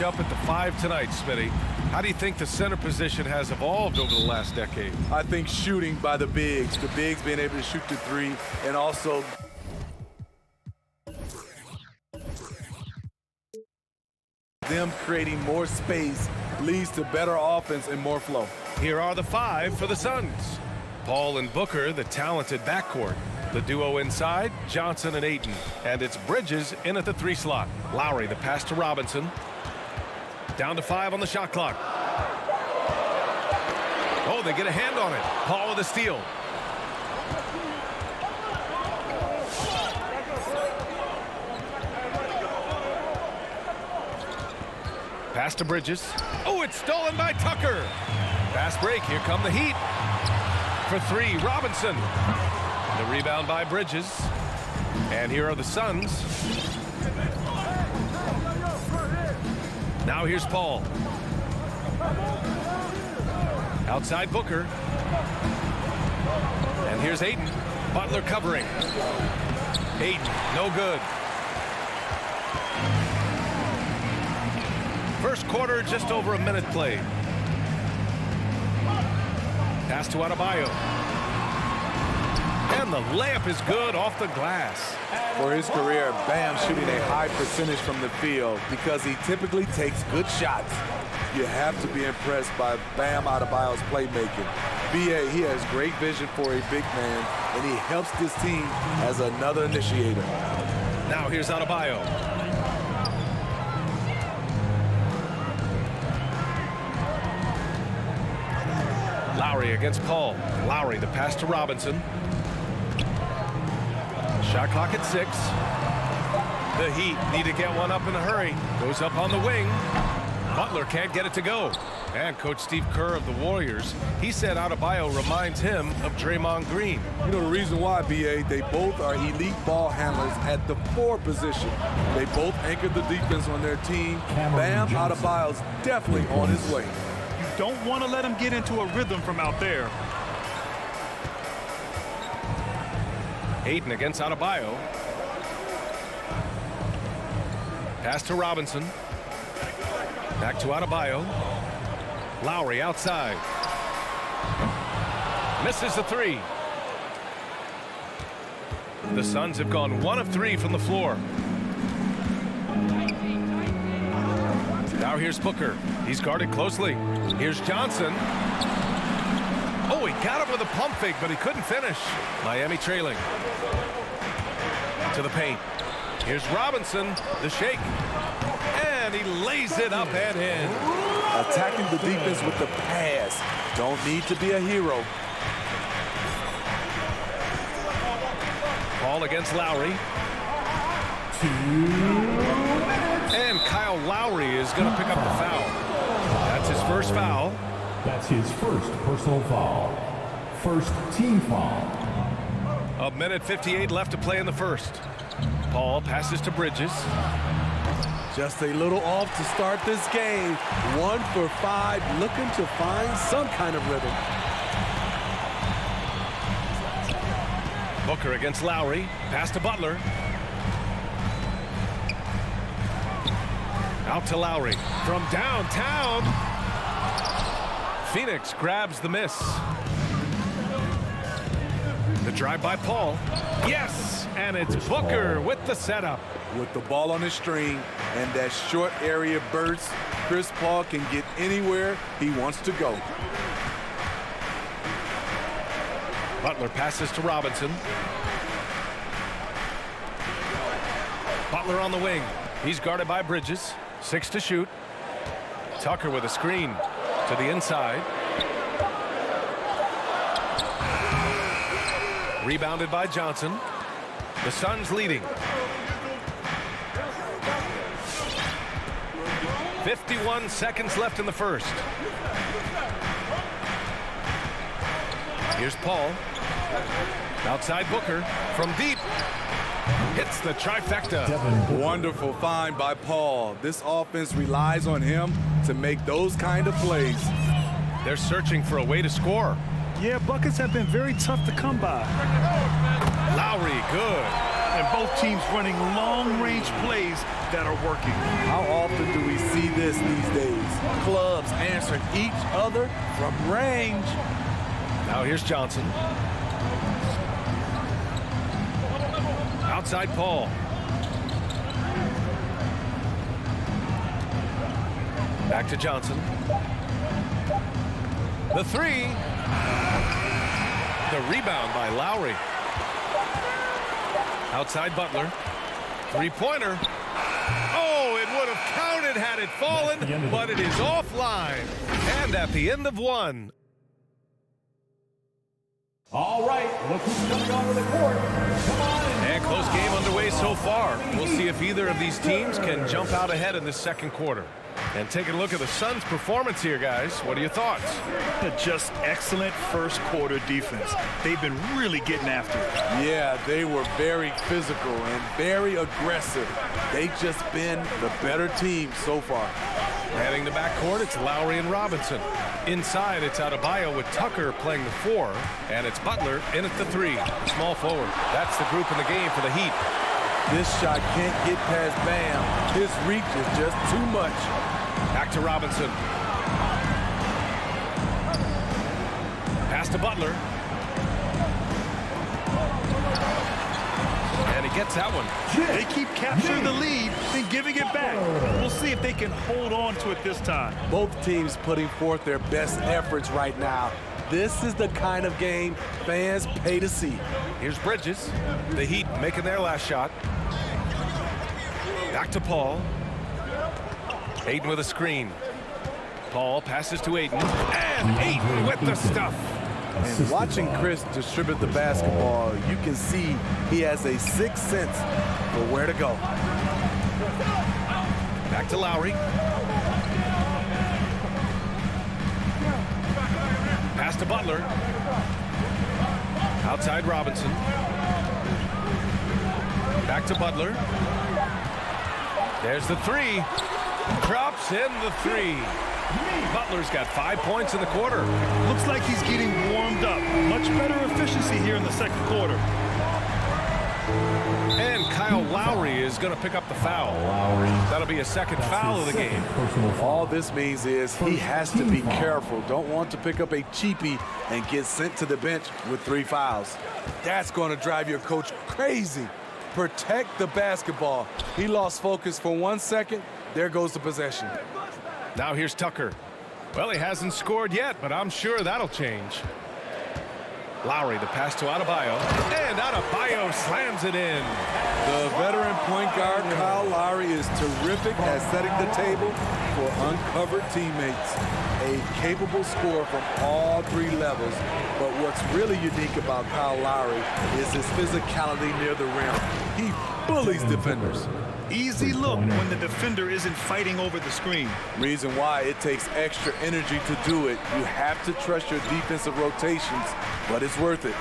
matchup at the 5 tonight, Smitty. How do you think the center position has evolved over the last decade? I think shooting by the bigs being able to shoot the 3, and also them creating more space leads to better offense and more flow. Here are the 5 for the Suns. Paul and Booker, the talented backcourt. The duo inside, Johnson and Ayton. And it's Bridges in at the 3 slot. Lowry, the pass to Robinson. Down to 5 on the shot clock. Oh, they get a hand on it. Paul with a steal. Pass to Bridges. Oh, it's stolen by Tucker. Fast break. Here come the Heat. For 3, Robinson. The rebound by Bridges. And here are the Suns. Now here's Paul. Outside Booker. And here's Ayton. Butler covering. Ayton, no good. First quarter, just over a minute played. Pass to Adebayo. And the layup is good off the glass. For his career, Bam shooting a high percentage from the field because he typically takes good shots. You have to be impressed by Bam Adebayo's playmaking. B.A., he has great vision for a big man, and he helps this team as another initiator. Now here's Adebayo. Lowry against Paul. Lowry, the pass to Robinson. Shot clock at 6. The Heat need to get one up in a hurry. Goes up on the wing. Butler can't get it to go. And Coach Steve Kerr of the Warriors, he said Adebayo reminds him of Draymond Green. You know the reason why, B.A., they both are elite ball handlers at the 4 position. They both anchor the defense on their team. Bam Adebayo's definitely on his way. You don't want to let him get into a rhythm from out there. Ayton against Adebayo. Pass to Robinson. Back to Adebayo. Lowry outside. Misses the 3. The Suns have gone 1 of 3 from the floor. Now here's Booker. He's guarded closely. Here's Johnson. Oh, he got him with a pump fake, but he couldn't finish. Miami trailing. To the paint. Here's Robinson, the shake. And he lays it up and in. Attacking the defense with the pass. Don't need to be a hero. Paul against Lowry. And Kyle Lowry is going to pick up the foul. That's his first foul. That's his first personal foul. First team foul. 1:58 left to play in the first. Paul passes to Bridges. Just a little off to start this game. 1 for 5, looking to find some kind of rhythm. Booker against Lowry. Pass to Butler. Out to Lowry. From downtown. Phoenix grabs the miss. The drive by Paul. Yes! And it's Booker with the setup. With the ball on the string and that short area burst, Chris Paul can get anywhere he wants to go. Butler passes to Robinson. Butler on the wing. He's guarded by Bridges. 6 to shoot. Tucker with a screen to the inside. Rebounded by Johnson. The Suns leading. 51 seconds left in the first. Here's Paul. Outside Booker. From deep. Hits the trifecta. Wonderful find by Paul. This offense relies on him to make those kind of plays. They're searching for a way to score. Yeah, buckets have been very tough to come by. Lowry, good. And both teams running long-range plays that are working. How often do we see this these days? Clubs answering each other from range. Now here's Johnson. Outside Paul. Back to Johnson. The three. The rebound by Lowry. Outside Butler. Three-pointer. Oh, it would have counted had it fallen, but it is offline. And at the end of one. All right, look who's coming onto the court. Come on. And close game underway so far. We'll see if either of these teams can jump out ahead in the second quarter. And taking a look at the Suns' performance here, guys. What are your thoughts? Just excellent first quarter defense. They've been really getting after it. Yeah, they were very physical and very aggressive. They've just been the better team so far. Heading to backcourt, it's Lowry and Robinson. Inside, it's Adebayo with Tucker playing the 4, and it's Butler in at the 3, small forward. That's the group in the game for the Heat. This shot can't get past Bam. His reach is just too much. Back to Robinson. Pass to Butler. And he gets that one. They keep capturing the lead and giving it back. We'll see if they can hold on to it this time. Both teams putting forth their best efforts right now. This is the kind of game fans pay to see. Here's Bridges. The Heat making their last shot. Back to Paul. Ayton with a screen. Paul passes to Ayton. And Ayton with the stuff. And watching Chris distribute the basketball, you can see he has a sixth sense for where to go. Back to Lowry. Pass to Butler. Outside Robinson. Back to Butler. There's the 3. Drops in the 3. Butler's got 5 points in the quarter. Looks like he's getting warmed up. Much better efficiency here in the second quarter. And Kyle Lowry is going to pick up the foul. That'll be a second foul of the game. All this means is he has to be careful. Don't want to pick up a cheapie and get sent to the bench with 3 fouls. That's going to drive your coach crazy. Protect the basketball. He lost focus for 1 second. There goes the possession. Now here's Tucker. Well, he hasn't scored yet, but I'm sure that'll change. Lowry, the pass to Adebayo. And Adebayo slams it in. The veteran point guard, Kyle Lowry, is terrific at setting the table for uncovered teammates. A capable scorer from all 3 levels. But what's really unique about Kyle Lowry is his physicality near the rim. He bullies defenders. Easy look when the defender isn't fighting over the screen. Reason why it takes extra energy to do it. You have to trust your defensive rotations, but it's worth it.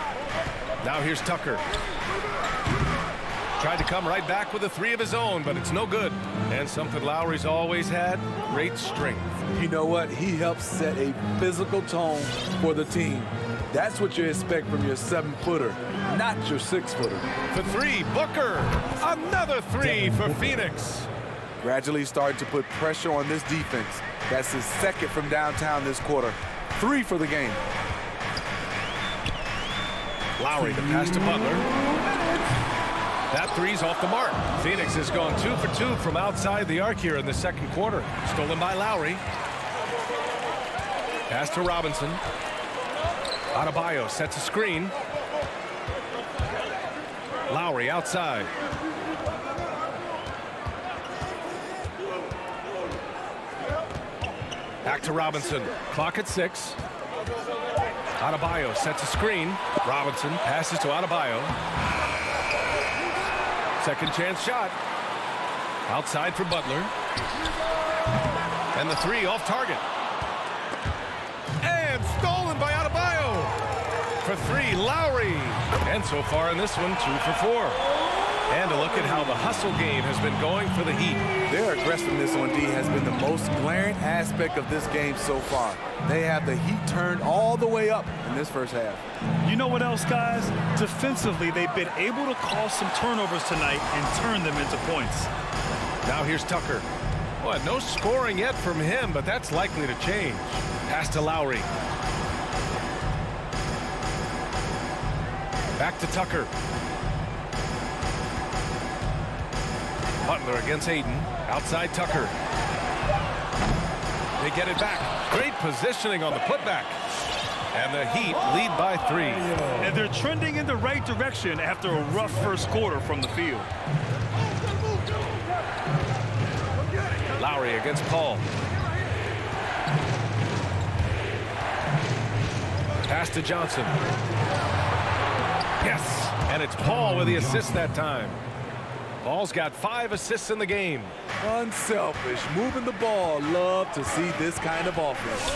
Now here's Tucker. Tried to come right back with a 3 of his own, but it's no good. And something Lowry's always had, great strength. You know what? He helps set a physical tone for the team. That's what you expect from your 7-footer, not your 6-footer. For 3, Booker. Another 3 for Phoenix. Gradually starting to put pressure on this defense. That's his 2nd from downtown this quarter. 3 for the game. Lowry, the pass to Butler. That 3's off the mark. Phoenix has gone 2 for 2 from outside the arc here in the second quarter. Stolen by Lowry. Pass to Robinson. Adebayo sets a screen. Lowry outside. Back to Robinson. Clock at 6. Adebayo sets a screen. Robinson passes to Adebayo. Second chance shot. Outside for Butler. And the 3 off target. And stolen by Adebayo. For 3, Lowry. And so far in this one, 2 for 4. And a look at how the hustle game has been going for the Heat. Their aggressiveness on D has been the most glaring aspect of this game so far. They have the Heat turned all the way up in this first half. You know what else, guys? Defensively, they've been able to cause some turnovers tonight and turn them into points. Now here's Tucker. Well, no scoring yet from him, but that's likely to change. Pass to Lowry. Back to Tucker. Butler against Aiden. Outside Tucker. They get it back. Great positioning on the putback. And the Heat lead by 3. And they're trending in the right direction after a rough first quarter from the field. Lowry against Paul. Pass to Johnson. Yes, and it's Paul with the assist that time. Paul's got 5 assists in the game. Unselfish, moving the ball. Love to see this kind of offense.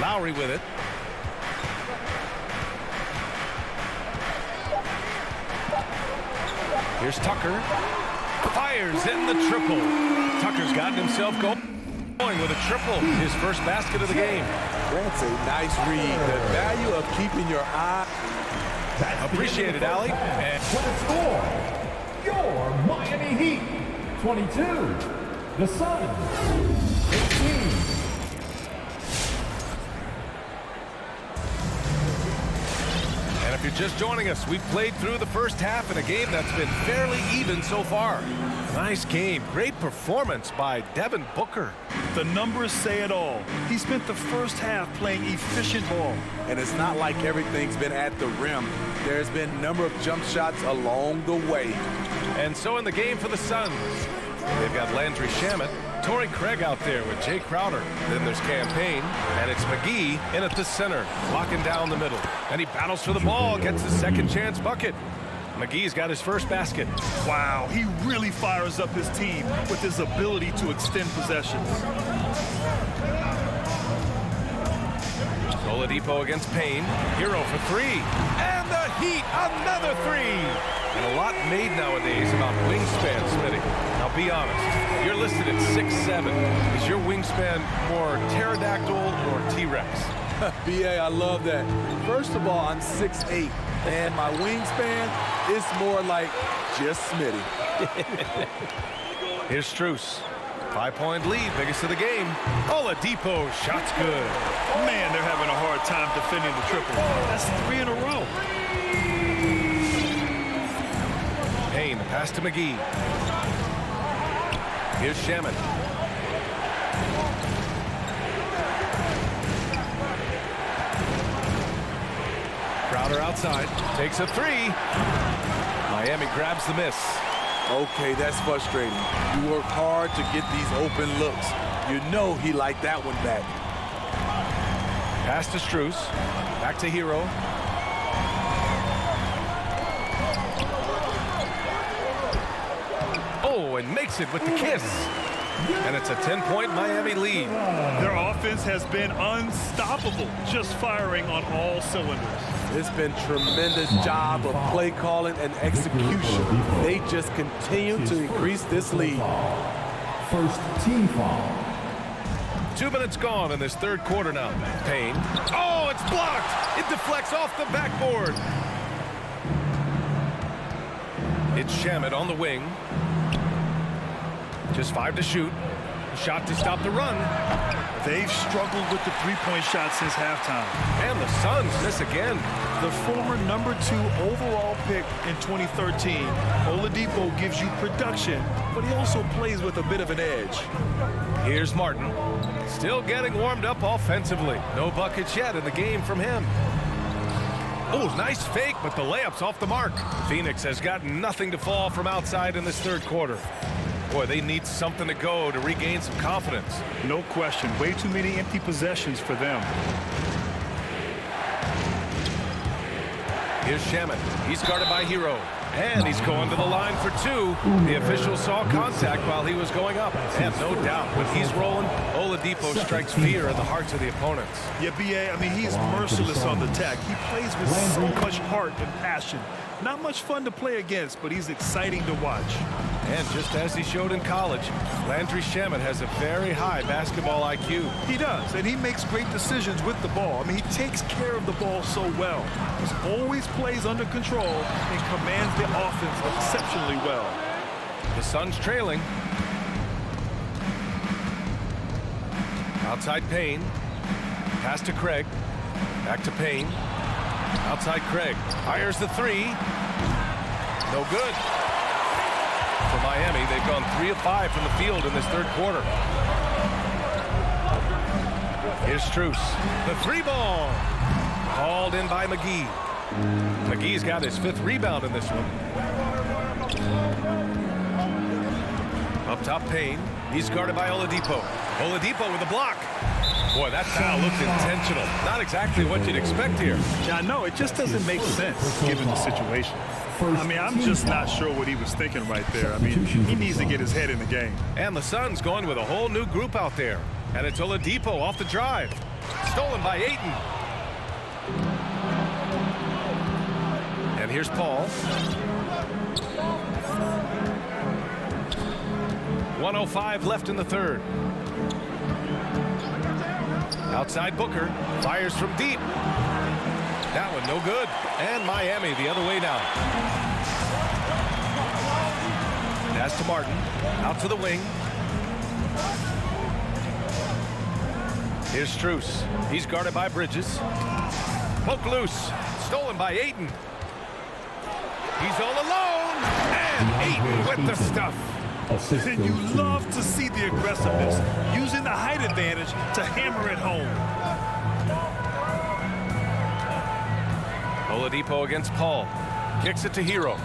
Lowry with it. Here's Tucker. Fires in the triple. Tucker's gotten himself going with a triple. His first basket of the game. That's a nice read. The value of keeping your eye. Appreciate it, Allie. And what a score! Your Miami Heat, 22. The Suns, 18. And if you're just joining us, we've played through the first half in a game that's been fairly even so far. Nice game. Great performance by Devin Booker. The numbers say it all. He spent the first half playing efficient ball. And it's not like everything's been at the rim. There's been a number of jump shots along the way. And so in the game for the Suns, they've got Landry Shamet, Torrey Craig out there with Jay Crowder. Then there's Campaign, and it's McGee in at the center, locking down the middle. And he battles for the ball, gets the second chance bucket. McGee's got his first basket. Wow, he really fires up his team with his ability to extend possessions. Oladipo against Payne. Hero for 3. And the Heat, another 3. And a lot made nowadays about wingspan, Smitty. Now be honest, you're listed at 6'7". Is your wingspan more pterodactyl or T-Rex? BA, I love that. First of all, I'm 6'8", and my wingspan is more like just Smitty. Here's Strus. 5-point lead, biggest of the game. Oladipo, shot's good. Man, they're having a hard time defending the triple. That's 3 in a row. Payne, pass to McGee. Here's Shamet. Crowder outside, takes a 3. Miami grabs the miss. Okay, that's frustrating. You work hard to get these open looks. You know he liked that one back. Pass to Strus. Back to Hero. Oh, and makes it with the kiss. And it's a 10-point Miami lead. Their offense has been unstoppable, just firing on all cylinders. It's been tremendous job of play calling and execution. They just continue to increase this lead. First team foul. 2 minutes gone in this third quarter now. Payne. Oh, it's blocked. It deflects off the backboard. It's Shamet on the wing. Just 5 to shoot. Shot to stop the run. They've struggled with the three-point shot since halftime. And the Suns miss again. The former number 2 overall pick in 2013, Oladipo gives you production, but he also plays with a bit of an edge. Here's Martin. Still getting warmed up offensively. No buckets yet in the game from him. Oh, nice fake, but the layup's off the mark. Phoenix has got nothing to fall from outside in this third quarter. Boy, they need something to go to regain some confidence. No question. Way too many empty possessions for them. Here's Shaman. He's guarded by Hero. And he's going to the line for two. The official saw contact while he was going up. And no doubt, when he's rolling, Oladipo strikes fear in the hearts of the opponents. Yeah, B.A., I mean, he's merciless on the attack. He plays with so much heart and passion. Not much fun to play against, but he's exciting to watch. And just as he showed in college, Landry Shamet has a very high basketball IQ. He does, and he makes great decisions with the ball. I mean, he takes care of the ball so well. He always plays under control and commands the offense exceptionally well. The Suns trailing. Outside Payne. Pass to Craig. Back to Payne. Outside Craig. Fires the three. No good. For Miami, they've gone 3 of 5 from the field in this third quarter. Here's Strus. The three ball. Called in by McGee. McGee's got his 5th rebound in this one. Up top, Payne. He's guarded by Oladipo. Oladipo with a block. Boy, that foul looked intentional. Not exactly what you'd expect here. Yeah, no, it just doesn't make sense given the situation. I mean, I'm just not sure what he was thinking right there. I mean, he needs to get his head in the game. And the Suns going with a whole new group out there. And it's Oladipo off the drive. Stolen by Ayton. And here's Paul. 1:05 left in the third. Outside Booker. Fires from deep. That one no good. And Miami the other way now. Pass to Martin. Out to the wing. Here's Strus. He's guarded by Bridges. Poke loose. Stolen by Ayton. He's all alone. And Ayton with the stuff. And you love to see the aggressiveness, using the height advantage to hammer it home. Oladipo against Paul. Kicks it to Hero.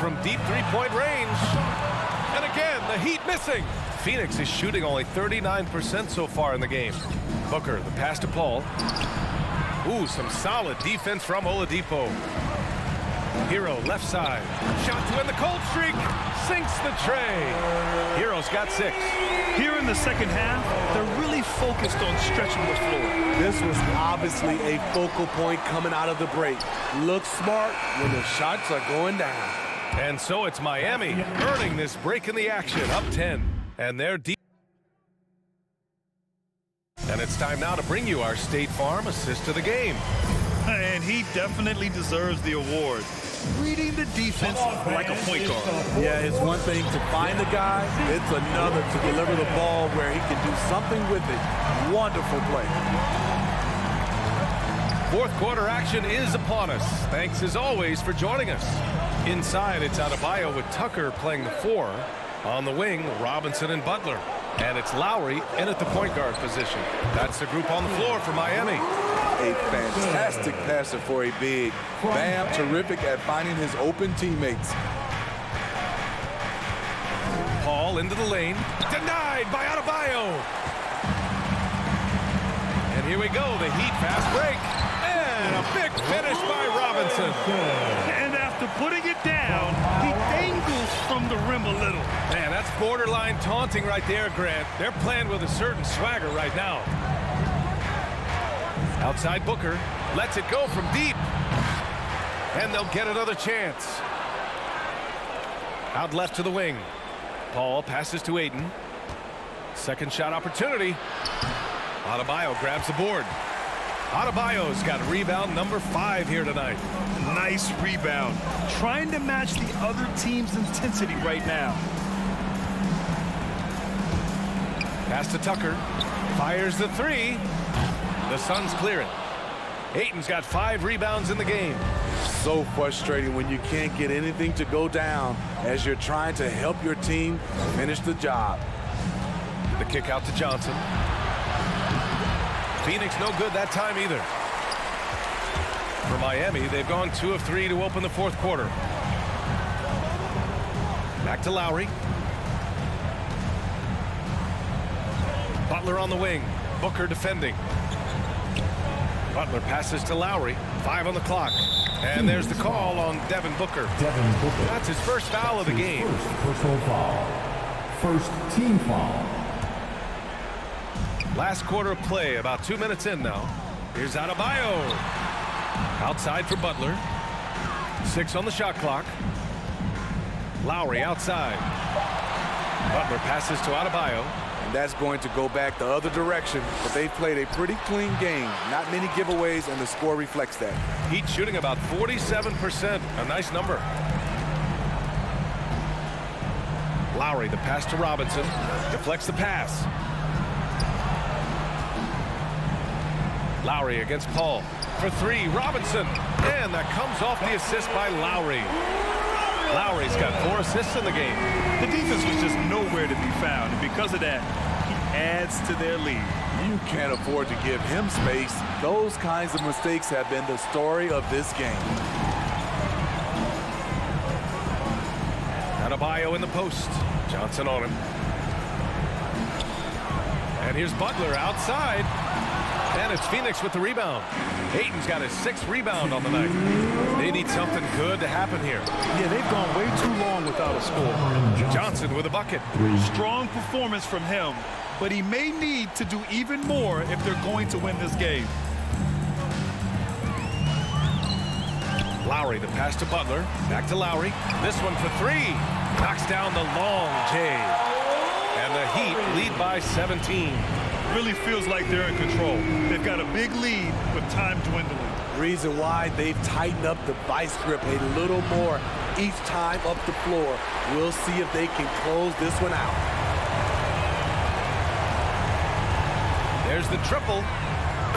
From deep three-point range. And again, the Heat missing. Phoenix is shooting only 39% so far in the game. Booker, the pass to Paul. Ooh, some solid defense from Oladipo. Hero, left side. Shot to end the cold streak. Sinks the tray. Hero's got 6. Here in the second half, they're really focused on stretching the floor. This was obviously a focal point coming out of the break. Look smart when the shots are going down. And so it's Miami earning this break in the action, up 10. And they're deep. And it's time now to bring you our State Farm assist of the game. And he definitely deserves the award. Reading the defense like a point guard. Yeah, it's one thing to find the guy. It's another to deliver the ball where he can do something with it. Wonderful play. Fourth quarter action is upon us. Thanks as always for joining us. Inside, it's Adebayo with Tucker playing the 4. On the wing, Robinson and Butler. And it's Lowry in at the point guard position. That's the group on the floor for Miami. A fantastic passer for a big. Bam, terrific at finding his open teammates. Paul into the lane. Denied by Adebayo. And here we go, the Heat fast break. And a big finish by Robinson. And after putting it down, he dangles from the rim a little. Man, that's borderline taunting right there, Grant. They're playing with a certain swagger right now. Outside Booker, lets it go from deep. And they'll get another chance. Out left to the wing. Paul passes to Ayton. Second shot opportunity. Adebayo grabs the board. Adebayo's got rebound number 5 here tonight. Nice rebound. Trying to match the other team's intensity right now. Pass to Tucker. Fires the 3. The Suns clear it. Ayton's got 5 rebounds in the game. So frustrating when you can't get anything to go down as you're trying to help your team finish the job. The kick out to Johnson. Phoenix no good that time either. For Miami, they've gone 2 of 3 to open the fourth quarter. Back to Lowry. Butler on the wing. Booker defending. Butler passes to Lowry. 5 on the clock. And there's the call on Devin Booker. Devin Booker. That's his first foul of the game. First personal foul. First team foul. Last quarter of play, about 2 minutes in now. Here's Adebayo. Outside for Butler. 6 on the shot clock. Lowry outside. Butler passes to Adebayo. And that's going to go back the other direction, but they played a pretty clean game. Not many giveaways, and the score reflects that. Heat shooting about 47%. A nice number. Lowry, the pass to Robinson. Deflects the pass. Lowry against Paul. For 3, Robinson. And that comes off the assist by Lowry. Lowry's got 4 assists in the game. The defense was just nowhere to be found, and because of that, he adds to their lead. You can't afford to give him space. Those kinds of mistakes have been the story of this game. Adebayo in the post. Johnson on him. And here's Butler outside. And it's Phoenix with the rebound. Ayton's got his 6th rebound on the night. They need something good to happen here. Yeah, they've gone way too long without a score. Johnson with a bucket. Strong performance from him, but he may need to do even more if they're going to win this game. Lowry, the pass to Butler. Back to Lowry. This one for 3. Knocks down the long J. And the Heat lead by 17. Really feels like they're in control. They've got a big lead with time dwindling. Reason why they've tightened up the vice grip a little more each time up the floor. We'll see if they can close this one out. There's the triple.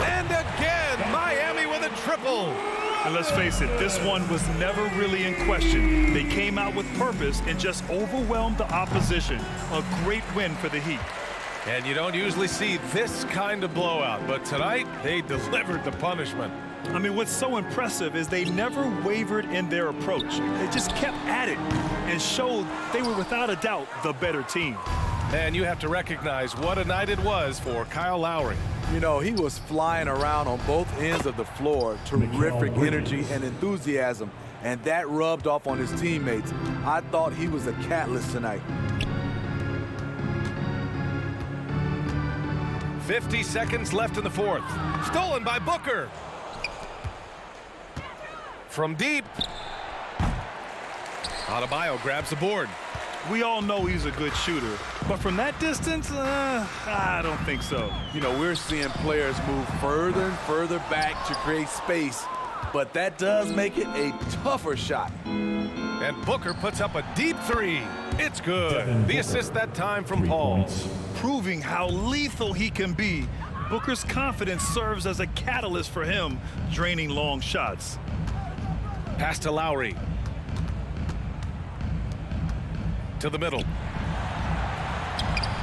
And again, Miami with a triple. And let's face it, this one was never really in question. They came out with purpose and just overwhelmed the opposition. A great win for the Heat. And you don't usually see this kind of blowout, but tonight they delivered the punishment. I mean, what's so impressive is they never wavered in their approach. They just kept at it and showed they were without a doubt the better team. And you have to recognize what a night it was for Kyle Lowry. You know, he was flying around on both ends of the floor. Terrific energy and enthusiasm, and that rubbed off on his teammates. I thought he was a catalyst tonight. 50 seconds left in the 4th. Stolen by Booker. From deep. Adebayo grabs the board. We all know he's a good shooter, but from that distance, I don't think so. You know, we're seeing players move further and further back to create space, but that does make it a tougher shot. And Booker puts up a deep 3. It's good. The assist that time from Paul. Proving how lethal he can be. Booker's confidence serves as a catalyst for him, draining long shots. Pass to Lowry. To the middle.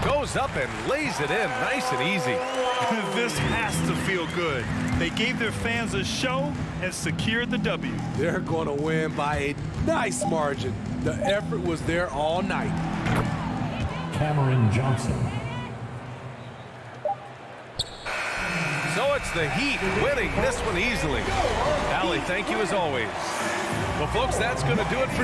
Goes up and lays it in nice and easy. This has to feel good. They gave their fans a show and secured the W. They're going to win by a nice margin. The effort was there all night. Cameron Johnson. So it's the Heat winning this one easily. Allie, thank you as always. Well, folks, that's going to do it for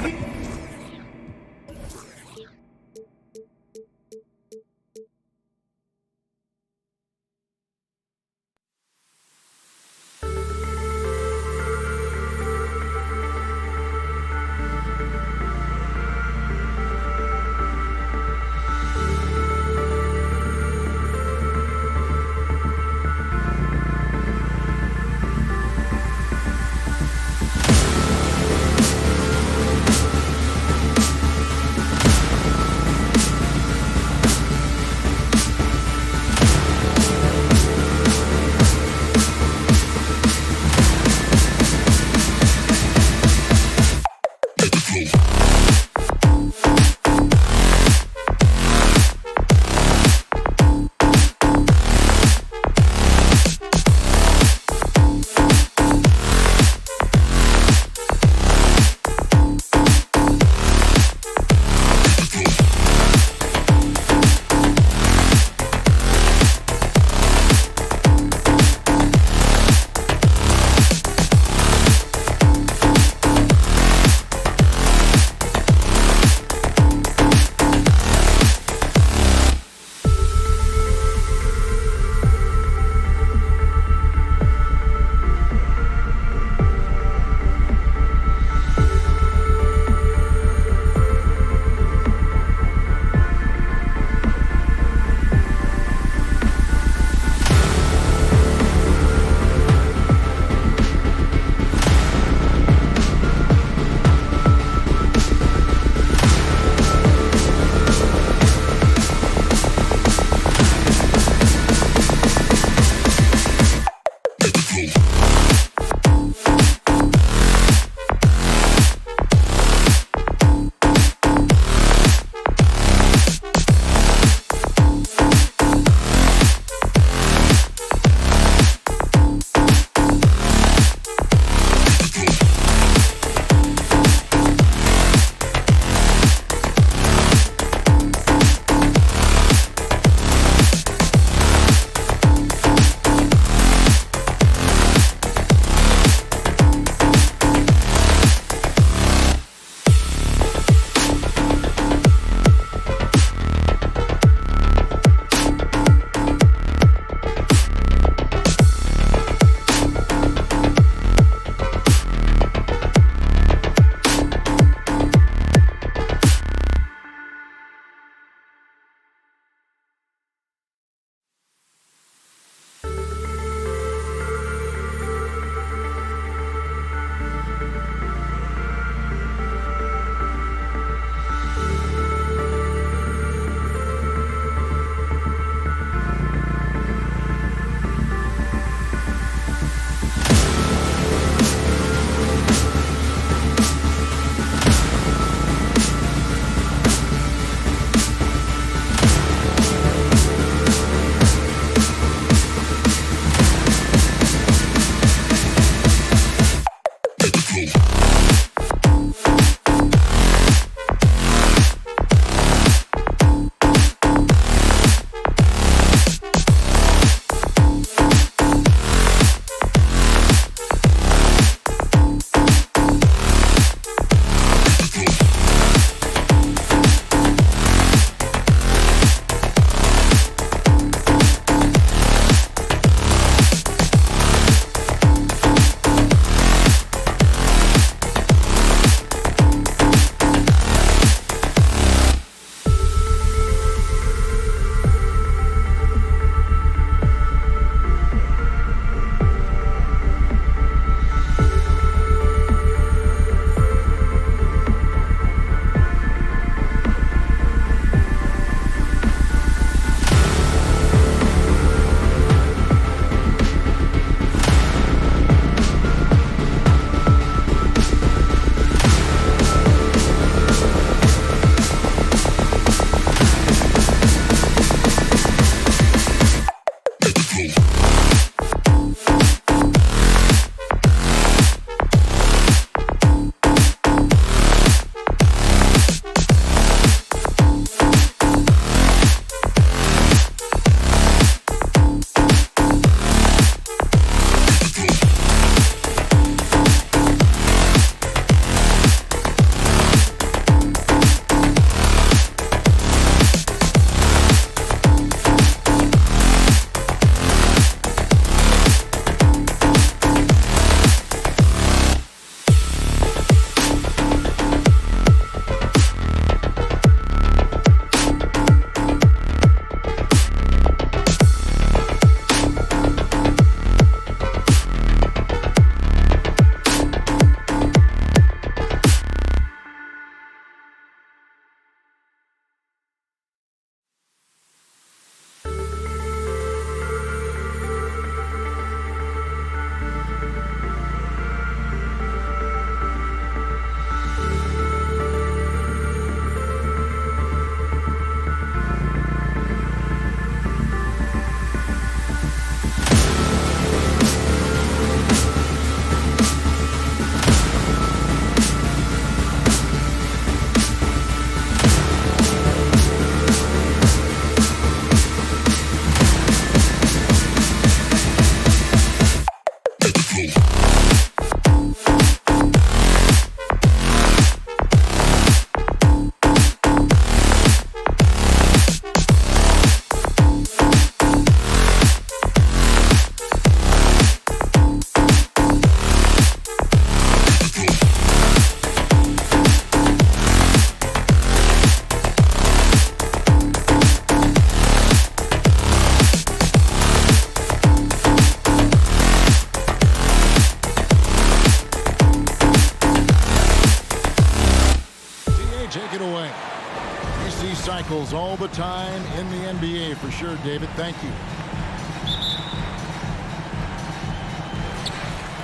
cycles all the time in the NBA for sure, David. Thank you.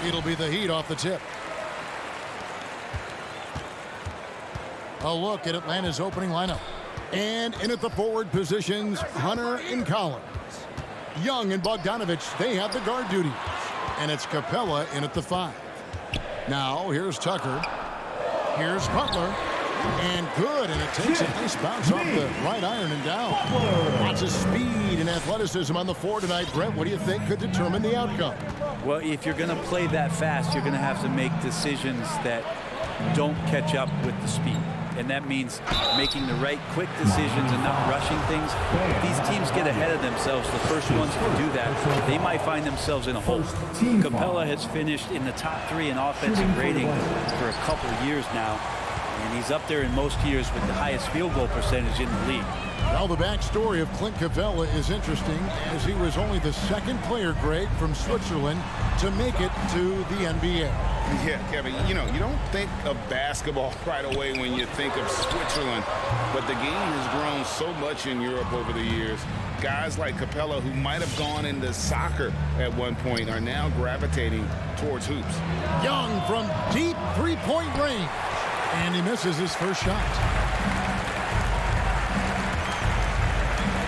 It'll be the Heat off the tip. A look at Atlanta's opening lineup. And in at the forward positions, Hunter and Collins. Young and Bogdanovich, they have the guard duties. And it's Capella in at the 5. Now, here's Tucker. Here's Butler. And good, and it takes a nice bounce off the right iron and down. Lots of speed and athleticism on the floor tonight. Brett, what do you think could determine the outcome? Well, if you're going to play that fast, you're going to have to make decisions that don't catch up with the speed. And that means making the right quick decisions and not rushing things. If these teams get ahead of themselves, the first ones to do that, they might find themselves in a hole. Capella has finished in the top 3 in offensive rating for a couple of years now. And he's up there in most years with the highest field goal percentage in the league. Well, the backstory of Clint Capella is interesting, as he was only the 2nd player, Greg, from Switzerland to make it to the NBA. Yeah, Kevin, you know, you don't think of basketball right away when you think of Switzerland, but the game has grown so much in Europe over the years. Guys like Capella, who might have gone into soccer at one point, are now gravitating towards hoops. Young from deep three-point range. And he misses his first shot.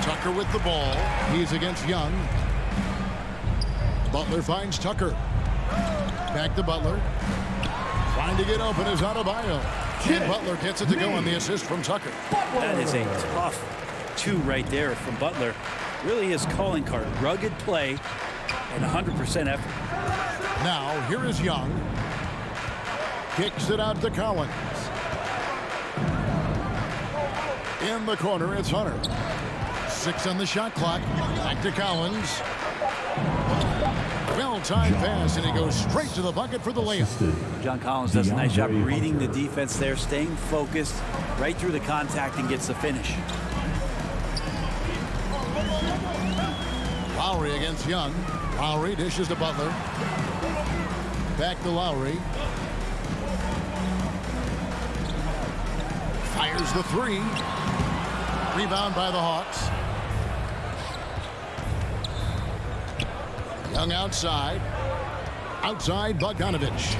Tucker with the ball. He's against Young. Butler finds Tucker. Back to Butler. to get open is Adebayo. And Butler gets it to go on the assist from Tucker. That is a tough 2 right there from Butler. Really his calling card. Rugged play and 100% effort. Now, here is Young. Kicks it out to Collins. In the corner, it's Hunter. 6 on the shot clock. Back to Collins. Well-timed pass, and he goes straight to the bucket for the layup. John Collins does a nice job reading the defense there, staying focused right through the contact and gets the finish. Lowry against Young. Lowry dishes to Butler. Back to Lowry. Fires the 3. Rebound by the Hawks. Young outside. Outside Bogdanovich.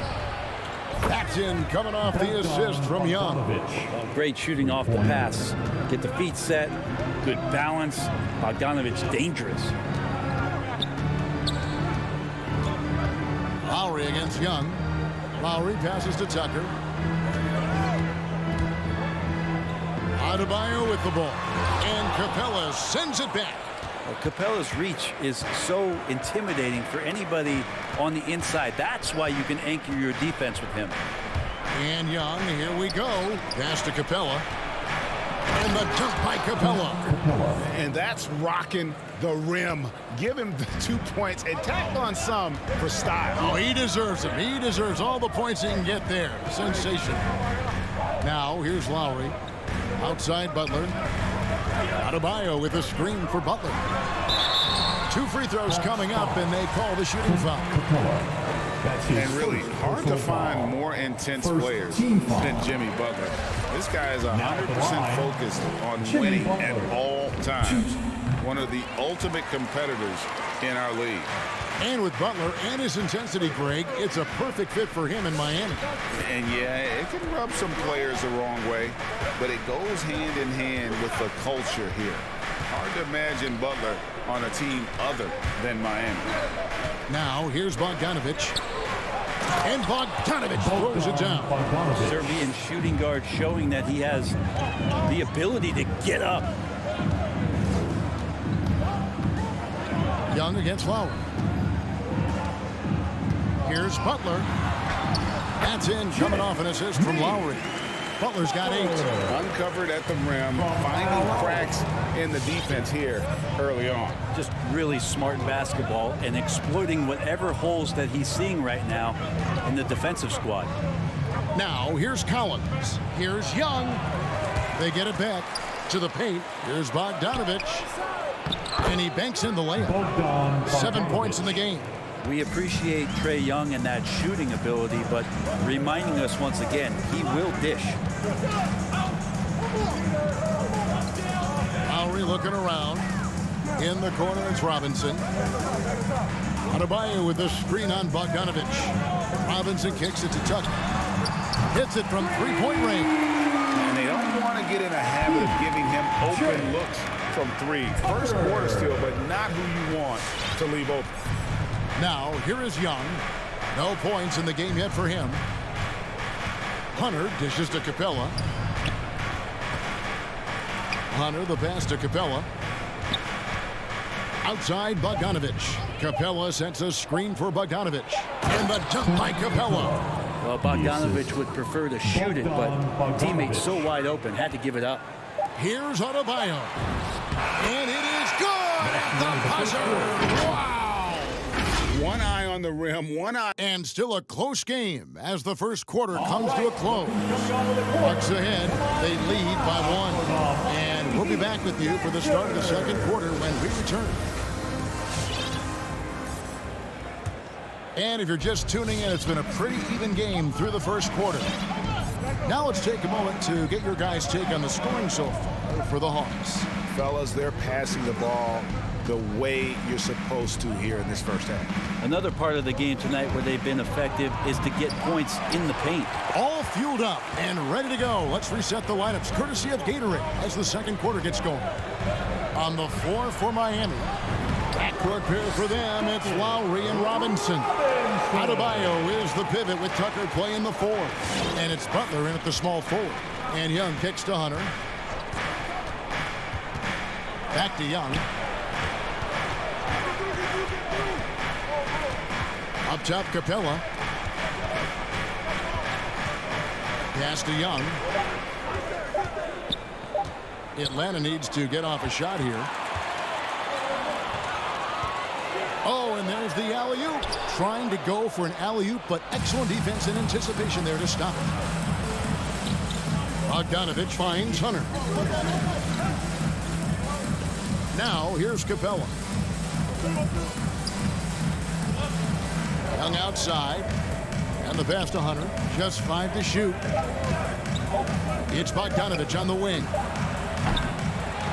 That's in, coming off the assist from Young. Great shooting off the pass. Get the feet set. Good balance. Bogdanovich dangerous. Lowry against Young. Lowry passes to Tucker. Adebayo with the ball. And Capella sends it back. Well, Capella's reach is so intimidating for anybody on the inside. That's why you can anchor your defense with him. And Young, here we go. Pass to Capella. And the dunk by Capella. And that's rocking the rim. Give him the 2 points and tack on some for style. Oh, he deserves them. He deserves all the points he can get there. Sensational. Now, here's Lowry. Outside Butler. Adebayo with a screen for Butler. 2 free throws coming up, and they call the shooting foul. And really hard to find more intense players than Jimmy Butler. This guy is 100% focused on winning at all times. One of the ultimate competitors in our league. And with Butler and his intensity, Greg, it's a perfect fit for him in Miami. And yeah, it can rub some players the wrong way, but it goes hand in hand with the culture here. Hard to imagine Butler on a team other than Miami. Now, here's Bogdanovich. And Bogdanovich throws it down. Serbian shooting guard showing that he has the ability to get up. Young against Lowry. Here's Butler. That's in, coming off an assist from Lowry. Butler's got 8. Uncovered at the rim, finding cracks in the defense here early on. Just really smart basketball and exploiting whatever holes that he's seeing right now in the defensive squad. Now, here's Collins. Here's Young. They get it back to the paint. Here's Bogdanovich. And he banks in the layup. 7 points in the game. We appreciate Trae Young and that shooting ability, but reminding us once again, he will dish. Lowry looking around. In the corner, it's Robinson. Adebayo with the screen on Bogdanovich. Robinson kicks it to Tucker. Hits it from 3-point range. And they don't want to get in a habit of giving him open looks from 3. First quarter steal, but not who you want to leave open. Now, here is Young. No points in the game yet for him. Hunter dishes to Capella. Hunter, the pass to Capella. Outside, Bogdanovich. Capella sets a screen for Bogdanovich. And the dunk by Capella. Well, Bogdanovich would prefer to shoot it, but teammates so wide open, had to give it up. Here's Adebayo. And it is good at the buzzer. Wow! One eye on the rim, one eye. And still a close game as the first quarter comes to a close. Bucks ahead. They lead by 1. And we'll be back with you for the start of the second quarter when we return. And if you're just tuning in, it's been a pretty even game through the first quarter. Now let's take a moment to get your guys' take on the scoring so far for the Hawks. Fellas, they're passing the ball the way you're supposed to here in this first half. Another part of the game tonight where they've been effective is to get points in the paint. All fueled up and ready to go. Let's reset the lineups courtesy of Gatorade as the second quarter gets going. On the floor for Miami. Backcourt pair for them, it's Lowry and Robinson. Adebayo is the pivot with Tucker playing the 4. And it's Butler in at the small forward. And Young kicks to Hunter. Back to Young. Up top, Capella. Pass to Young. Atlanta needs to get off a shot here. Oh, and there's the alley-oop. Trying to go for an alley-oop, but excellent defense and anticipation there to stop it. Bogdanovich finds Hunter. Now, here's Capella. Young outside. And the pass to Hunter. Just 5 to shoot. It's Bogdanovich on the wing.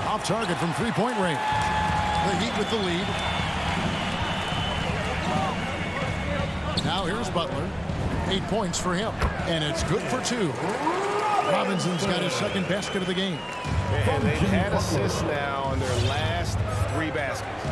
Off target from three-point range. The Heat with the lead. Now here's Butler. 8 points for him. And it's good for 2. Robinson's got his second basket of the game. And they've had assists now on their last 3 baskets.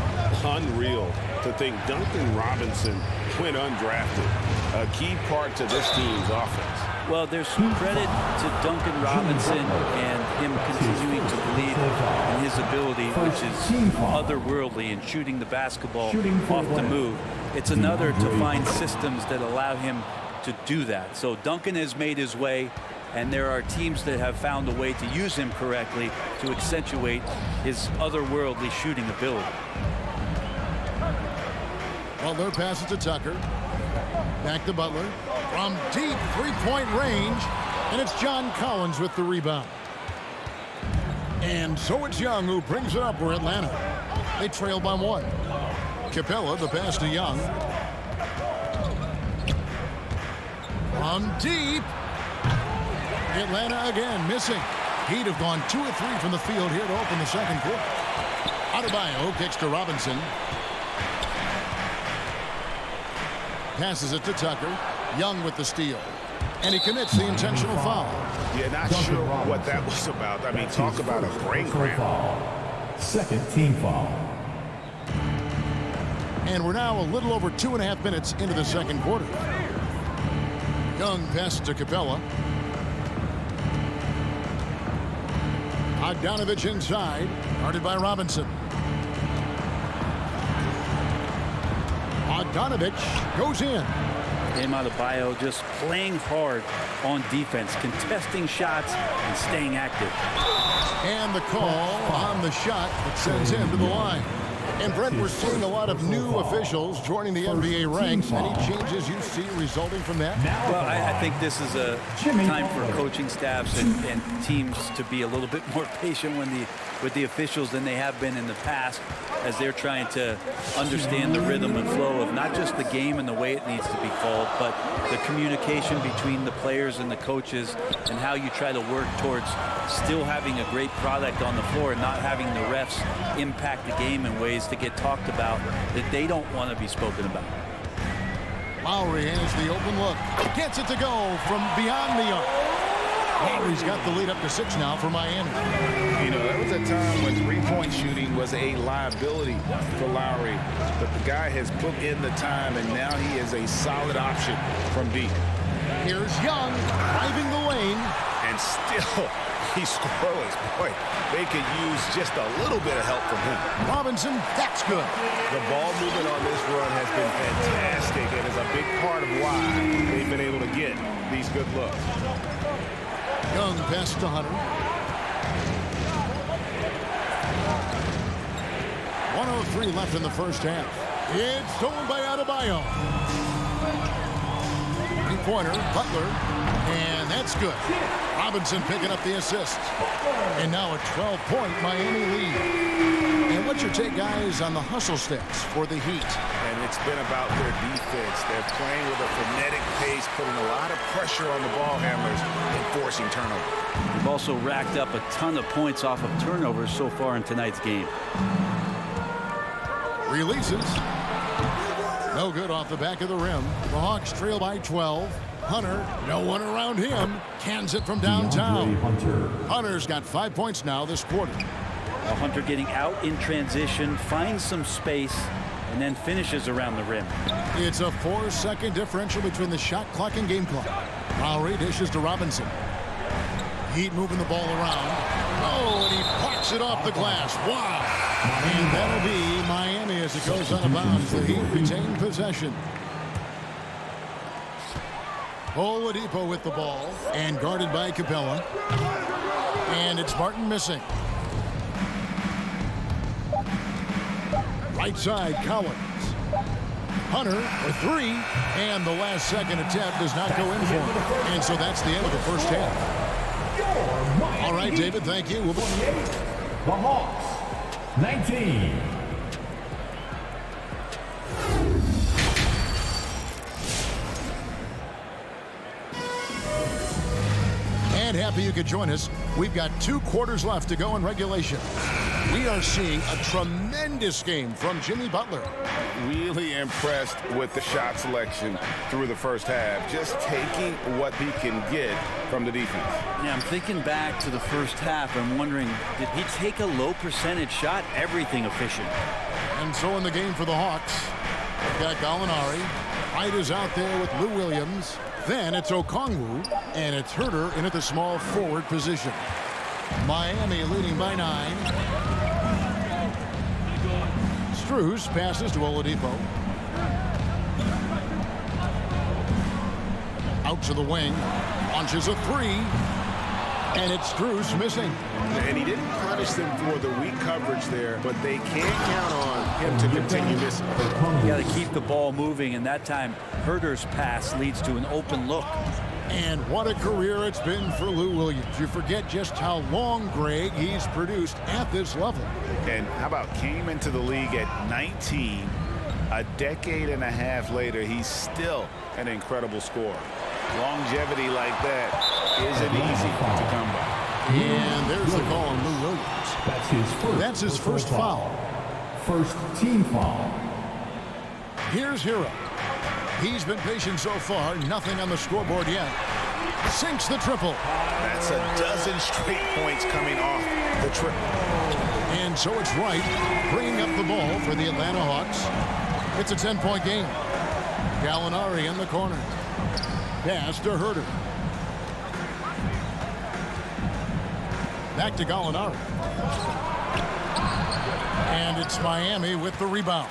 Unreal to think Duncan Robinson went undrafted. A key part to this team's offense. Well, there's credit to Duncan Robinson and him continuing to believe in his ability, which is otherworldly in shooting the basketball off the move. It's another to find systems that allow him to do that. So Duncan has made his way, and there are teams that have found a way to use him correctly to accentuate his otherworldly shooting ability. Butler passes to Tucker. Back to Butler. From deep three-point range. And it's John Collins with the rebound. And so it's Young who brings it up for Atlanta. They trail by 1. Capella, the pass to Young. From deep. Atlanta again missing. Heat have gone 2 of 3 from the field here to open the second quarter. Adebayo kicks to Robinson. Passes it to Tucker. Young with the steal. And he commits the intentional foul. Yeah, not sure what that was about. I mean, talk about a brain cramp. Second team foul. And we're now a little over 2.5 minutes into the second quarter. Young passes to Capella. Bogdanovich inside. Guarded by Robinson. Bogdanovich goes in. Adebayo just playing hard on defense, contesting shots and staying active. And the call on the shot that sends him to the line. And Brent, we're seeing a lot of new officials joining the NBA ranks. Any changes you see resulting from that? Well, I think this is a time for coaching staffs and teams to be a little bit more patient with the officials than they have been in the past, as they're trying to understand the rhythm and flow of not just the game and the way it needs to be called, but the communication between the players and the coaches, and how you try to work towards still having a great product on the floor and not having the refs impact the game in ways to get talked about that they don't want to be spoken about. Lowry has the open look. Gets it to go from beyond the arc. Lowry's got the lead up to 6 now for Miami. You know, there was a time when three-point shooting was a liability for Lowry, but the guy has put in the time, and now he is a solid option from deep. Here's Young driving the lane. And still, he's scoreless. Boy, they could use just a little bit of help from him. Robinson, that's good. The ball movement on this run has been fantastic and is a big part of why they've been able to get these good looks. Young pass to Hunter. 1:03 left in the first half. It's stolen by Adebayo. Three-pointer, Butler, and that's good. Robinson picking up the assist. And now a 12-point Miami lead. And what's your take, guys, on the hustle steps for the Heat? And it's been about their defense. They're playing with a frenetic pace, putting a lot of pressure on the ball handlers and forcing turnovers. They've also racked up a ton of points off of turnovers so far in tonight's game. Releases. No good off the back of the rim. The Hawks trail by 12. Hunter, no one around him. Cans it from downtown. Hunter's got 5 points now this quarter. Hunter getting out in transition, finds some space, and then finishes around the rim. It's a 4-second differential between the shot clock and game clock. Lowry dishes to Robinson. Heat moving the ball around. Oh, and he parks it off the glass. Wow. And that'll be Miami as it goes out of bounds. The Heat retain possession. Oladipo with the ball and guarded by Capella. And it's Martin missing. Right side, Collins. Hunter for three, and the last second attempt does not go in for him. And so that's the end of the first half. All right, David, thank you. The Hawks, 19. And happy you could join us. We've got 2 quarters left to go in regulation. We are seeing a tremendous game from Jimmy Butler. Really impressed with the shot selection through the first half. Just taking what he can get from the defense. Yeah, I'm thinking back to the first half. I'm wondering, did he take a low percentage shot? Everything efficient. And so in the game for the Hawks, we've got Gallinari. Hyde is out there with Lou Williams. Then it's Okongwu, and it's Herter in at the small forward position. Miami leading by 9. Strus passes to Oladipo. Out to the wing. Launches a 3. And it's Strus missing. And he didn't punish them for the weak coverage there, but they can't count on him to continue this. You got to keep the ball moving, and that time Herter's pass leads to an open look. And what a career it's been for Lou Williams. You forget just how long, Greg, he's produced at this level. And how about came into the league at 19. A decade and a half later, he's still an incredible scorer. Longevity like that isn't easy to come by. And there's the call on Lou Williams. That's his first foul. First team foul. Here's Hero. He's been patient so far. Nothing on the scoreboard yet. Sinks the triple. That's a dozen straight points coming off the triple. And so it's Wright bringing up the ball for the Atlanta Hawks. It's a 10-point game. Gallinari in the corner. Pass to Herter. Back to Gallinari. And it's Miami with the rebound.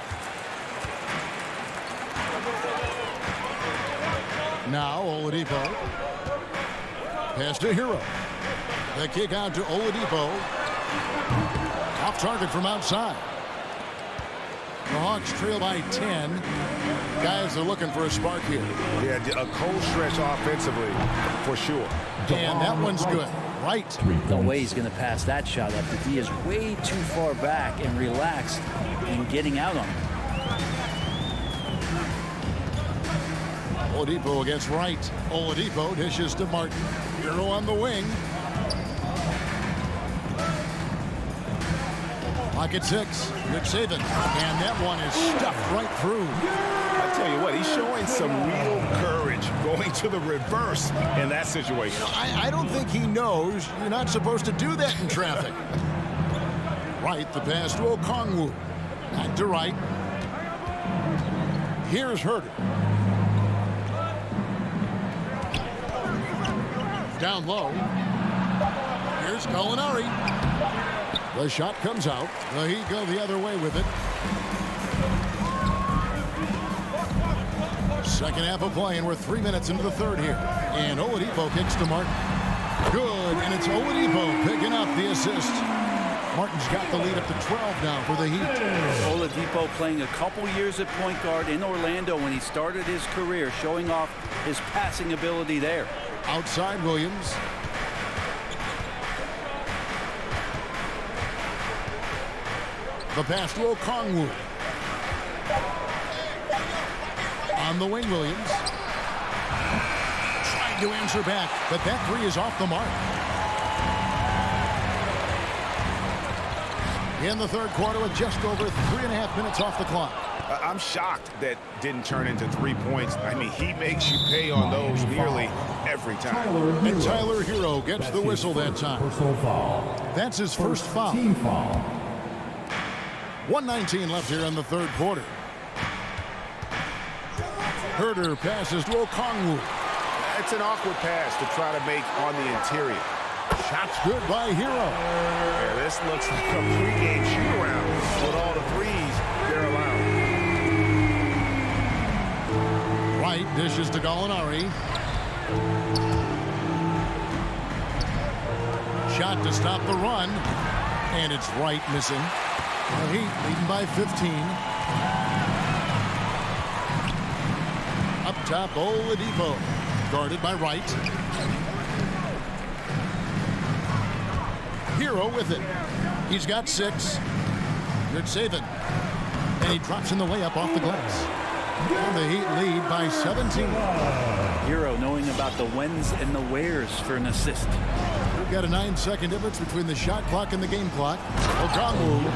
Now Oladipo. Pass to Hero. The kick out to Oladipo. Off target from outside. The Hawks trail by 10. Guys are looking for a spark here. Yeah, a cold stretch offensively for sure. And that one's good. Right. No way he's going to pass that shot up. He is way too far back and relaxed in getting out on him. Oladipo against Wright. Oladipo dishes to Martin. Hero on the wing. Pocket 6. Nick Saban. And that one is stuffed right through. I tell you what, he's showing some real courage going to the reverse in that situation. I don't think he knows you're not supposed to do that in traffic. Wright, the pass to Okongwu. Back to Wright. Here's Herter. Down low. Here's Gallinari. The shot comes out. The Heat go the other way with it. Second half of play, and we're 3 minutes into the third here. And Oladipo kicks to Martin. Good, and it's Oladipo picking up the assist. Martin's got the lead up to 12 now for the Heat. Oladipo playing a couple years at point guard in Orlando when he started his career, showing off his passing ability there. Outside Williams. The pass to Okongwu. On the wing, Williams. Trying to answer back, but that 3 is off the mark. In the third quarter with just over 3.5 minutes off the clock. I'm shocked that didn't turn into 3 points. I mean, he makes you pay on those nearly every time. And Tyler Hero gets the whistle that time. Personal foul. That's his first foul. Team foul. 1:19 left here in the third quarter. Herder passes to Okongwu. It's an awkward pass to try to make on the interior. Shot's good by Hero. Yeah, this looks like a pregame shoot-around with all the threes they're allowed. Wright dishes to Gallinari. Shot to stop the run. And it's Wright missing. The Heat leading by 15. Up top, Oladipo. Guarded by Wright. Hero with it. He's got 6. Good saving. And he drops in the layup off the glass. And the Heat lead by 17. Hero knowing about the whens and the wheres for an assist. We've got a 9-second difference between the shot clock and the game clock. Okongwu.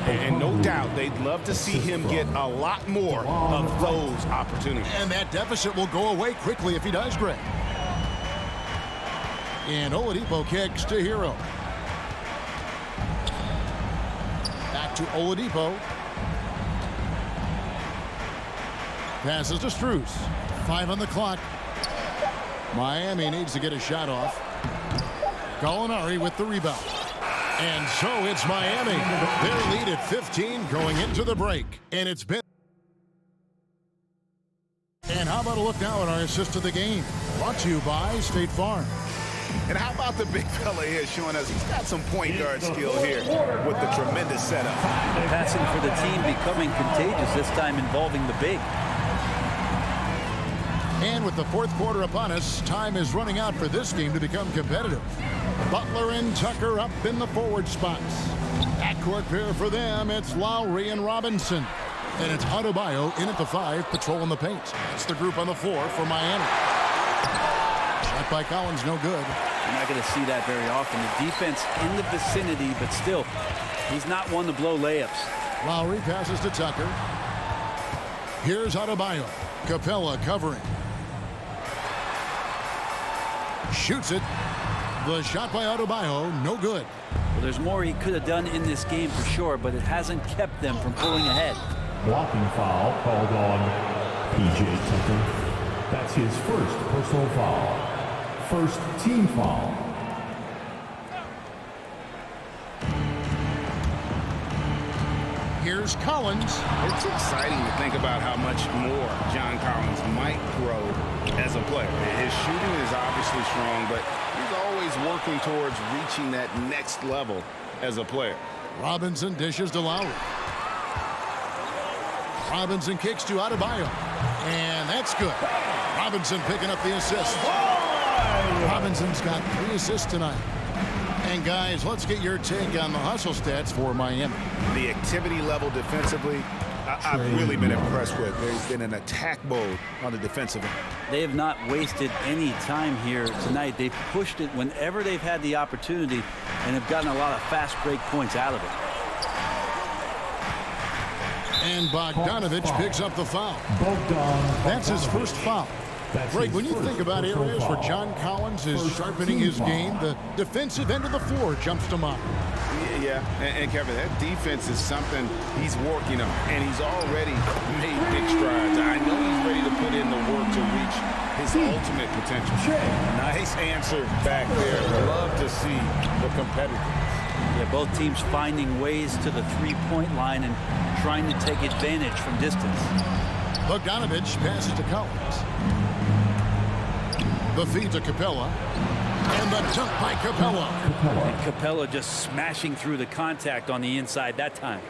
And no doubt they'd love to see him get a lot more of those opportunities. And that deficit will go away quickly if he does, Greg. And Oladipo kicks to Hero. Back to Oladipo. Passes to Strus. 5 on the clock. Miami needs to get a shot off. Gallinari with the rebound. And so it's Miami. Their lead at 15 going into the break. And it's been... And how about a look now at our assist of the game? Brought to you by State Farm. And how about the big fella here showing us he's got some point guard skill here with the tremendous setup. Passing for the team becoming contagious, this time involving the big. And with the fourth quarter upon us, time is running out for this game to become competitive. Butler and Tucker up in the forward spots. Backcourt pair for them, it's Lowry and Robinson. And it's Adebayo in at the 5, patrolling the paint. It's the group on the floor for Miami. Shot by Collins, no good. You're not going to see that very often. The defense in the vicinity, but still, he's not one to blow layups. Lowry passes to Tucker. Here's Adebayo. Capella covering. Shoots it. The shot by Adebayo, no good. Well, there's more he could have done in this game for sure, but it hasn't kept them from pulling ahead. Blocking foul called on P.J. Tucker. That's his first personal foul. First team foul. Here's Collins. It's exciting to think about how much more John Collins might grow as a player. His shooting is obviously strong, but he's always working towards reaching that next level as a player. Robinson dishes to Lowry. Robinson kicks to Adebayo. And that's good. Robinson picking up the assist. Robinson's got 3 assists tonight. And guys, let's get your take on the hustle stats for Miami. The activity level defensively, I've really been impressed with. There's been an attack mode on the defensive end. They have not wasted any time here tonight. They've pushed it whenever they've had the opportunity and have gotten a lot of fast break points out of it. And Bogdanovich picks up the foul. That's his first foul. Greg, when you think about areas where John Collins is sharpening his game, the defensive end of the floor jumps to mind. Yeah, and Kevin, that defense is something he's working on, and he's already made big strides. I know he's ready to put in the work to reach his ultimate potential. Nice answer back there. Love to see the competitiveness. Yeah, both teams finding ways to the three-point line and trying to take advantage from distance. Bogdanovich passes to Collins. The feed to Capella. And the dunk by Capella. And Capella just smashing through the contact on the inside that time.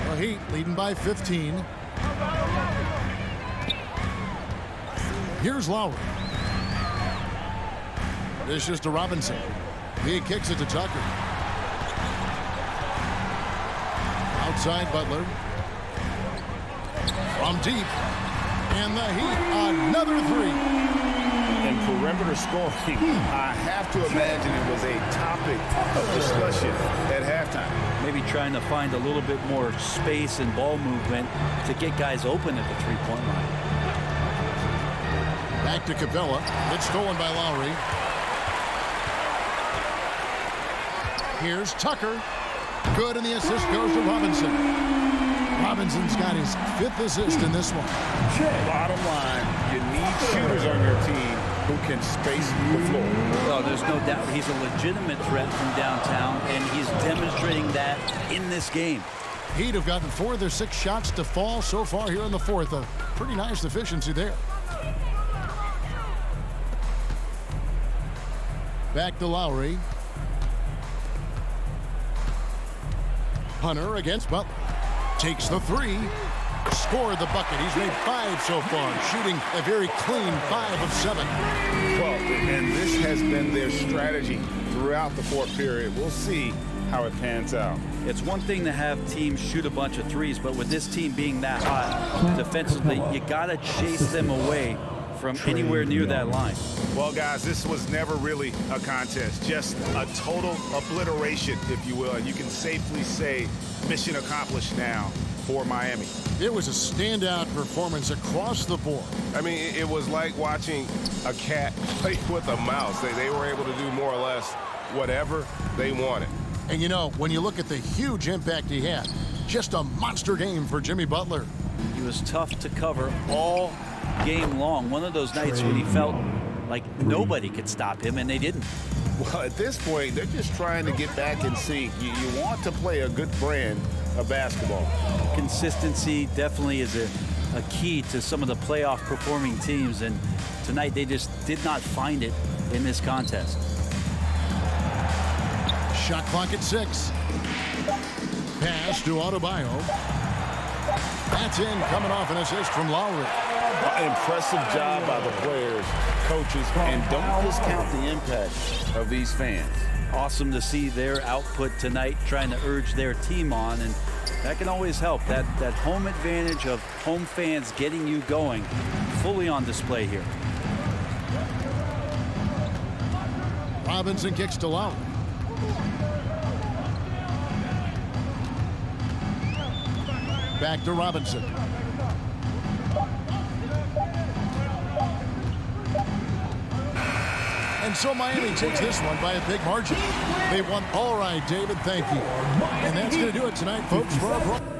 The Heat leading by 15. Here's Lowry. This is to Robinson. He kicks it to Tucker. Outside Butler. From deep. And the Heat, another 3. And perimeter scoring, I have to imagine it was a topic of discussion at halftime. Maybe trying to find a little bit more space and ball movement to get guys open at the three-point line. Back to Capella. It's stolen by Lowry. Here's Tucker. Good, and the assist goes to Robinson. Robinson's got his 5th assist in this one. Bottom line, you need shooters on your team who can space the floor. Well, there's no doubt he's a legitimate threat from downtown, and he's demonstrating that in this game. He'd have gotten 4 of their 6 shots to fall so far here in the 4th. A pretty nice efficiency there. Back to Lowry. Hunter against Butler. Takes the 3. Scored the bucket. He's made 5 so far, shooting a very clean 5 of 7. Well, and this has been their strategy throughout the 4th period. We'll see how it pans out. It's one thing to have teams shoot a bunch of threes, but with this team being that hot defensively, you got to chase them away from anywhere near that line. Well, guys, this was never really a contest, just a total obliteration, if you will. And you can safely say mission accomplished now for Miami. It was a standout performance across the board. I mean, it was like watching a cat play with a mouse. They were able to do more or less whatever they wanted. And you know, when you look at the huge impact he had, just a monster game for Jimmy Butler. He was tough to cover all game long. One of those nights when he felt like nobody could stop him, and they didn't. Well, at this point, they're just trying to get back in sync. You want to play a good brand of basketball. Consistency definitely is a key to some of the playoff performing teams, and tonight they just did not find it in this contest. Shot clock at 6. Pass to Adebayo. That's in, coming off an assist from Lowry. Impressive job by the players, coaches, and don't discount the impact of these fans. Awesome to see their output tonight, trying to urge their team on, and that can always help. That home advantage of home fans getting you going, fully on display here. Robinson kicks to Lowry. Back to Robinson. And so Miami takes this one by a big margin. They won. All right, David, thank you. And that's going to do it tonight, folks, for our program.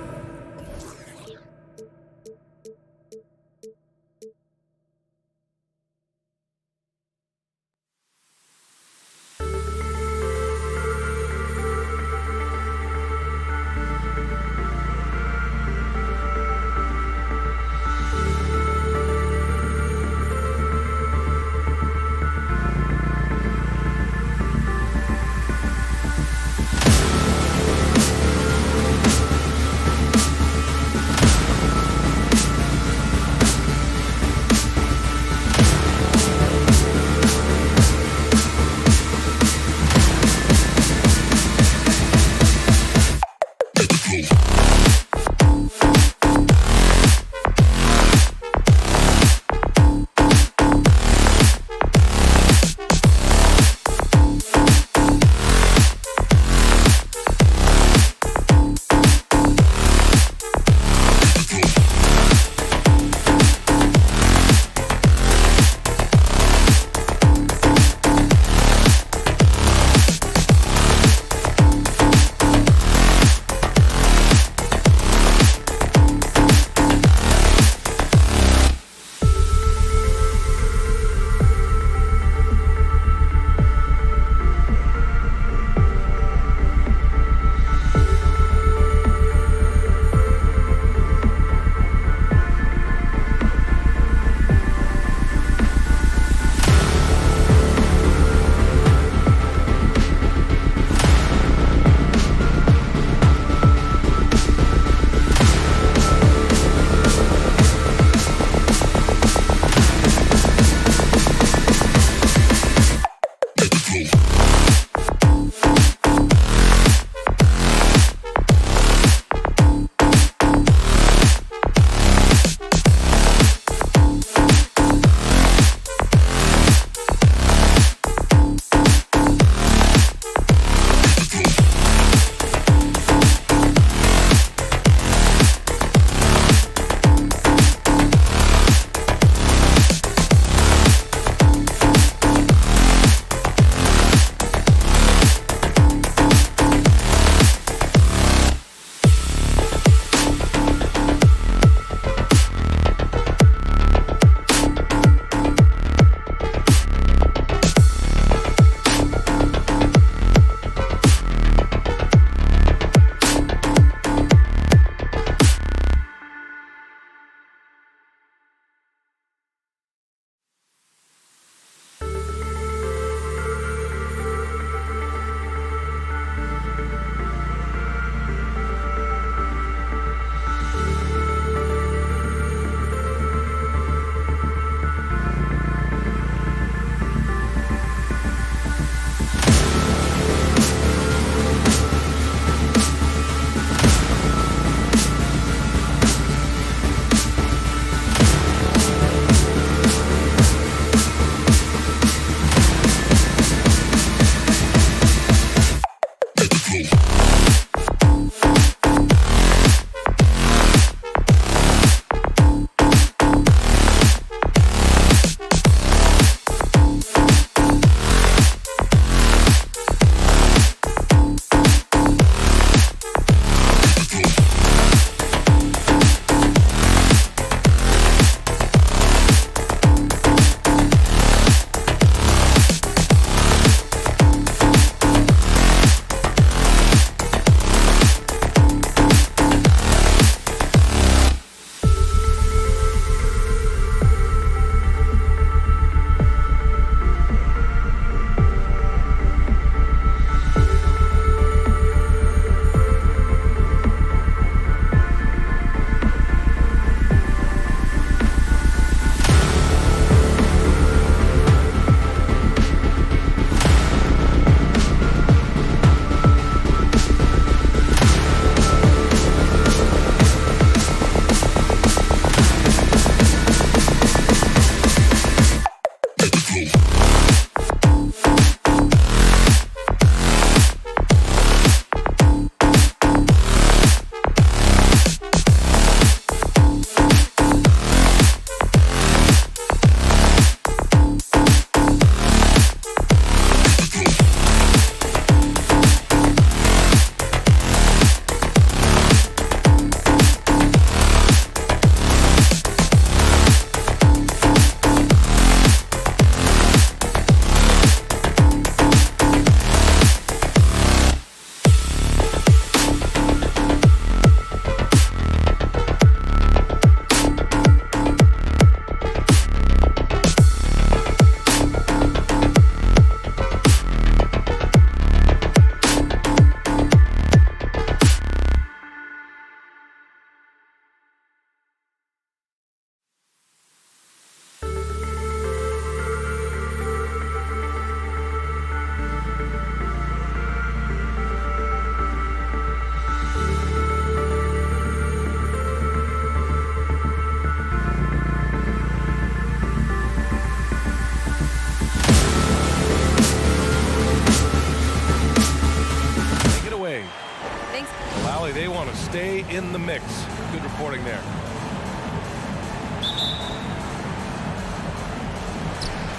stay in the mix. Good reporting there.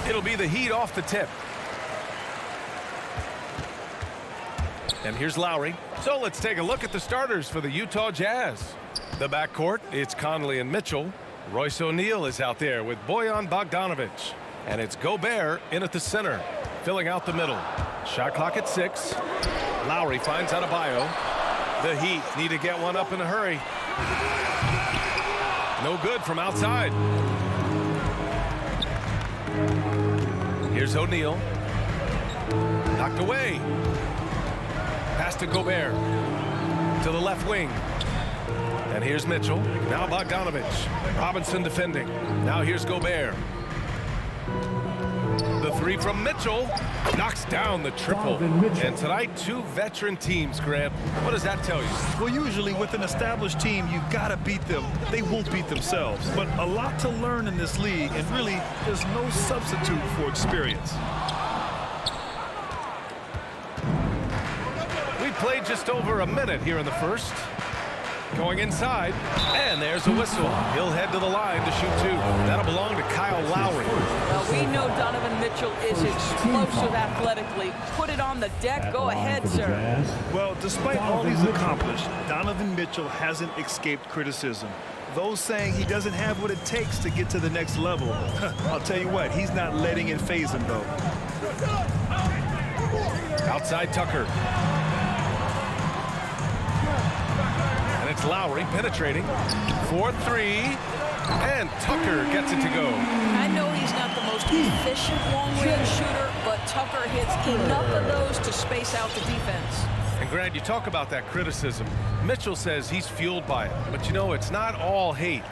It'll be the Heat off the tip. And here's Lowry. So let's take a look at the starters for the Utah Jazz. The backcourt, it's Conley and Mitchell. Royce O'Neal is out there with Bojan Bogdanovic. And it's Gobert in at the center, filling out the middle. Shot clock at 6. Lowry finds Adebayo. The Heat need to get one up in a hurry. No good from outside. Here's O'Neal. Knocked away. Pass to Gobert. To the left wing. And here's Mitchell. Now Bogdanovic. Robinson defending. Now here's Gobert. The three from Mitchell knocks down the triple. And tonight, 2 veteran teams, Grant. What does that tell you? Well, usually with an established team, you've got to beat them. They won't beat themselves. But a lot to learn in this league, and really, there's no substitute for experience. We played just over a minute here in the first. Going inside, and there's a whistle. He'll head to the line to shoot 2. That'll belong to Kyle Lowry. Well, we know Donovan Mitchell is explosive athletically. Put it on the deck. Go ahead, sir. Well, despite all he's accomplished, Donovan Mitchell hasn't escaped criticism. Those saying he doesn't have what it takes to get to the next level. I'll tell you what, he's not letting it faze him, though. Outside Tucker. It's Lowry penetrating for 3, and Tucker gets it to go. I know he's not the most efficient long-range shooter, but Tucker hits enough of those to space out the defense. And Grant, you talk about that criticism. Mitchell says he's fueled by it, but you know, it's not all hate.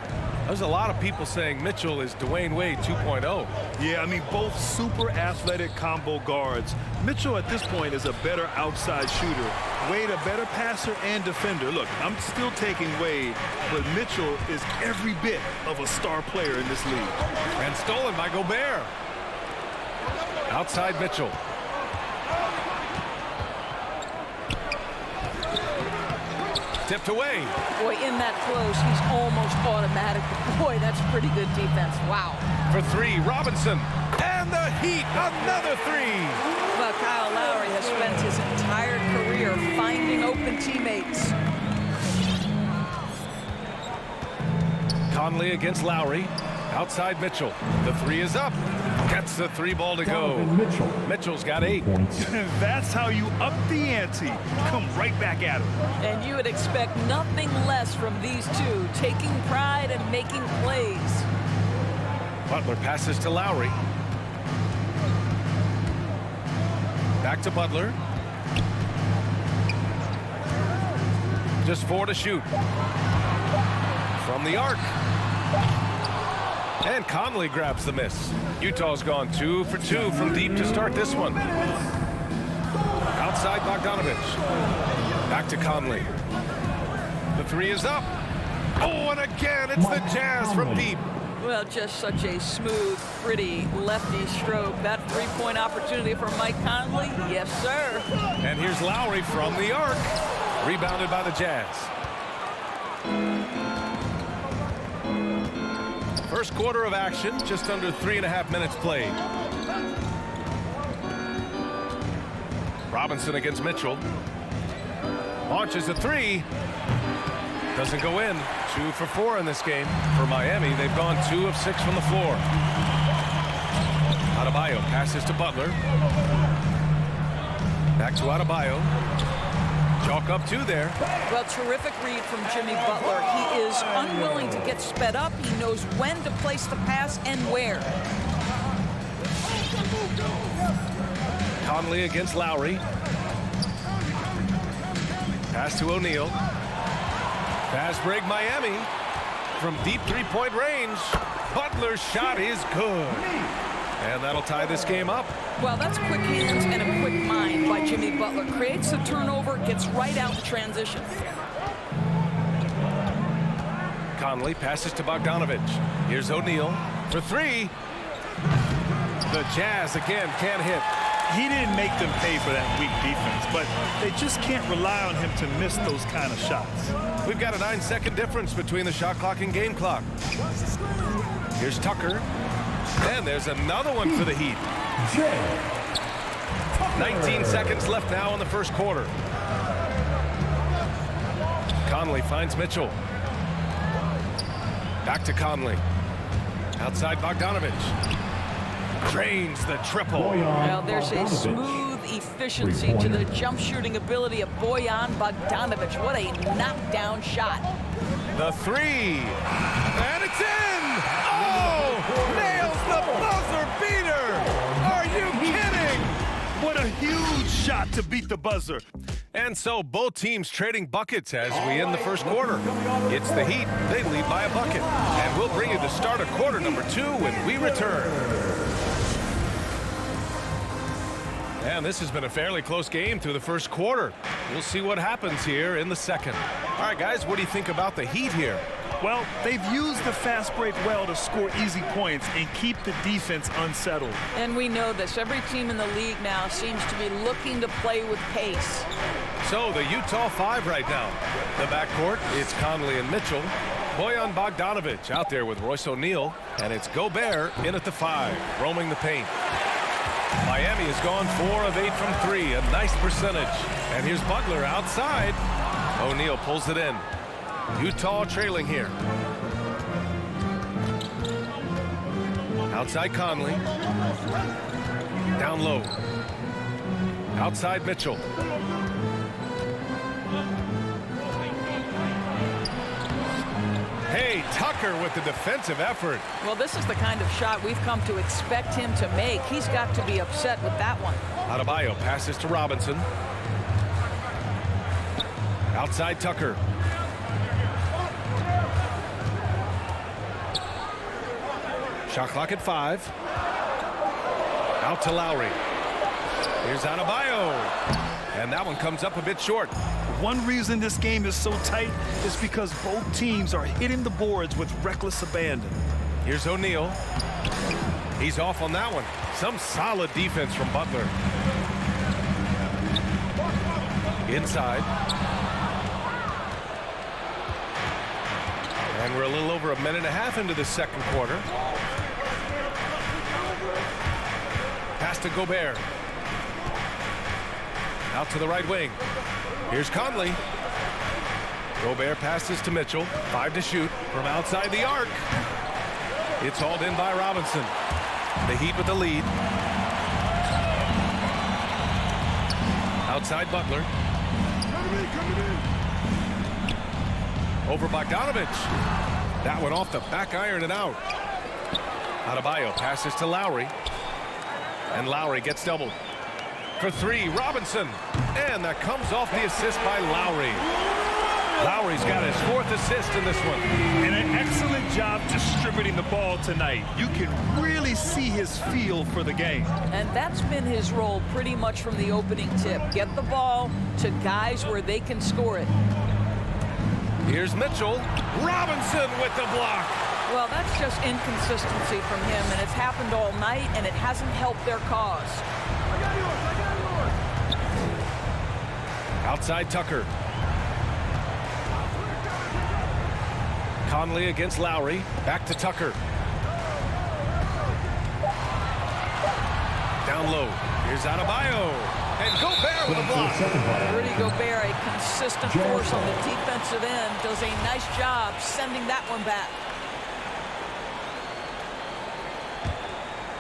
There's a lot of people saying Mitchell is Dwayne Wade 2.0. Yeah, I mean, both super athletic combo guards. Mitchell at this point is a better outside shooter. Wade a better passer and defender. Look, I'm still taking Wade, but Mitchell is every bit of a star player in this league. And stolen by Gobert. Outside Mitchell. Tipped away. Boy, in that close, he's almost automatic. Boy, that's pretty good defense. Wow. For 3, Robinson. And the Heat, another 3. Well, Kyle Lowry has spent his entire career finding open teammates. Conley against Lowry. Outside Mitchell. The 3 is up. Gets the 3 ball to go. Mitchell's got 8. That's how you up the ante. Come right back at him. And you would expect nothing less from these two, taking pride and making plays. Butler passes to Lowry. Back to Butler. Just 4 to shoot. From the arc. And Conley grabs the miss. Utah's gone 2 for 2 from deep to start this one. Outside Bogdanovic. Back to Conley. The 3 is up. Oh, and again, it's the Jazz from deep. Well, just such a smooth, pretty lefty stroke. That 3-point opportunity for Mike Conley, yes, sir. And here's Lowry from the arc. Rebounded by the Jazz. First quarter of action, just under 3.5 minutes played. Robinson against Mitchell. Launches a 3. Doesn't go in. 2 for 4 in this game. For Miami, they've gone 2 of 6 from the floor. Adebayo passes to Butler. Back to Adebayo. Chalk up 2 there. Well, terrific read from Jimmy Butler. He is unwilling to get sped up. He knows when to place the pass and where. Conley against Lowry. Pass to O'Neal. Fast break Miami. From deep 3-point range. Butler's shot is good. And that'll tie this game up. Well, that's quick hands and a quick mind by Jimmy Butler. Creates the turnover, gets right out in transition. Conley passes to Bogdanovic. Here's O'Neal for 3. The Jazz again can't hit. he didn't make them pay for that weak defense, but they just can't rely on him to miss those kind of shots. We've got a 9-second difference between the shot clock and game clock. Here's Tucker. And there's another one for the Heat. 19 seconds left now in the first quarter. Conley finds Mitchell. Back to Conley. Outside Bogdanovich. Drains the triple. Well, there's a smooth efficiency to the jump shooting ability of Bojan Bogdanovich. What a knockdown shot. The three. And it's in! Oh! Nails the buzzer beater! Are you kidding? What a huge shot to beat the buzzer. And so both teams trading buckets as we end the first quarter. It's the Heat. They lead by a bucket. And we'll bring you the start of quarter number 2 when we return. And this has been a fairly close game through the first quarter. We'll see what happens here in the second. All right, guys, what do you think about the Heat here? Well, they've used the fast break well to score easy points and keep the defense unsettled. And we know this. Every team in the league now seems to be looking to play with pace. So the Utah 5 right now. The backcourt, it's Conley and Mitchell. Bojan Bogdanovich out there with Royce O'Neal. And it's Gobert in at the 5, roaming the paint. Miami has gone 4 of 8 from 3, a nice percentage. And here's Butler outside. O'Neal pulls it in. Utah trailing here. Outside Conley. Down low. Outside Mitchell. Hey, Tucker with the defensive effort. Well, this is the kind of shot we've come to expect him to make. He's got to be upset with that one. Adebayo passes to Robinson. Outside Tucker. Shot clock at 5. Out to Lowry. Here's Adebayo. And that one comes up a bit short. One reason this game is so tight is because both teams are hitting the boards with reckless abandon. Here's O'Neal. He's off on that one. Some solid defense from Butler. Inside. And we're a little over a minute and a half into the second quarter. Pass to Gobert. Out to the right wing. Here's Conley. Gobert passes to Mitchell. 5 to shoot from outside the arc. It's hauled in by Robinson. The Heat with the lead. Outside Butler. Over Bogdanovich. That one off the back iron and out. Adebayo passes to Lowry. And Lowry gets doubled. For 3, Robinson. And that comes off the assist by Lowry. Lowry's got his 4th assist in this one. And an excellent job distributing the ball tonight. You can really see his feel for the game. And that's been his role pretty much from the opening tip. Get the ball to guys where they can score it. Here's Mitchell. Robinson with the block. Well, that's just inconsistency from him, and it's happened all night, and it hasn't helped their cause. Outside Tucker. Conley against Lowry. Back to Tucker. Down low. Here's Adebayo. And Gobert with a block. Rudy Gobert, a consistent force on the defensive end, does a nice job sending that one back.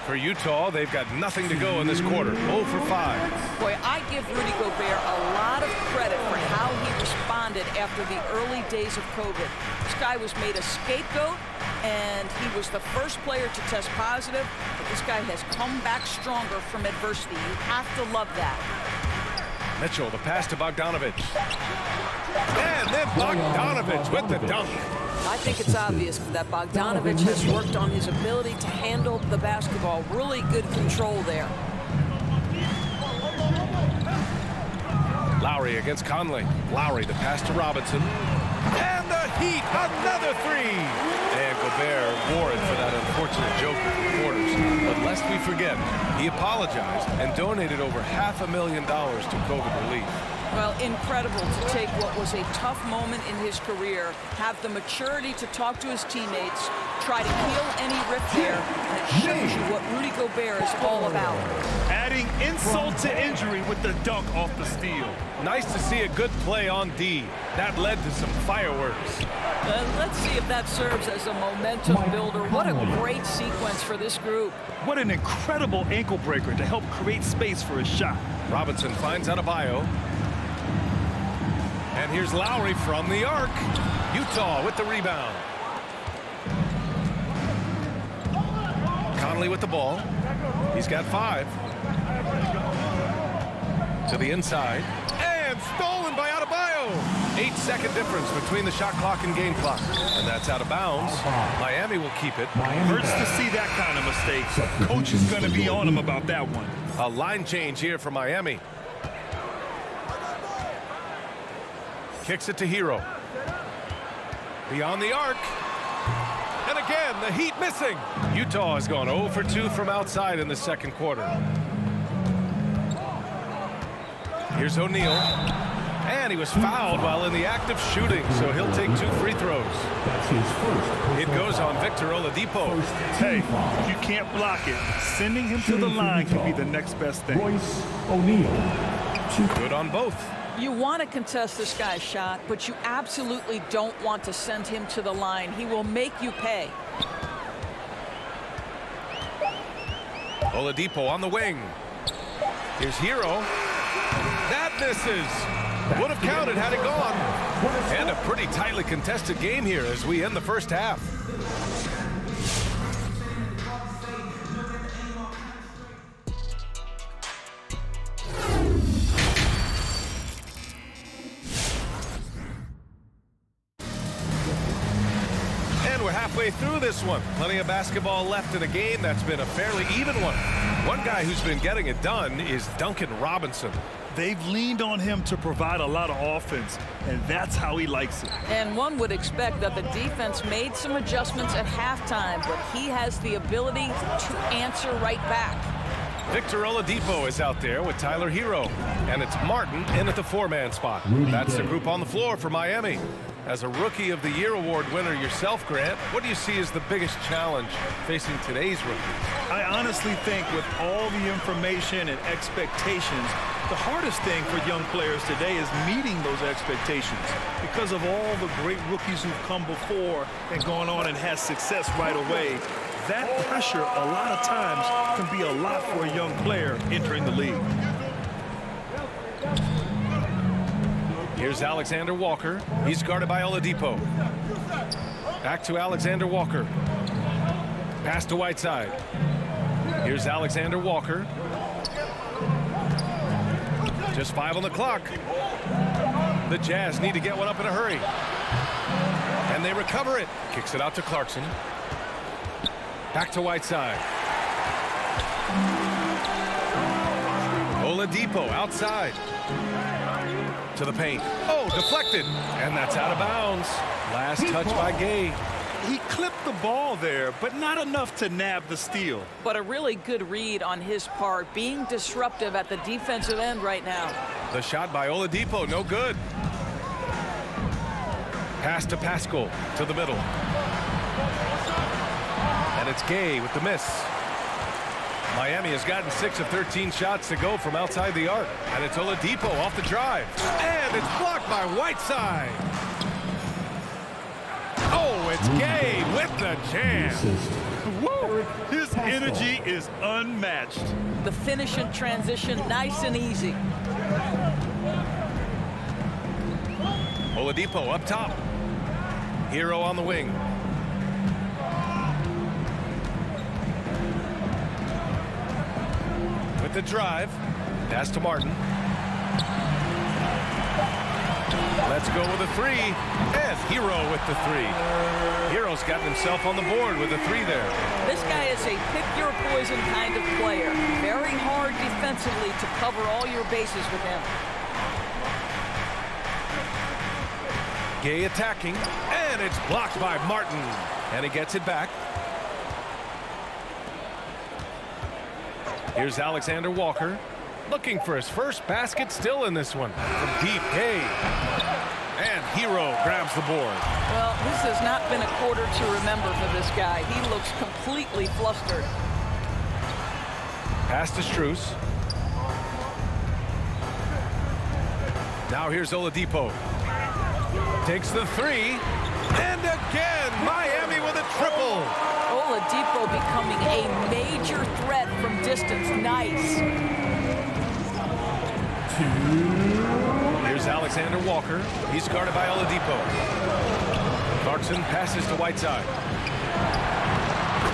For Utah, they've got nothing to go in this quarter. 0 for 5. Boy, I give Rudy Gobert a lot of credit for how he responded after the early days of COVID. This guy was made a scapegoat, and he was the first player to test positive, but this guy has come back stronger from adversity. You have to love that. Mitchell, the pass to Bogdanovich. And then Bogdanovich with the dunk. I think it's obvious that Bogdanovich has worked on his ability to handle the basketball. Really good control there. Lowry against Conley. Lowry, the pass to Robinson. And the Heat, another 3. And Gobert wore it for that unfortunate joke with reporters. But lest we forget, he apologized and donated over $500,000 to COVID relief. Well, incredible to take what was a tough moment in his career, have the maturity to talk to his teammates, try to heal any rift there, and it shows you what Rudy Gobert is all about. Adding insult to injury with the dunk off the steal. Nice to see a good play on D. That led to some fireworks. Let's see if that serves as a momentum builder. What a great sequence for this group. What an incredible ankle breaker to help create space for a shot. Robinson finds Adebayo. And here's Lowry from the arc. Utah with the rebound. Conley with the ball. He's got 5. To the inside. And stolen by Adebayo. 8-second difference between the shot clock and game clock. And that's out of bounds. Miami will keep it. Hurts to see that kind of mistake. Coach is going to be on him about that one. A line change here for Miami. Kicks it to Hero. Beyond the arc. And again, the Heat missing. Utah has gone 0 for 2 from outside in the second quarter. Here's O'Neal. And he was fouled while in the act of shooting, so he'll take 2 free throws. That's his first. It goes on Victor Oladipo. Hey, if you can't block it, sending him to the line could be the next best thing. Royce O'Neal. Good on both. You want to contest this guy's shot, but you absolutely don't want to send him to the line. He will make you pay. Oladipo on the wing. Here's Hero. That misses. Would have counted had it gone. And a pretty tightly contested game here as we end the first half. We're halfway through this one. Plenty of basketball left in a game that's been a fairly even one. One guy who's been getting it done is Duncan Robinson. They've leaned on him to provide a lot of offense, and that's how he likes it. And one would expect that the defense made some adjustments at halftime, but he has the ability to answer right back. Victor Oladipo is out there with Tyler Hero, and it's Martin in at the 4-man spot. That's the group on the floor for Miami. As a Rookie of the Year award winner yourself, Grant, what do you see as the biggest challenge facing today's rookies? I honestly think with all the information and expectations, the hardest thing for young players today is meeting those expectations because of all the great rookies who've come before and gone on and had success right away. That pressure a lot of times can be a lot for a young player entering the league. Here's Alexander Walker. He's guarded by Oladipo. Back to Alexander Walker. Pass to Whiteside. Here's Alexander Walker. Just 5 on the clock. The Jazz need to get one up in a hurry. And they recover it. Kicks it out to Clarkson. Back to Whiteside. Oladipo outside. To the paint. Oh, deflected. And that's out of bounds. Last touch by Gay. He clipped the ball there, but not enough to nab the steal. But a really good read on his part, being disruptive at the defensive end right now. The shot by Oladipo, no good. Pass to Pascal, to the middle. And it's Gay with the miss. Miami has gotten 6 of 13 shots to go from outside the arc. And it's Oladipo off the drive. And it's blocked by Whiteside. Oh, it's Gay with the jam. Woo! His energy is unmatched. The finish in transition, nice and easy. Oladipo up top. Hero on the wing. With the drive. Pass to Martin. Let's go with a 3. And Hero with the 3. Hero's gotten himself on the board with a 3 there. This guy is a pick-your-poison kind of player. Very hard defensively to cover all your bases with him. Gay attacking, and it's blocked by Martin. And he gets it back. Here's Alexander Walker. Looking for his first basket still in this one. From deep, Gay. And Hero grabs the board. Well, this has not been a quarter to remember for this guy. He looks completely flustered. Pass to Strus. Now here's Oladipo. Takes the three. And again, Miami with a triple. Oladipo becoming a major threat from distance. Nice. Here's Alexander Walker. He's guarded by Oladipo. Clarkson passes to Whiteside.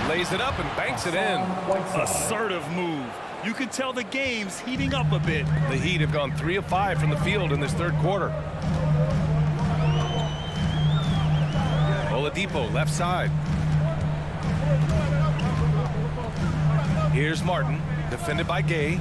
Lays it up and banks it in. Assertive move. You can tell the game's heating up a bit. The Heat have gone 3 of 5 from the field in this third quarter. Oladipo, left side. Here's Martin, defended by Gay.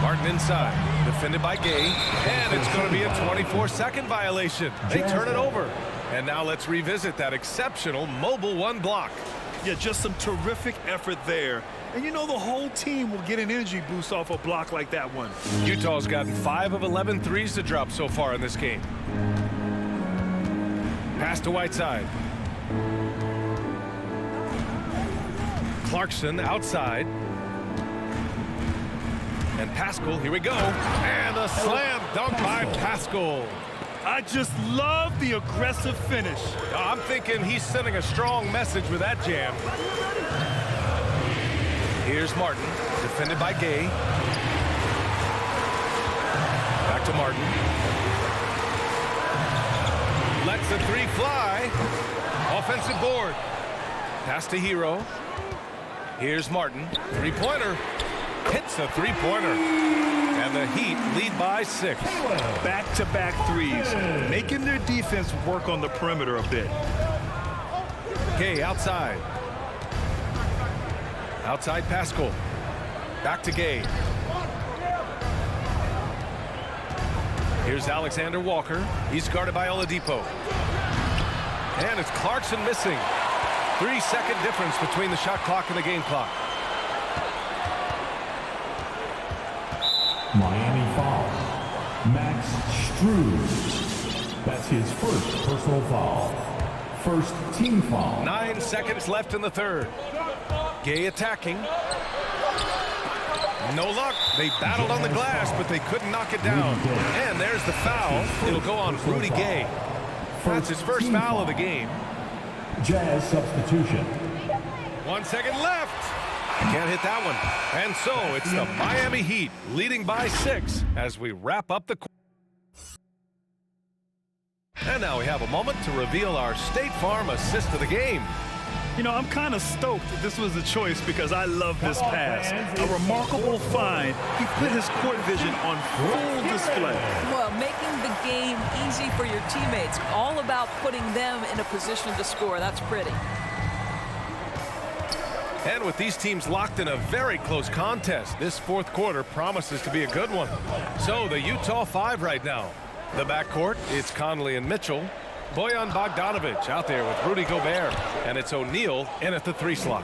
Martin inside, defended by Gay, and it's going to be a 24-second violation. They turn it over. And now let's revisit that exceptional mobile one block. Yeah, just some terrific effort there. And you know the whole team will get an energy boost off a block like that one. Utah's gotten 5 of 11 threes to drop so far in this game. Pass to Whiteside. Clarkson outside. And Pascal, here we go. And a slam dunk by Pascal. I just love the aggressive finish. I'm thinking he's sending a strong message with that jam. Here's Martin, defended by Gay. Back to Martin. Lets the three fly. Offensive board. Pass to Hero. Here's Martin. Three-pointer. Hits a three-pointer. And the Heat lead by 6. Back-to-back threes, making their defense work on the perimeter a bit. Gay outside. Outside Pascal. Back to Gay. Here's Alexander Walker. He's guarded by Oladipo. And it's Clarkson missing. 3-second difference between the shot clock and the game clock. Miami foul. Max Strus. That's his first personal foul. First team foul. 9 seconds left in the third. Gay attacking. No luck. They battled on the glass, but they couldn't knock it down. And there's the foul. It'll go on Rudy Gay. That's his first foul of the game. Jazz substitution. 1 second left. Can't hit that one. And so it's the Miami Heat leading by 6 as we wrap up the quarter. And now we have a moment to reveal our State Farm assist of the game. You know, I'm kind of stoked that this was a choice because I love this pass. A remarkable find. He put his court vision on full display. Well, making the game easy for your teammates. All about putting them in a position to score. That's pretty. And with these teams locked in a very close contest, this fourth quarter promises to be a good one. So the Utah 5 right now. The backcourt, it's Conley and Mitchell. Bojan Bogdanovic out there with Rudy Gobert. And it's O'Neal in at the 3 slot.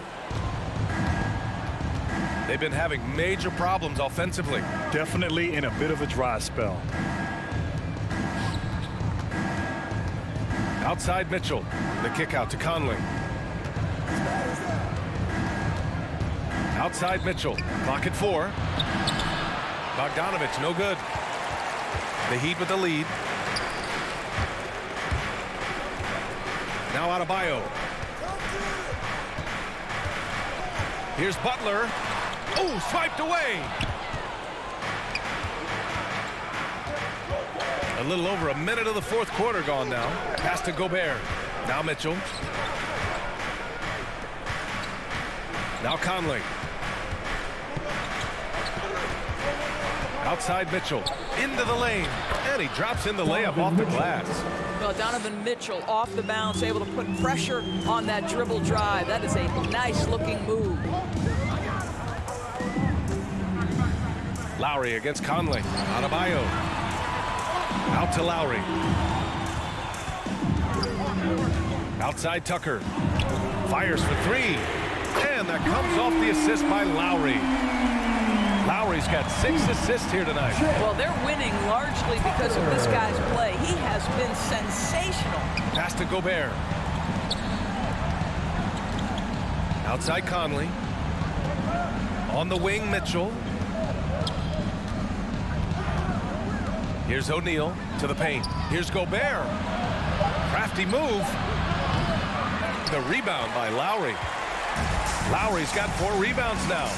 They've been having major problems offensively. Definitely in a bit of a dry spell. Outside Mitchell. The kick out to Conley. Outside Mitchell. Clock at 4. Bogdanovic, no good. The Heat with the lead. Now Adebayo. Here's Butler. Oh, swiped away. A little over a minute of the fourth quarter gone now. Pass to Gobert. Now Mitchell. Now Conley. Outside Mitchell. Into the lane. And he drops in the layup off the glass. Well, Donovan Mitchell off the bounce, able to put pressure on that dribble drive. That is a nice-looking move. Lowry against Conley. Adebayo. Out to Lowry. Outside Tucker. Fires for three. And that comes off the assist by Lowry. Lowry's got 6 assists here tonight. Well, they're winning largely because of this guy's play. He has been sensational. Pass to Gobert. Outside Conley. On the wing, Mitchell. Here's O'Neal to the paint. Here's Gobert. Crafty move. The rebound by Lowry. Lowry's got 4 rebounds now.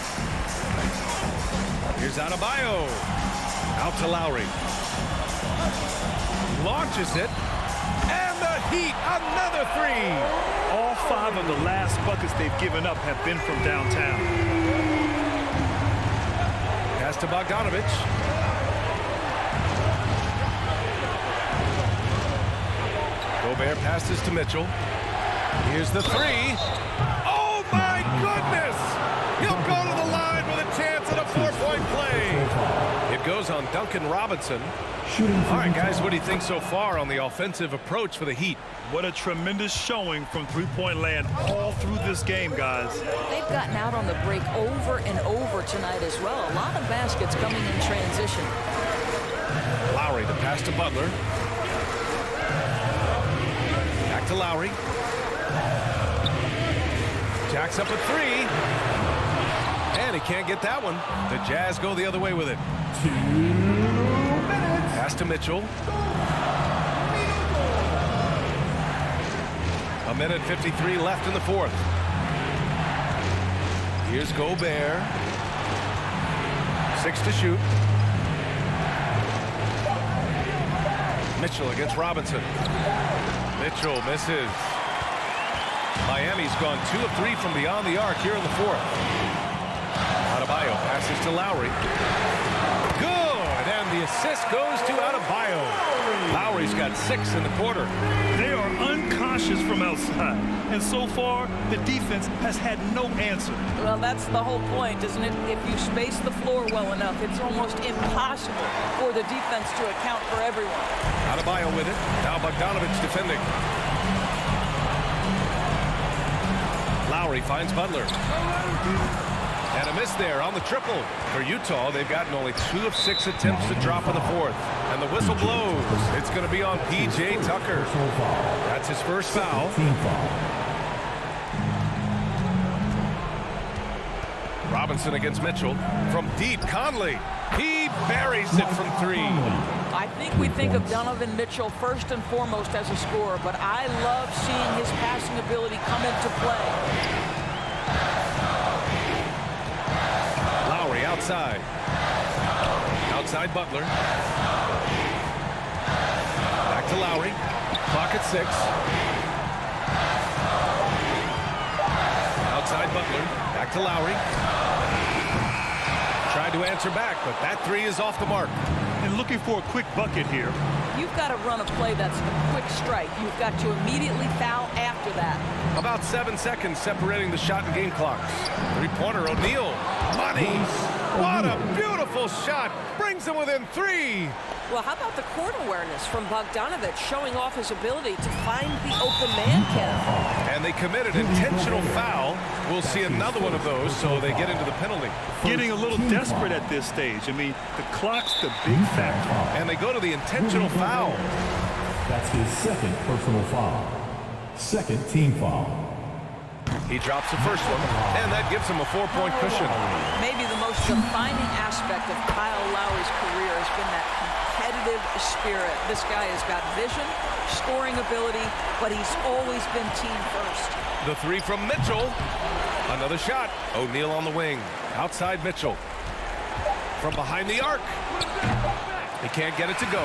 Here's Adebayo. Out to Lowry. Launches it. And the Heat, another 3. All 5 of the last buckets they've given up have been from downtown. Pass to Bogdanovich. Gobert passes to Mitchell. Here's the 3. Oh, my goodness! He'll go to the line with a chance at a 4-point play. It goes on Duncan Robinson. All right, guys, what do you think so far on the offensive approach for the Heat? What a tremendous showing from three-point land all through this game, guys. They've gotten out on the break over and over tonight as well. A lot of baskets coming in transition. Lowry, the pass to Butler. Back to Lowry. Jacks up a 3. And he can't get that one. The Jazz go the other way with it. 2 minutes. Pass to Mitchell. A minute 53 left in the 4th. Here's Gobert. 6 to shoot. Mitchell against Robinson. Mitchell misses. Miami's gone 2 of 3 from beyond the arc here in the 4th. Adebayo passes to Lowry. Good, and the assist goes to Adebayo. Lowry's got 6 in the quarter. They are uncautious from outside, and so far the defense has had no answer. Well, that's the whole point, isn't it? If you space the floor well enough, it's almost impossible for the defense to account for everyone. Adebayo with it. Now Bogdanovich defending. Lowry finds Butler. And a miss there on the triple. For Utah, they've gotten only 2 of 6 attempts to drop in the 4th. And the whistle blows. It's going to be on P.J. Tucker. That's his first foul. Team foul. Robinson against Mitchell. From deep, Conley. He buries it from 3. I think we think of Donovan Mitchell first and foremost as a scorer, but I love seeing his passing ability come into play. Lowry outside. Outside Butler. Back to Lowry. Clock at 6. Outside Butler. Back to Lowry. Tried to answer back, but that 3 is off the mark. And looking for a quick bucket here. You've got to run a play that's a quick strike. You've got to immediately foul after that. About 7 seconds separating the shot and game clocks. 3-pointer, O'Neal. Money. What a beautiful shot. Brings them within 3. Well, how about the court awareness from Bogdanovich showing off his ability to find the open man, Kev? And they committed intentional foul. We'll see another one of those, so they get into the penalty. Getting a little desperate at this stage. I mean, the clock's the big factor. And they go to the intentional foul. That's his 2nd personal foul. 2nd team foul. He drops the first one, and that gives him a 4-point cushion. Maybe the most defining aspect of Kyle Lowry's career has been that competitive spirit. This guy has got vision, scoring ability, but he's always been team first. The 3 from Mitchell. Another shot. O'Neal on the wing. Outside Mitchell. From behind the arc. He can't get it to go.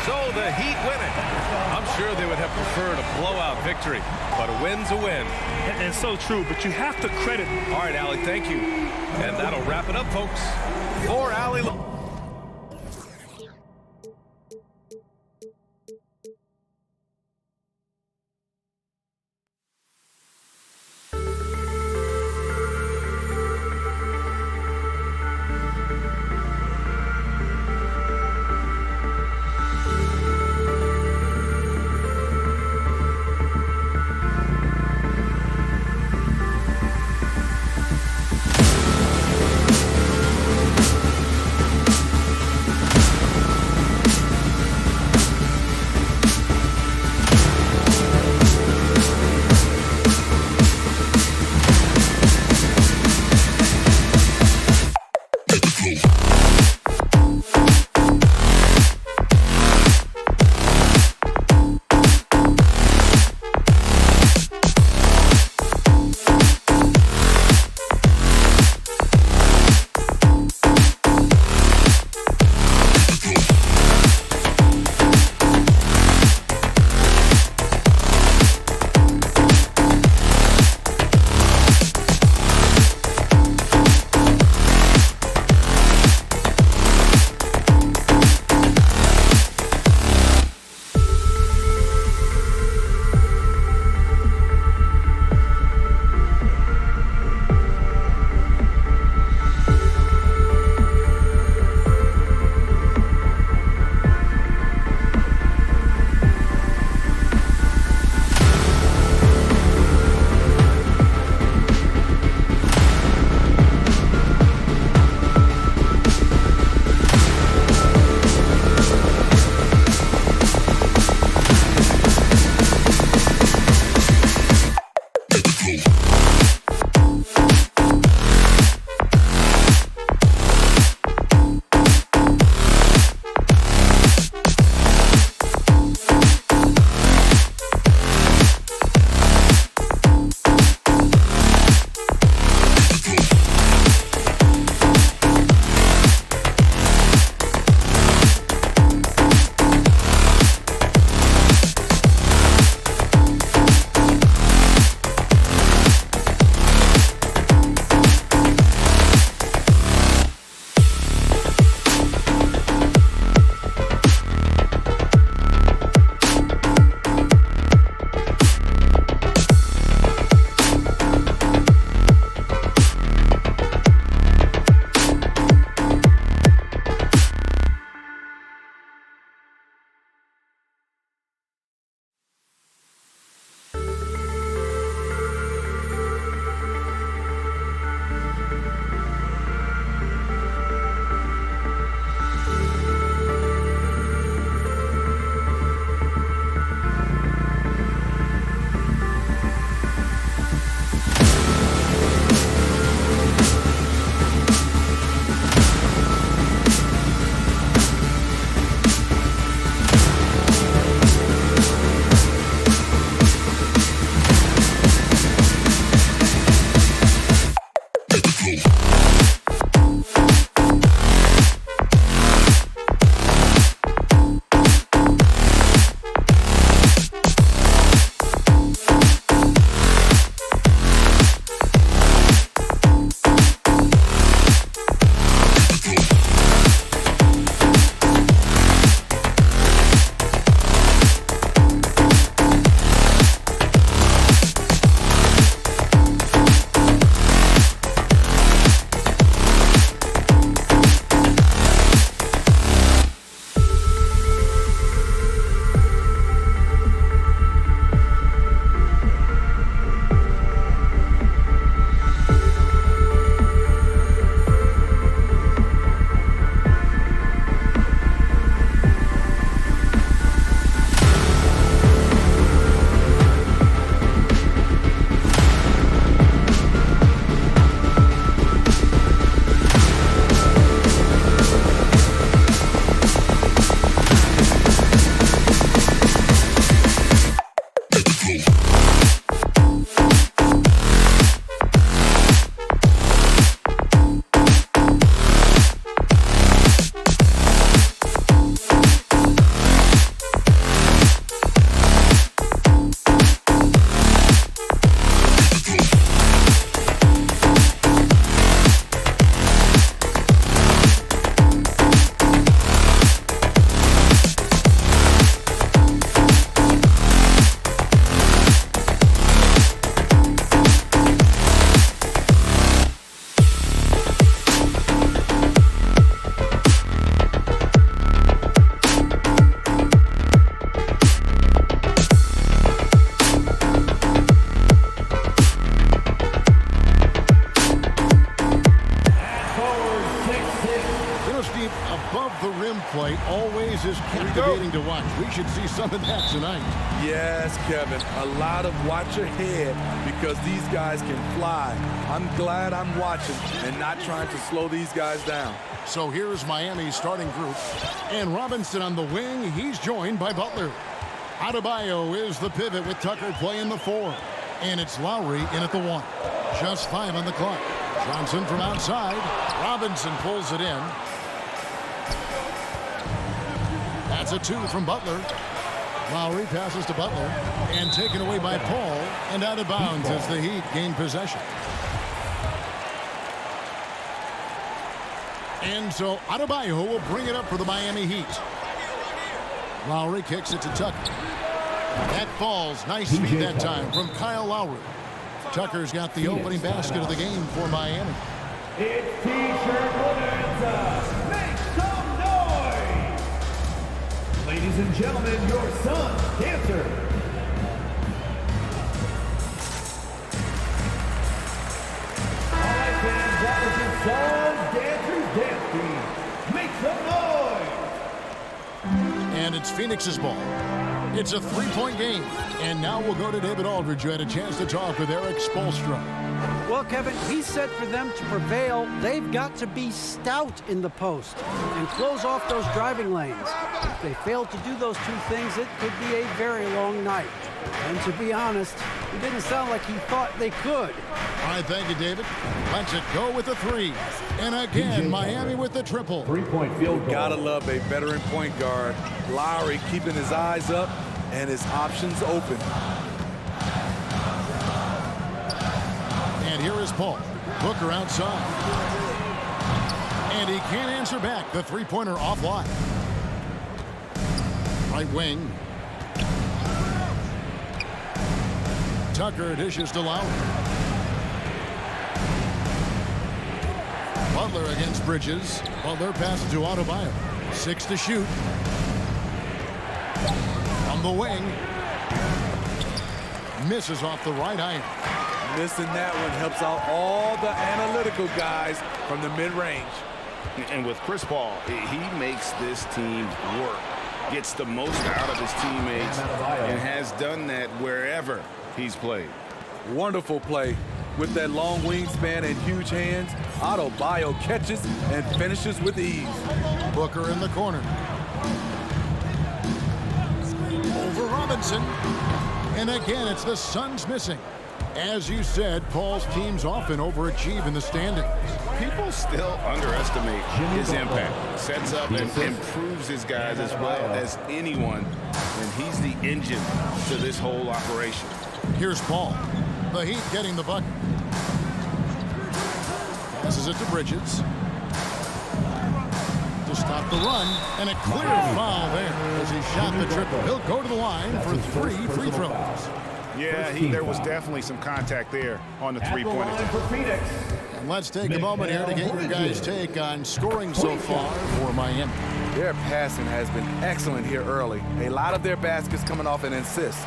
So the Heat win it. I'm sure they would have preferred a blowout victory, but a win's a win. And so true, but you have to credit. All right, Allie, thank you. And that'll wrap it up, folks. For Allie. the rim play always is captivating to watch. We should see some of that tonight. Yes, Kevin. A lot of watch your head because these guys can fly. I'm glad I'm watching and not trying to slow these guys down. So here's Miami's starting group. And Robinson on the wing. He's joined by Butler. Adebayo is the pivot with Tucker playing the 4. And it's Lowry in at the 1. Just 5 on the clock. Johnson from outside. Robinson pulls it in. That's a 2 from Butler. Lowry passes to Butler. And taken away by Paul. And out of bounds as the Heat gain possession. And so Adebayo will bring it up for the Miami Heat. Lowry kicks it to Tucker. That falls. Nice feed that time from Kyle Lowry. Tucker's got the opening basket of the game for Miami. It's T-shirt Bonanza. Make some noise! Ladies and gentlemen, your Suns dancer. All right, fans, that was your Suns dancers dance team. Make some noise! And it's Phoenix's ball. It's a 3-point game. And now we'll go to David Aldridge, who had a chance to talk with Eric Spoelstra. Well, Kevin, he said for them to prevail, they've got to be stout in the post and close off those driving lanes. If they fail to do those 2 things, it could be a very long night. And to be honest, it didn't sound like he thought they could. All right, thank you, David. Let's it go with the 3. And again, Miami with the triple. 3-point field goal. Gotta love a veteran point guard. Lowry keeping his eyes up and his options open. And here is Paul. Booker outside. And he can't answer back. The 3-pointer offline. Right wing. Tucker dishes to Lowry. Butler against Bridges. Butler passes to Adebayo. 6 to shoot. From the wing. Misses off the right iron. Missing that one helps out all the analytical guys from the mid-range. And with Chris Paul, he makes this team work, gets the most out of his teammates, and has done that wherever he's played. Wonderful play. With that long wingspan and huge hands, Adebayo catches and finishes with ease. Booker in the corner. Over Robinson. And again, it's the Suns missing. As you said, Paul's teams often overachieve in the standings. People still underestimate his impact. Sets up and improves his guys as well as anyone, and he's the engine to this whole operation. Here's Paul. The Heat getting the bucket. Passes it to Bridges. To stop the run, and a clear foul there as he shot the triple. He'll go to the line for 3 free throws. Yeah, there was definitely some contact there on the three-pointer. And let's take a moment here to get your guys' take on scoring so far for Miami. Their passing has been excellent here early. A lot of their baskets coming off an assist.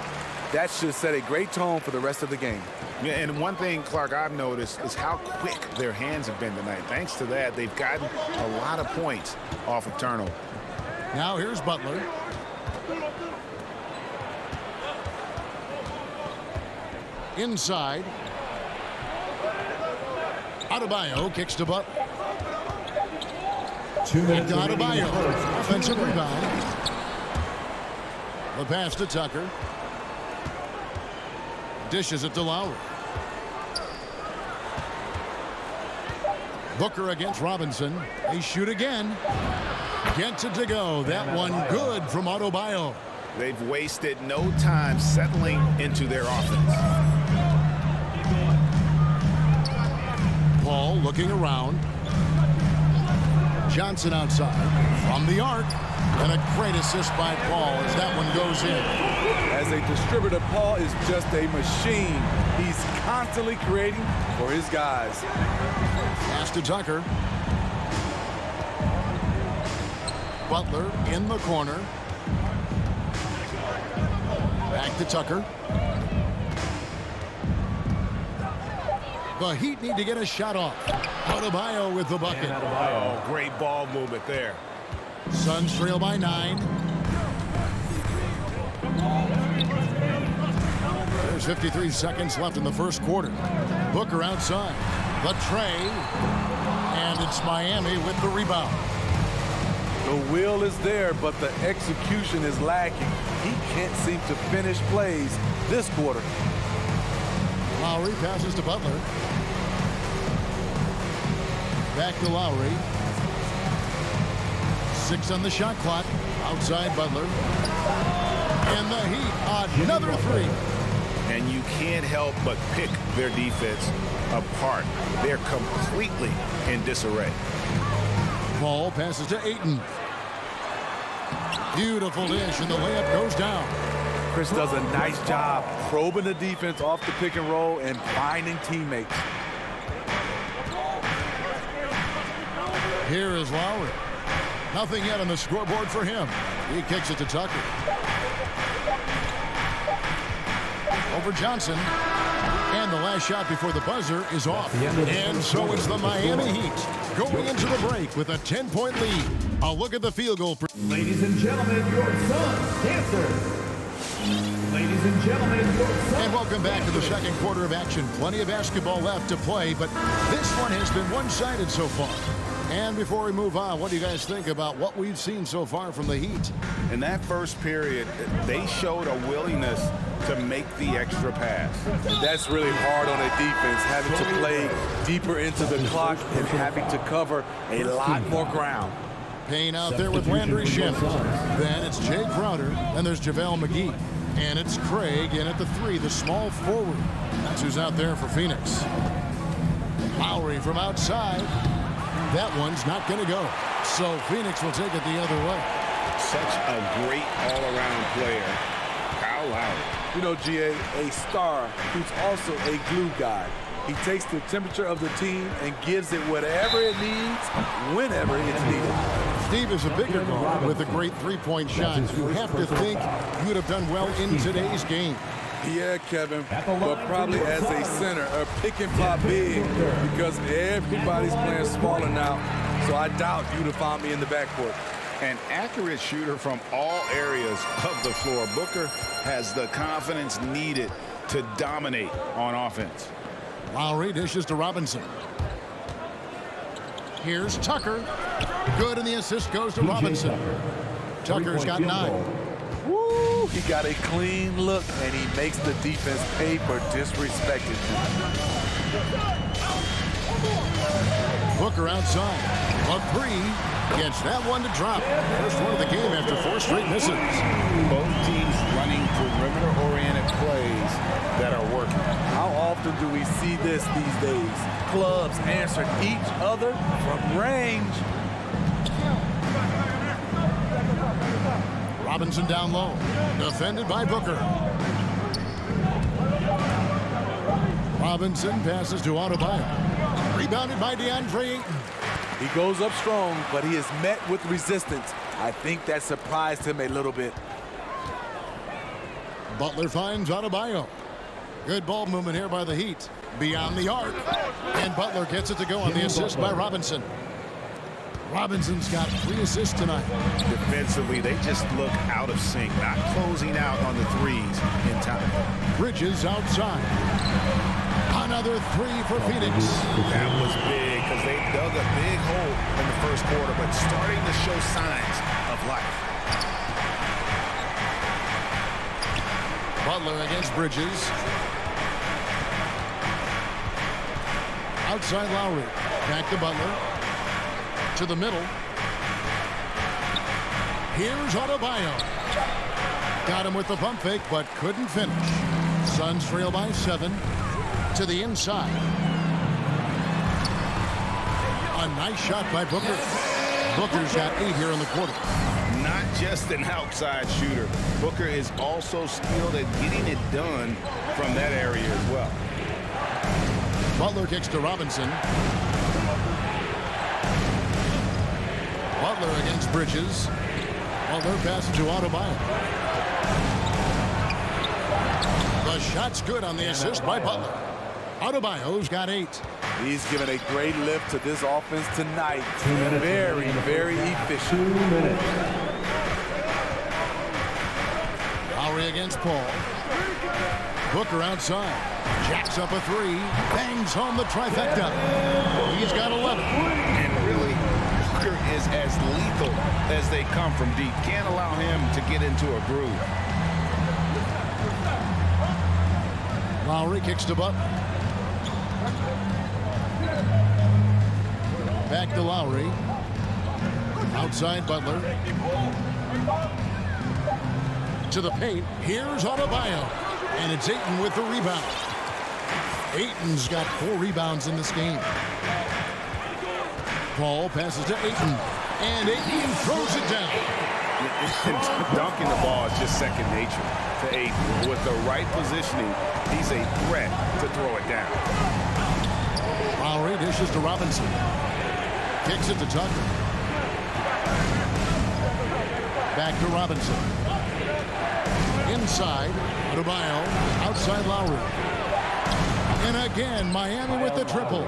That should set a great tone for the rest of the game. Yeah, and one thing, Clark, I've noticed is how quick their hands have been tonight. Thanks to that, they've gotten a lot of points off of turnover. Now here's Butler. Inside. Adebayo kicks to Butler. 2 minutes. Adebayo. Offensive rebound. The pass to Tucker. Dishes it to Lowry. Booker against Robinson. They shoot again. Gets it to go. That one good from Adebayo. They've wasted no time settling into their offense. Paul looking around. Johnson outside from the arc. And a great assist by Paul as that one goes in. As a distributor, Paul is just a machine. He's constantly creating for his guys. Pass to Tucker. Butler in the corner. Back to Tucker. The Heat need to get a shot off. Adebayo with the bucket. Oh, great ball movement there. Suns trail by 9. There's 53 seconds left in the first quarter. Booker outside. The tray. And it's Miami with the rebound. The will is there, but the execution is lacking. He can't seem to finish plays this quarter. Lowry passes to Butler. Back to Lowry. 6 on the shot clock. Outside Butler. And the Heat, another 3. And you can't help but pick their defense apart. They're completely in disarray. Ball passes to Ayton. Beautiful dish, and the layup goes down. Chris does a nice job probing the defense off the pick and roll and finding teammates. Here is Lowry. Nothing yet on the scoreboard for him. He kicks it to Tucker. Over Johnson. And the last shot before the buzzer is off. And so it's the Miami Heat going into the break with a 10-point lead. A look at the field goal. Ladies and gentlemen, your Suns dancers. Ladies and gentlemen, your Suns. And welcome back to the second quarter of action. Plenty of basketball left to play, but this one has been one-sided so far. And before we move on, what do you guys think about what we've seen so far from the Heat? In that first period, they showed a willingness to make the extra pass. And that's really hard on a defense, having to play deeper into the clock and having to cover a lot more ground. Payne out there with Landry Shamet. Then it's Jay Crowder, and there's JaVale McGee. And it's Craig in at the 3, the small forward. That's who's out there for Phoenix. Lowry from outside. That one's not going to go. So Phoenix will take it the other way. Such a great all-around player, Kyle Lowry. You know, GA, a star who's also a glue guy. He takes the temperature of the team and gives it whatever it needs, whenever it's needed. Steve is a bigger guard with a great three-point shot. You have to think you'd have done well in today's game. Yeah, Kevin, but probably as a center, a pick and pop big, because everybody's playing smaller now. So I doubt you'd have found me in the backcourt. An accurate shooter from all areas of the floor. Booker has the confidence needed to dominate on offense. Lowry dishes to Robinson. Here's Tucker. Good, and the assist goes to Robinson. Tucker's got 9. Woo! He got a clean look, and he makes the defense pay for disrespecting him. Booker outside. A 3. Gets that one to drop. First one of the game after 4 straight misses. Both teams running perimeter-oriented plays that are working. How often do we see this these days? Clubs answering each other from range. Robinson down low. Defended by Booker. Robinson passes to Adebayo. Rebounded by DeAndre Ayton. He goes up strong, but he is met with resistance. I think that surprised him a little bit. Butler finds Adebayo. Good ball movement here by the Heat. Beyond the arc. And Butler gets it to go on the assist by Robinson. Robinson's got 3 assists tonight. Defensively, they just look out of sync, not closing out on the threes in time. Bridges outside. Another 3 for Phoenix. That was big because they dug a big hole in the first quarter, but starting to show signs of life. Butler against Bridges. Outside Lowry. Back to Butler. To the middle. Here's Adebayo. Got him with the pump fake, but couldn't finish. Suns trail by 7. To the inside. A nice shot by Booker. Booker's got 8 here in the quarter. Not just an outside shooter. Booker is also skilled at getting it done from that area as well. Butler kicks to Robinson. Butler against Bridges. Butler passes to Adebayo. The shot's good on the assist by Butler. Adebayo's got 8. He's given a great lift to this offense tonight. Very, very efficient. 2 minutes. Lowry against Paul. Booker outside. Jacks up a three. Bangs home the trifecta. He's got 11. And really, Booker is as lethal as they come from deep. Can't allow him to get into a groove. Lowry kicks to Butler. Back to Lowry. Outside Butler. To the paint. Here's Adebayo. And it's Ayton with the rebound. Ayton's got 4 rebounds in this game. Paul passes to Ayton. And Ayton throws it down. Dunking the ball is just second nature to Ayton. With the right positioning, he's a threat to throw it down. Lowry dishes to Robinson. Kicks it to Tucker. Back to Robinson. Inside, Adebayo. Outside Lowry. And again, Miami with the triple.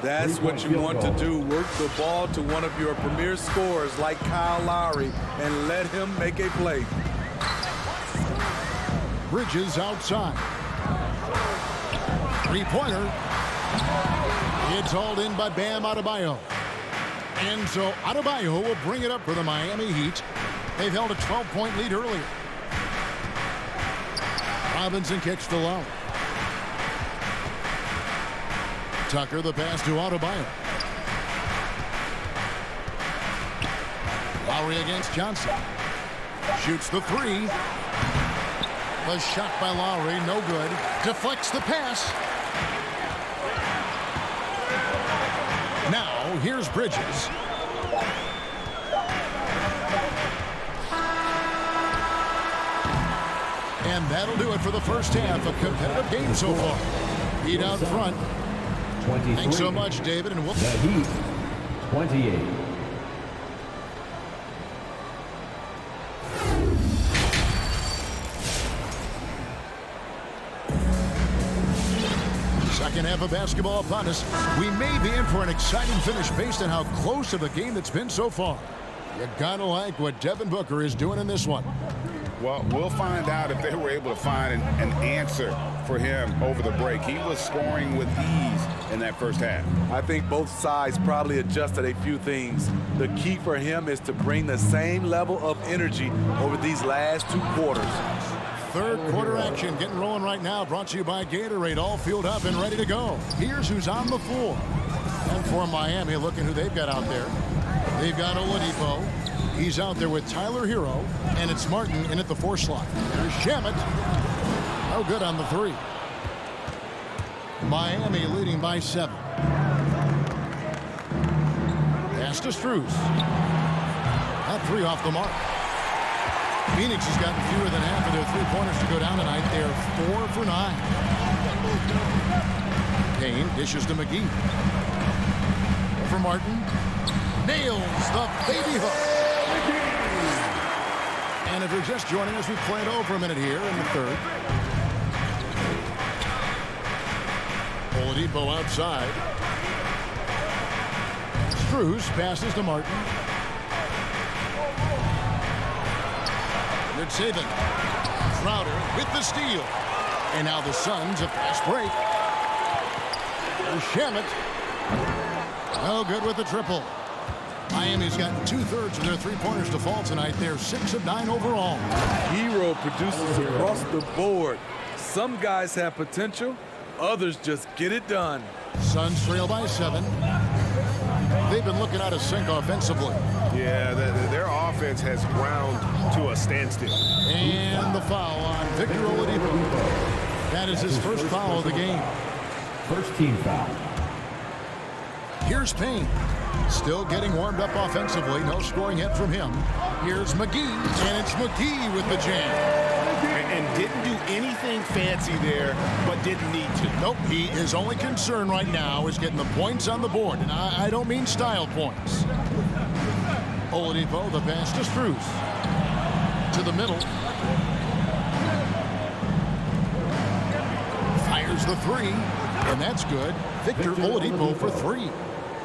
That's what you want to do. Work the ball to one of your premier scorers like Kyle Lowry and let him make a play. Bridges outside. Three-pointer. It's hauled in by Bam Adebayo. And so Adebayo will bring it up for the Miami Heat. They've held a 12-point lead earlier. Robinson kicks to Lowry. Tucker the pass to Adebayo. Lowry against Johnson. Shoots the three. The shot by Lowry, no good. Deflects the pass. Now, here's Bridges. And that'll do it for the first half. A competitive game so far. Heat out front. 23. Thanks so much, David, and we'll... The Heat, 28. Second half of basketball upon us. We may be in for an exciting finish based on how close of a game that's been so far. You gotta like what Devin Booker is doing in this one. Well, we'll find out if they were able to find an answer for him over the break. He was scoring with ease in that first half. I think both sides probably adjusted a few things. The key for him is to bring the same level of energy over these last 2 quarters. Third quarter action getting rolling right now. Brought to you by Gatorade. All filled up and ready to go. Here's who's on the floor. And for Miami, look at who they've got out there. They've got Oladipo. He's out there with Tyler Hero. And it's Martin in at the 4 slot. There's Shamet. No good on the 3. Miami leading by 7. Pass to Strus. That 3 off the mark. Phoenix has gotten fewer than half of their 3-pointers to go down tonight. They're 4 for 9. Kane dishes to McGee. For Martin. Nails the baby hook. And if you're just joining us, we played over a minute here in the third. Oladipo outside. Strus passes to Martin. Good saving. Crowder with the steal. And now the Suns a fast break. Shamet. No good with the triple. Miami's gotten 2/3 of their 3-pointers to fall tonight. They're 6 of 9 overall. Hero produces across the board. Some guys have potential. Others just get it done. Suns trail by 7. They've been looking out of sync offensively. Yeah, their offense has ground to a standstill. And the foul on Victor Oladipo. That is his first foul of the game. First team foul. Here's Payne. Still getting warmed up offensively. No scoring yet from him. Here's McGee. And it's McGee with the jam. And didn't do anything fancy there, but didn't need to. Nope. His only concern right now is getting the points on the board. And I don't mean style points. Oladipo, the pass to Strus. To the middle. Fires the 3. And that's good. Victor Oladipo for 3.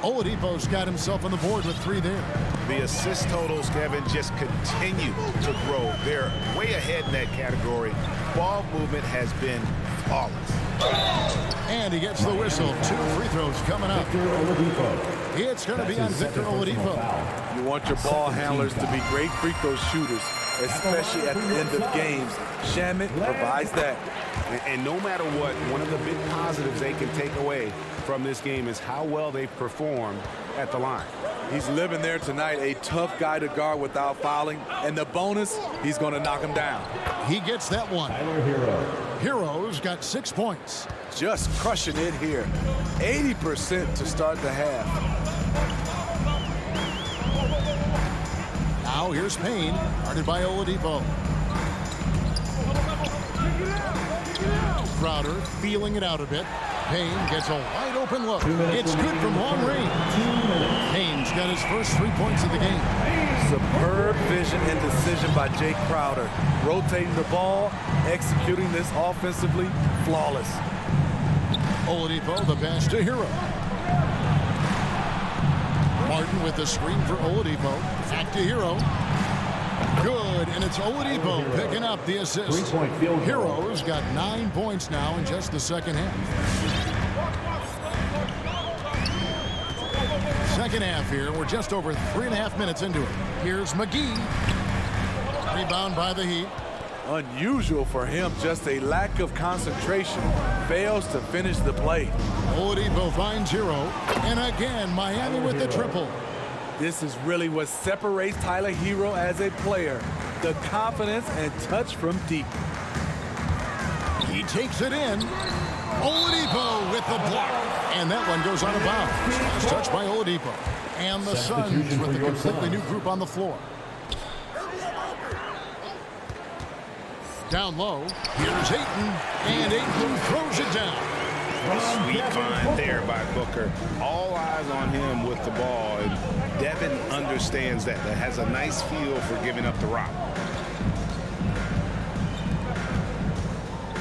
Oladipo's got himself on the board with 3 there. The assist totals, Kevin, just continue to grow. They're way ahead in that category. Ball movement has been flawless. And he gets the whistle. 2 free throws coming up. It's going to be on Victor Oladipo. You want your ball handlers to be great free throw shooters, especially at the end of games. Shamet provides that. And no matter what, one of the big positives they can take away from this game is how well they've performed at the line. He's living there tonight, a tough guy to guard without fouling. And the bonus, he's going to knock him down. He gets that one. Hero's got 6 points. Just crushing it here. 80% to start the half. Now here's Payne, guarded by Oladipo. Crowder feeling it out a bit. Payne gets a wide open look. It's good from long range. Payne's got his first 3 points of the game. Superb vision and decision by Jake Crowder. Rotating the ball, executing this offensively, flawless. Oladipo, the pass to Hero. Martin with the screen for Oladipo. Back to Hero. Good, and it's Oladipo picking up the assist. Hero's got 9 points now in just the second half. Second half here. We're just over 3.5 minutes into it. Here's McGee. Rebound by the Heat. Unusual for him, just a lack of concentration. Fails to finish the play. Oladipo finds Hero. And again, Miami with the triple. This is really what separates Tyler Hero as a player. The confidence and touch from deep. He takes it in. Oladipo with the block. And that one goes out of bounds. It's touched by Oladipo. And the Suns with a completely new group on the floor. Down low. Here's Ayton. And Ayton throws it down. Sweet find there by Booker. All eyes on him with the ball. And Devin understands that. That has a nice feel for giving up the rock.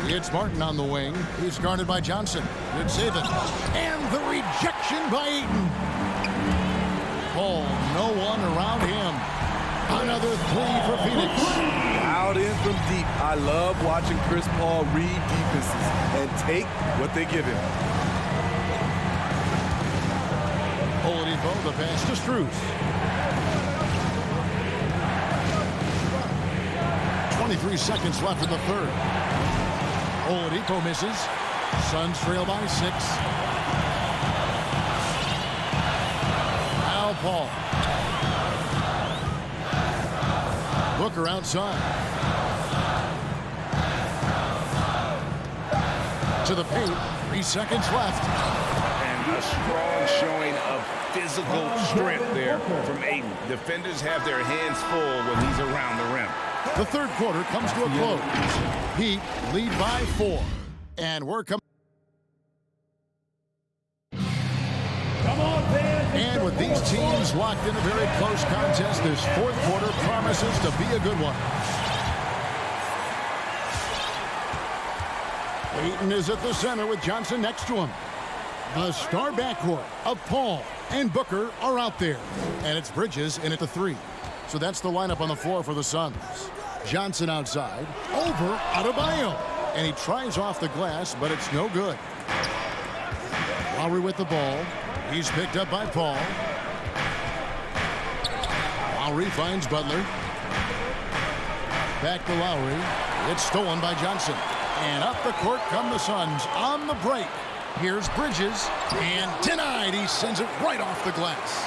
It's Martin on the wing. He's guarded by Johnson. Good save it. And the rejection by Ayton. Paul, no one around him. Another 3 for Phoenix. Out in from deep. I love watching Chris Paul read defenses and take what they give him. Oladipo, the pass to Strus. 23 seconds left in the third. Oladipo misses. Suns trail by 6. Now Paul. Booker outside. To the paint. 3 seconds left. And a strong showing of physical strength there from Ayton. Defenders have their hands full when he's around the rim. The third quarter comes to a close. Heat lead by 4. And we're coming. And with these teams locked in a very close contest, this fourth quarter promises to be a good one. Ayton is at the center with Johnson next to him. The star backcourt of Paul and Booker are out there. And it's Bridges in at the 3. So that's the lineup on the floor for the Suns. Johnson outside, over Adebayo. And he tries off the glass, but it's no good. Lowry with the ball. He's picked up by Paul. Lowry finds Butler. Back to Lowry. It's stolen by Johnson. And up the court come the Suns on the break. Here's Bridges. And denied. He sends it right off the glass.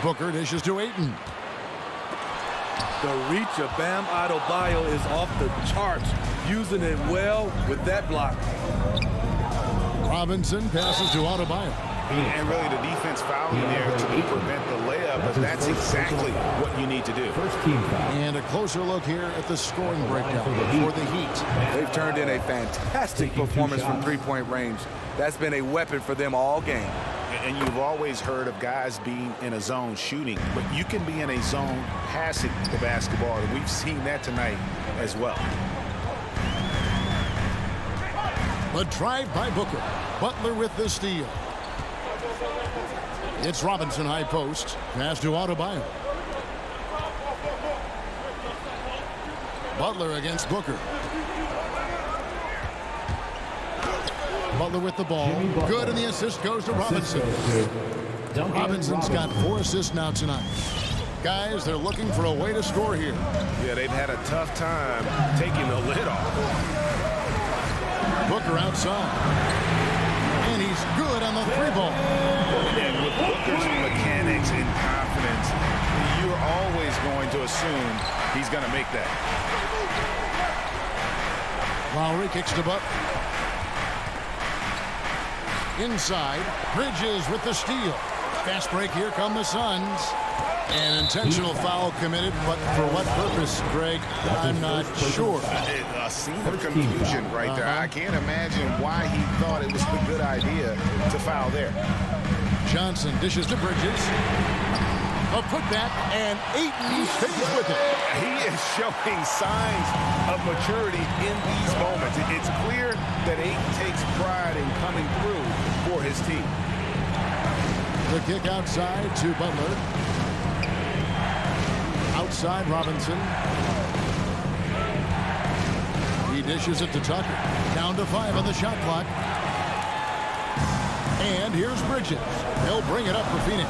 Booker dishes to Ayton. The reach of Bam Adebayo is off the charts. Using it well with that block. Robinson passes to Adebayo. And really the defense fouling there to prevent the layup, but that's exactly what you need to do. And a closer look here at the scoring breakdown for the Heat. They've turned in a fantastic performance from three-point range. That's been a weapon for them all game. And you've always heard of guys being in a zone shooting, but you can be in a zone passing the basketball, and we've seen that tonight as well. The drive by Booker. Butler with the steal. It's Robinson high post. Pass to Adebayo. Butler against Booker. Butler with the ball. Good, and the assist goes to Robinson. Robinson's got 4 assists now tonight. Guys, they're looking for a way to score here. Yeah, they've had a tough time taking the lid off. Booker outside. And he's good on the 3-ball. And with Booker's mechanics and confidence, you're always going to assume he's going to make that. Lowry kicks to Butler. Inside, Bridges with the steal. Fast break, here come the Suns. An intentional foul committed, but for what purpose, Greg? I'm not sure. A scene of confusion right there. I can't imagine why he thought it was a good idea to foul there. Johnson dishes to Bridges. A putback, and Ayton stays with it. He is showing signs of maturity in these moments. It's clear that Ayton takes pride in coming through for his team. The kick outside to Butler. Outside Robinson. He dishes it to Tucker. Down to 5 on the shot clock. And here's Bridges. They'll bring it up for Phoenix.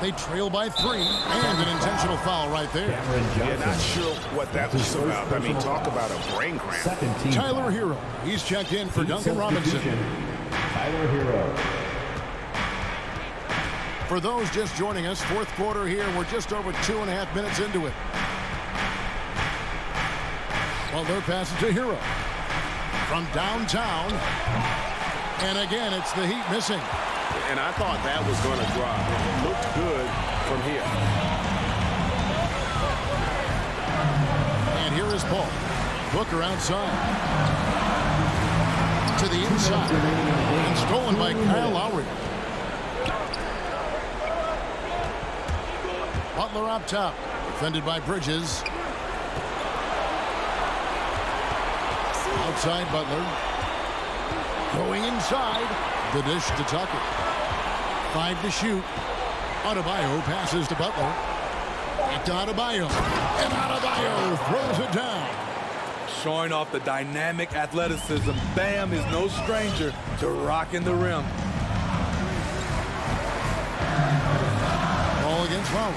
They trail by 3, and an intentional foul right there. Yeah, not sure what that was about. I mean, talk about a brain cramp. Tyler Hero. He's checked in for Duncan Robinson. Tyler Hero. For those just joining us, 4th quarter here. We're just over 2.5 minutes into it. Butler passes to Hero. From downtown. And again, it's the Heat missing. And I thought that was going to drop. It looked good from here. And here is Paul. Booker outside. To the inside. And stolen by Kyle Lowry. Butler up top. Defended by Bridges. Outside Butler. Going inside. The dish to Tucker. 5 to shoot. Adebayo passes to Butler. Back to Adebayo. And Adebayo throws it down. Showing off the dynamic athleticism. Bam is no stranger to rocking the rim. Ball against Lowry.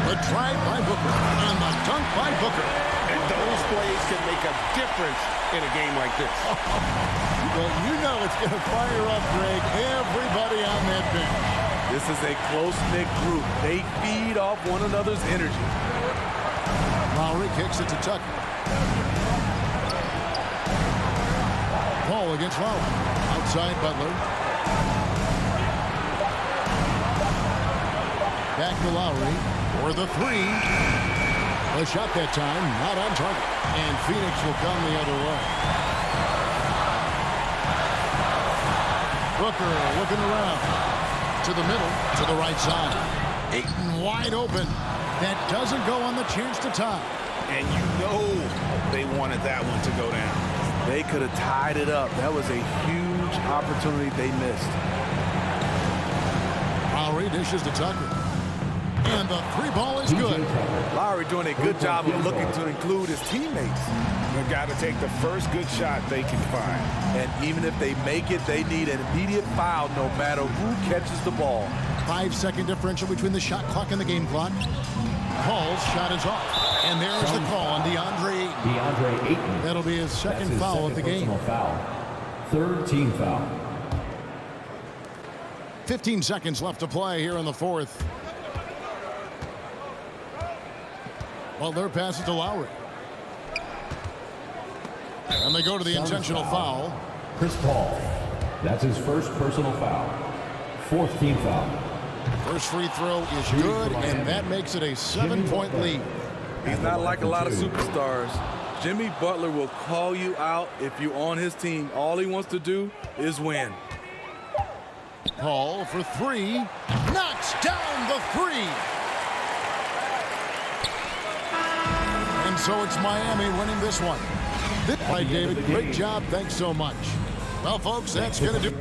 The drive by Booker. And the dunk by Booker. And those plays can make a difference in a game like this. Well, you know it's going to fire up, Greg, everybody on that bench. This is a close-knit group. They feed off one another's energy. Lowry kicks it to Tucker. Paul against Lowry. Outside Butler. Back to Lowry for the 3. A shot that time, not on target. And Phoenix will come the other way. Booker looking around. To the middle, to the right side. Ayton wide open. That doesn't go on the chance to tie. And you know they wanted that one to go down. They could have tied it up. That was a huge opportunity they missed. Lowry dishes to Tucker. And the 3-ball is good. Lowry doing a good job of looking to include his teammates. They've got to take the first good shot they can find. And even if they make it, they need an immediate foul no matter who catches the ball. 5-second differential between the shot clock and the game clock. Paul's shot is off. And there's the call on DeAndre Ayton. That'll be his second foul of the game. Foul. 3rd team foul. 15 seconds left to play here in the 4th. Butler passes to Lowry. And they go to the intentional foul. Chris Paul. That's his first personal foul. 4th team foul. First free throw is good, and that makes it a 7-point lead. He's not like a lot of superstars. Jimmy Butler will call you out if you're on his team. All he wants to do is win. Paul for 3. Knocks down the 3. And so it's Miami winning this one. All right, David, great job. Thanks so much. Well, folks, that's going to do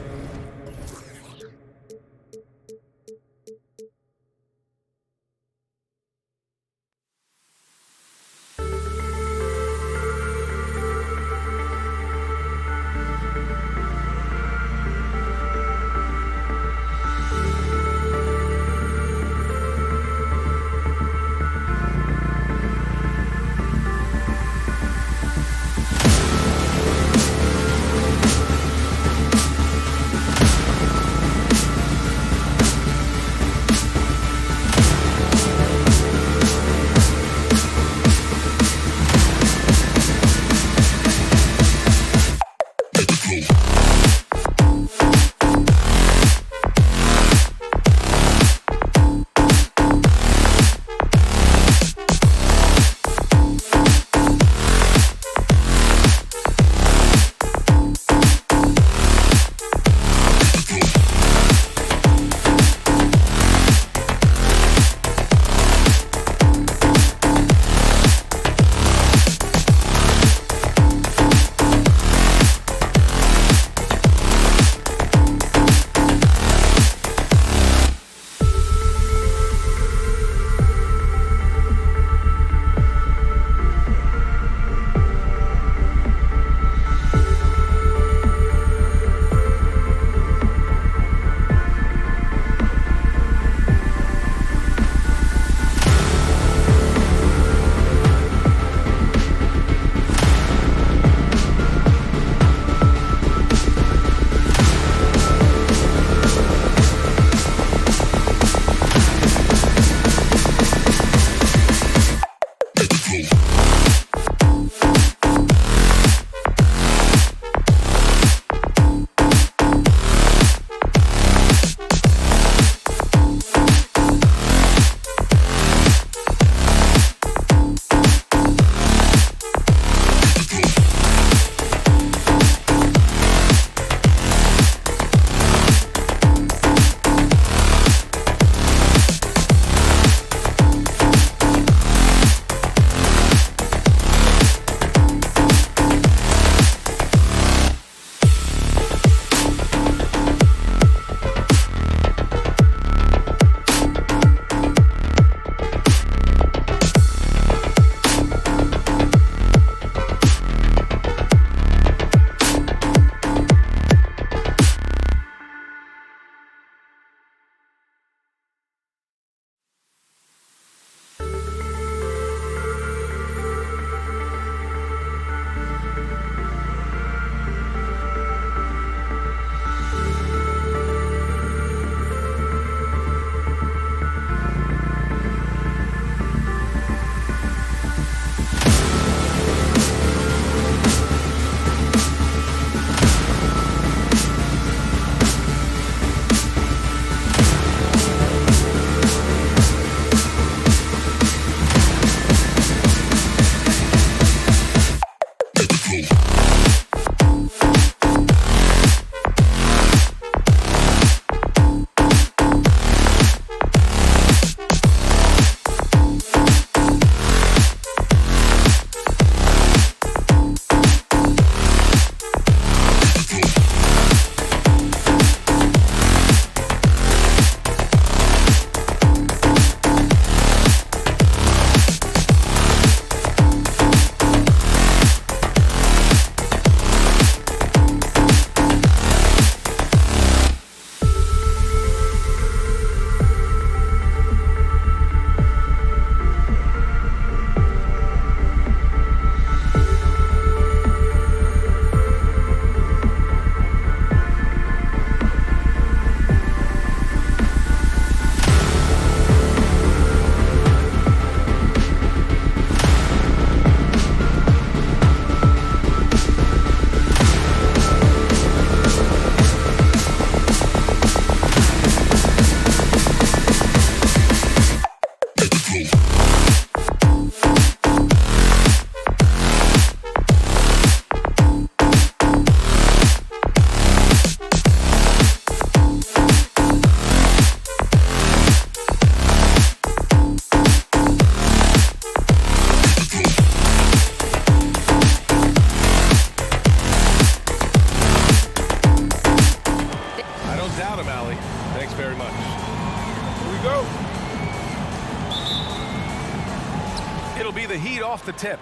the tip.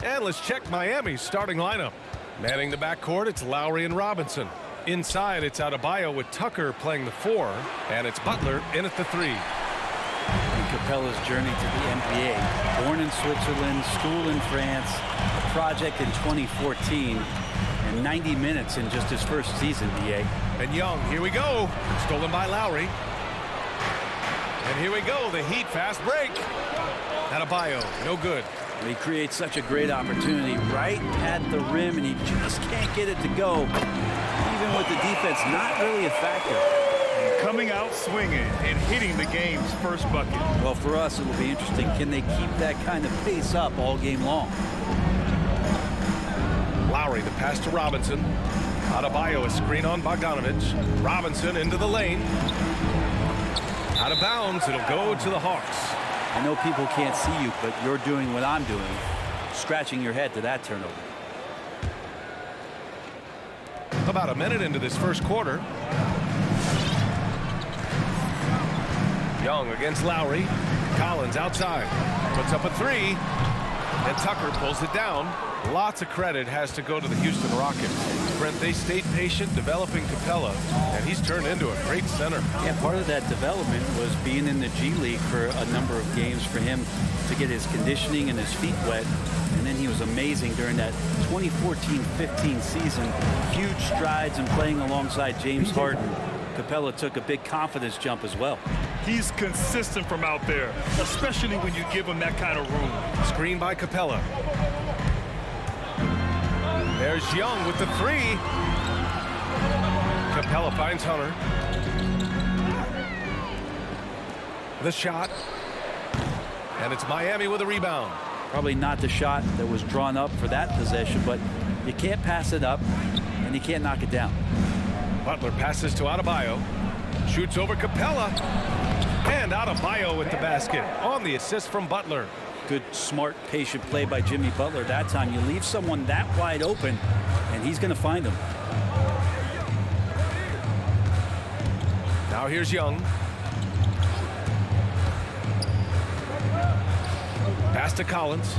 And let's check Miami's starting lineup. Manning the backcourt, it's Lowry and Robinson. Inside, it's Adebayo with Tucker playing the 4, and it's Butler in at the 3. Capella's journey to the NBA. Born in Switzerland, school in France, a project in 2014, and 90 minutes in just his first season, DA. And Young, here we go. Stolen by Lowry. And here we go, the Heat fast break. Adebayo, no good. He creates such a great opportunity right at the rim, and he just can't get it to go. Even with the defense not really a factor. Coming out swinging and hitting the game's first bucket. Well, for us, it will be interesting. Can they keep that kind of pace up all game long? Lowry, the pass to Robinson. Adebayo, a screen on Bogdanovich. Robinson into the lane. Out of bounds, it'll go to the Hawks. I know people can't see you, but you're doing what I'm doing, scratching your head to that turnover. About a minute into this first quarter. Young against Lowry. Collins outside. Puts up a 3. And Tucker pulls it down. Lots of credit has to go to the Houston Rockets. Brent, they stayed patient developing Capella, and he's turned into a great center. Yeah, part of that development was being in the G League for a number of games for him to get his conditioning and his feet wet. And then he was amazing during that 2014-15 season. Huge strides in playing alongside James Harden. Capella took a big confidence jump as well. He's consistent from out there, especially when you give him that kind of room. Screen by Capella. There's Young with the 3. Capella finds Hunter. The shot. And it's Miami with a rebound. Probably not the shot that was drawn up for that possession, but you can't pass it up and you can't knock it down. Butler passes to Adebayo. Shoots over Capella. And Adebayo with the basket on the assist from Butler. Good, smart, patient play by Jimmy Butler. That time you leave someone that wide open, and he's going to find him. Now here's Young. Pass to Collins.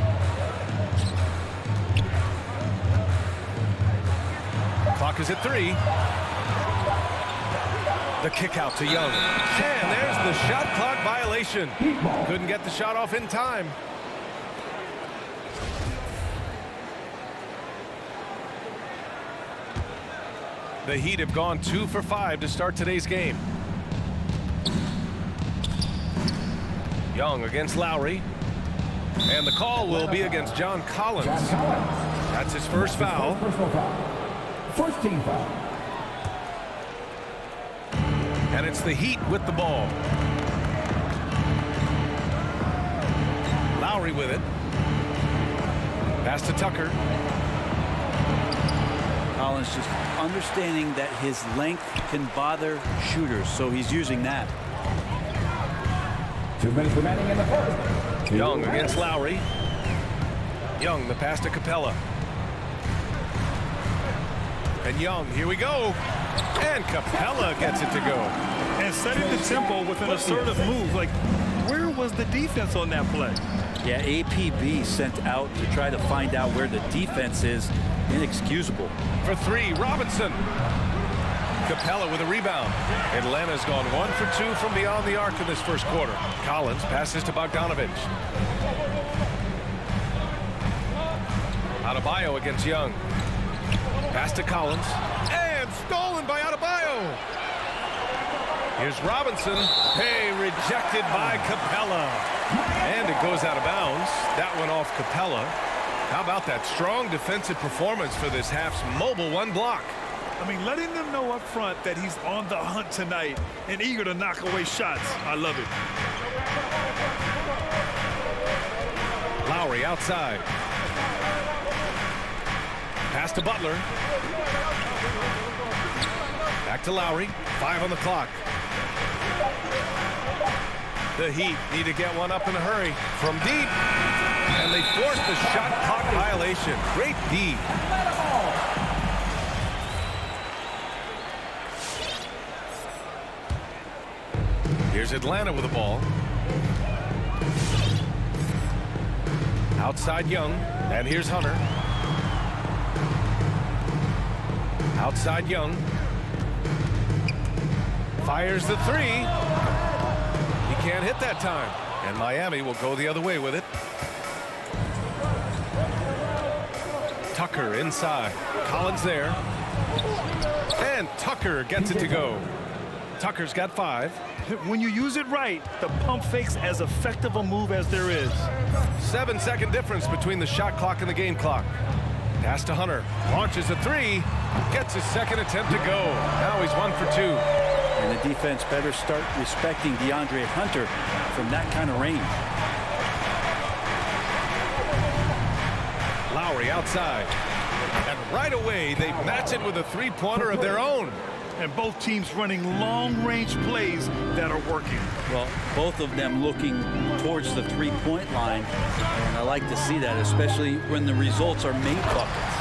Clock is at 3. The kick out to Young. And there's the shot clock violation. Couldn't get the shot off in time. The Heat have gone 2 for 5 to start today's game. Young against Lowry. And the call will be against John Collins. That's his first foul. First team foul. And it's the Heat with the ball. Lowry with it. Pass to Tucker. Collins just understanding that his length can bother shooters, so he's using that. 2 minutes remaining in the first. Young against Lowry. Young, the pass to Capella. And Young, here we go. And Capella gets it to go. And setting the tempo with an assertive move. Like, where was the defense on that play? Yeah, APB sent out to try to find out where the defense is. Inexcusable. For 3, Robinson. Capella with a rebound. Atlanta's gone 1 for 2 from beyond the arc in this first quarter. Collins passes to Bogdanovich. Adebayo against Young. Pass to Collins. And stolen by Adebayo. Here's Robinson. Hey, rejected by Capella. And it goes out of bounds. That went off Capella. How about that strong defensive performance for this half's mobile 1 block? I mean, letting them know up front that he's on the hunt tonight and eager to knock away shots. I love it. Lowry outside. Pass to Butler. Back to Lowry. 5 on the clock. The Heat need to get one up in a hurry from deep. And they force the shot clock violation. Great D. Here's Atlanta with the ball. Outside Young, and here's Hunter. Outside Young. Fires the three. He can't hit that time. And Miami will go the other way with it. Tucker inside. Collins there. And Tucker gets it to go. Tucker's got 5. When you use it right, the pump fake's as effective a move as there is. 7-second difference between the shot clock and the game clock. Pass to Hunter. Launches a 3. Gets his second attempt to go. Now he's 1 for 2. And the defense better start respecting DeAndre Hunter from that kind of range. Lowry outside. And right away, they match it with a three-pointer of their own. And both teams running long-range plays that are working. Well, both of them looking towards the three-point line. And I like to see that, especially when the results are made buckets.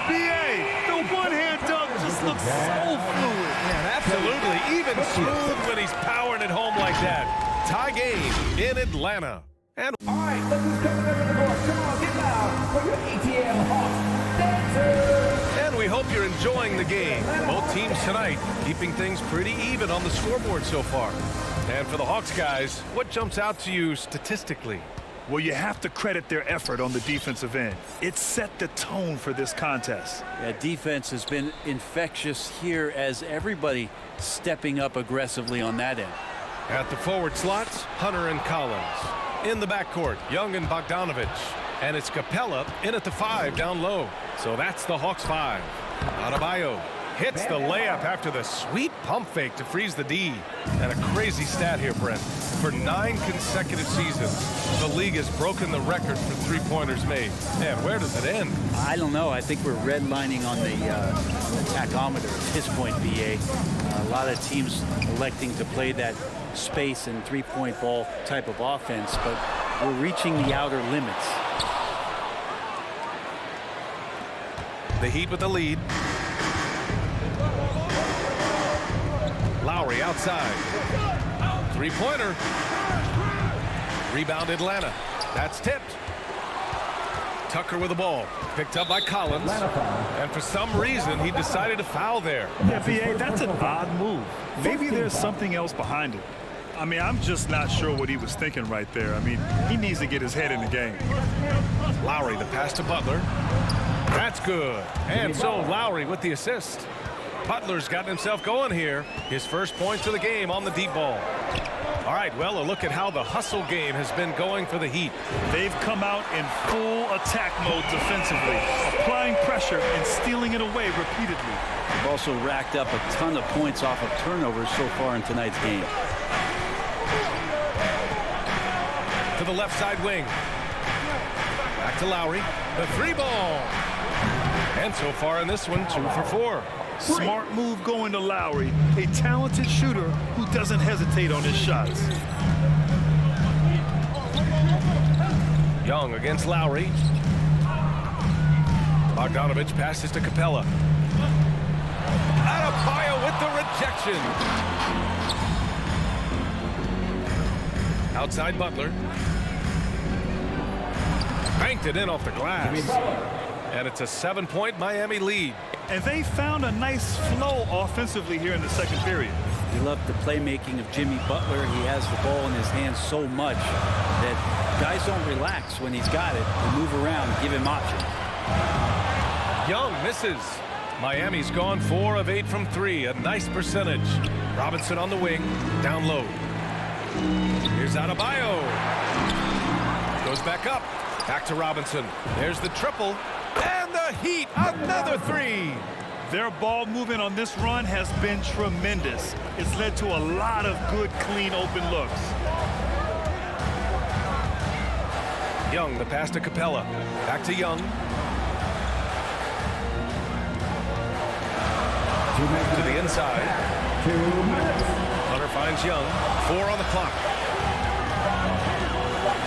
BA, the one-hand dunk just looks so fluid. Yeah, absolutely. Even smooth when he's powering it home like that. Tie game in Atlanta. And all right, look who's coming over the board. Come on, get loud for your ATL Hawks dancers. And we hope you're enjoying the game. Both teams tonight keeping things pretty even on the scoreboard so far. And for the Hawks guys, what jumps out to you statistically? Well, you have to credit their effort on the defensive end. It set the tone for this contest. Yeah, defense has been infectious here as everybody stepping up aggressively on that end. At the forward slots, Hunter and Collins. In the backcourt, Young and Bogdanovich. And it's Capella in at the 5 down low. So that's the Hawks 5. Adebayo hits the layup after the sweet pump fake to freeze the D. And a crazy stat here, Brent. For 9 consecutive seasons, the league has broken the record for three-pointers made. And where does it end? I don't know. I think we're redlining on the tachometer at this point, BA. A lot of teams electing to play that space and three-point ball type of offense, but we're reaching the outer limits. The Heat with the lead. Lowry outside. Three-pointer. Rebound Atlanta. That's tipped. Tucker with the ball. Picked up by Collins. And for some reason, he decided to foul there. Yeah, BA, that's an odd move. Maybe there's something else behind it. I mean, I'm just not sure what he was thinking right there. I mean, he needs to get his head in the game. Lowry, the pass to Butler. That's good. And so Lowry with the assist. Butler's gotten himself going here. His first points of the game on the deep ball. All right, well, a look at how the hustle game has been going for the Heat. They've come out in full attack mode defensively, applying pressure and stealing it away repeatedly. They've also racked up a ton of points off of turnovers so far in tonight's game. To the left side wing. Back to Lowry. The 3-ball. And so far in this one, 2 for 4. Smart move going to Lowry, a talented shooter who doesn't hesitate on his shots. Young against Lowry. Bogdanovich passes to Capella. Adebayo with the rejection. Outside Butler. Banked it in off the glass. And it's a 7-point Miami lead. And they found a nice flow offensively here in the second period. We love the playmaking of Jimmy Butler. He has the ball in his hands so much that guys don't relax when he's got it. They move around, give him options. Young misses. Miami's gone 4 of 8 from 3. A nice percentage. Robinson on the wing. Down low. Here's Adebayo. Goes back up. Back to Robinson. There's the triple. And the Heat, another 3. Their ball movement on this run has been tremendous. It's led to a lot of good, clean, open looks. Young, the pass to Capella. Back to Young. To the inside. Hunter finds Young. 4 on the clock.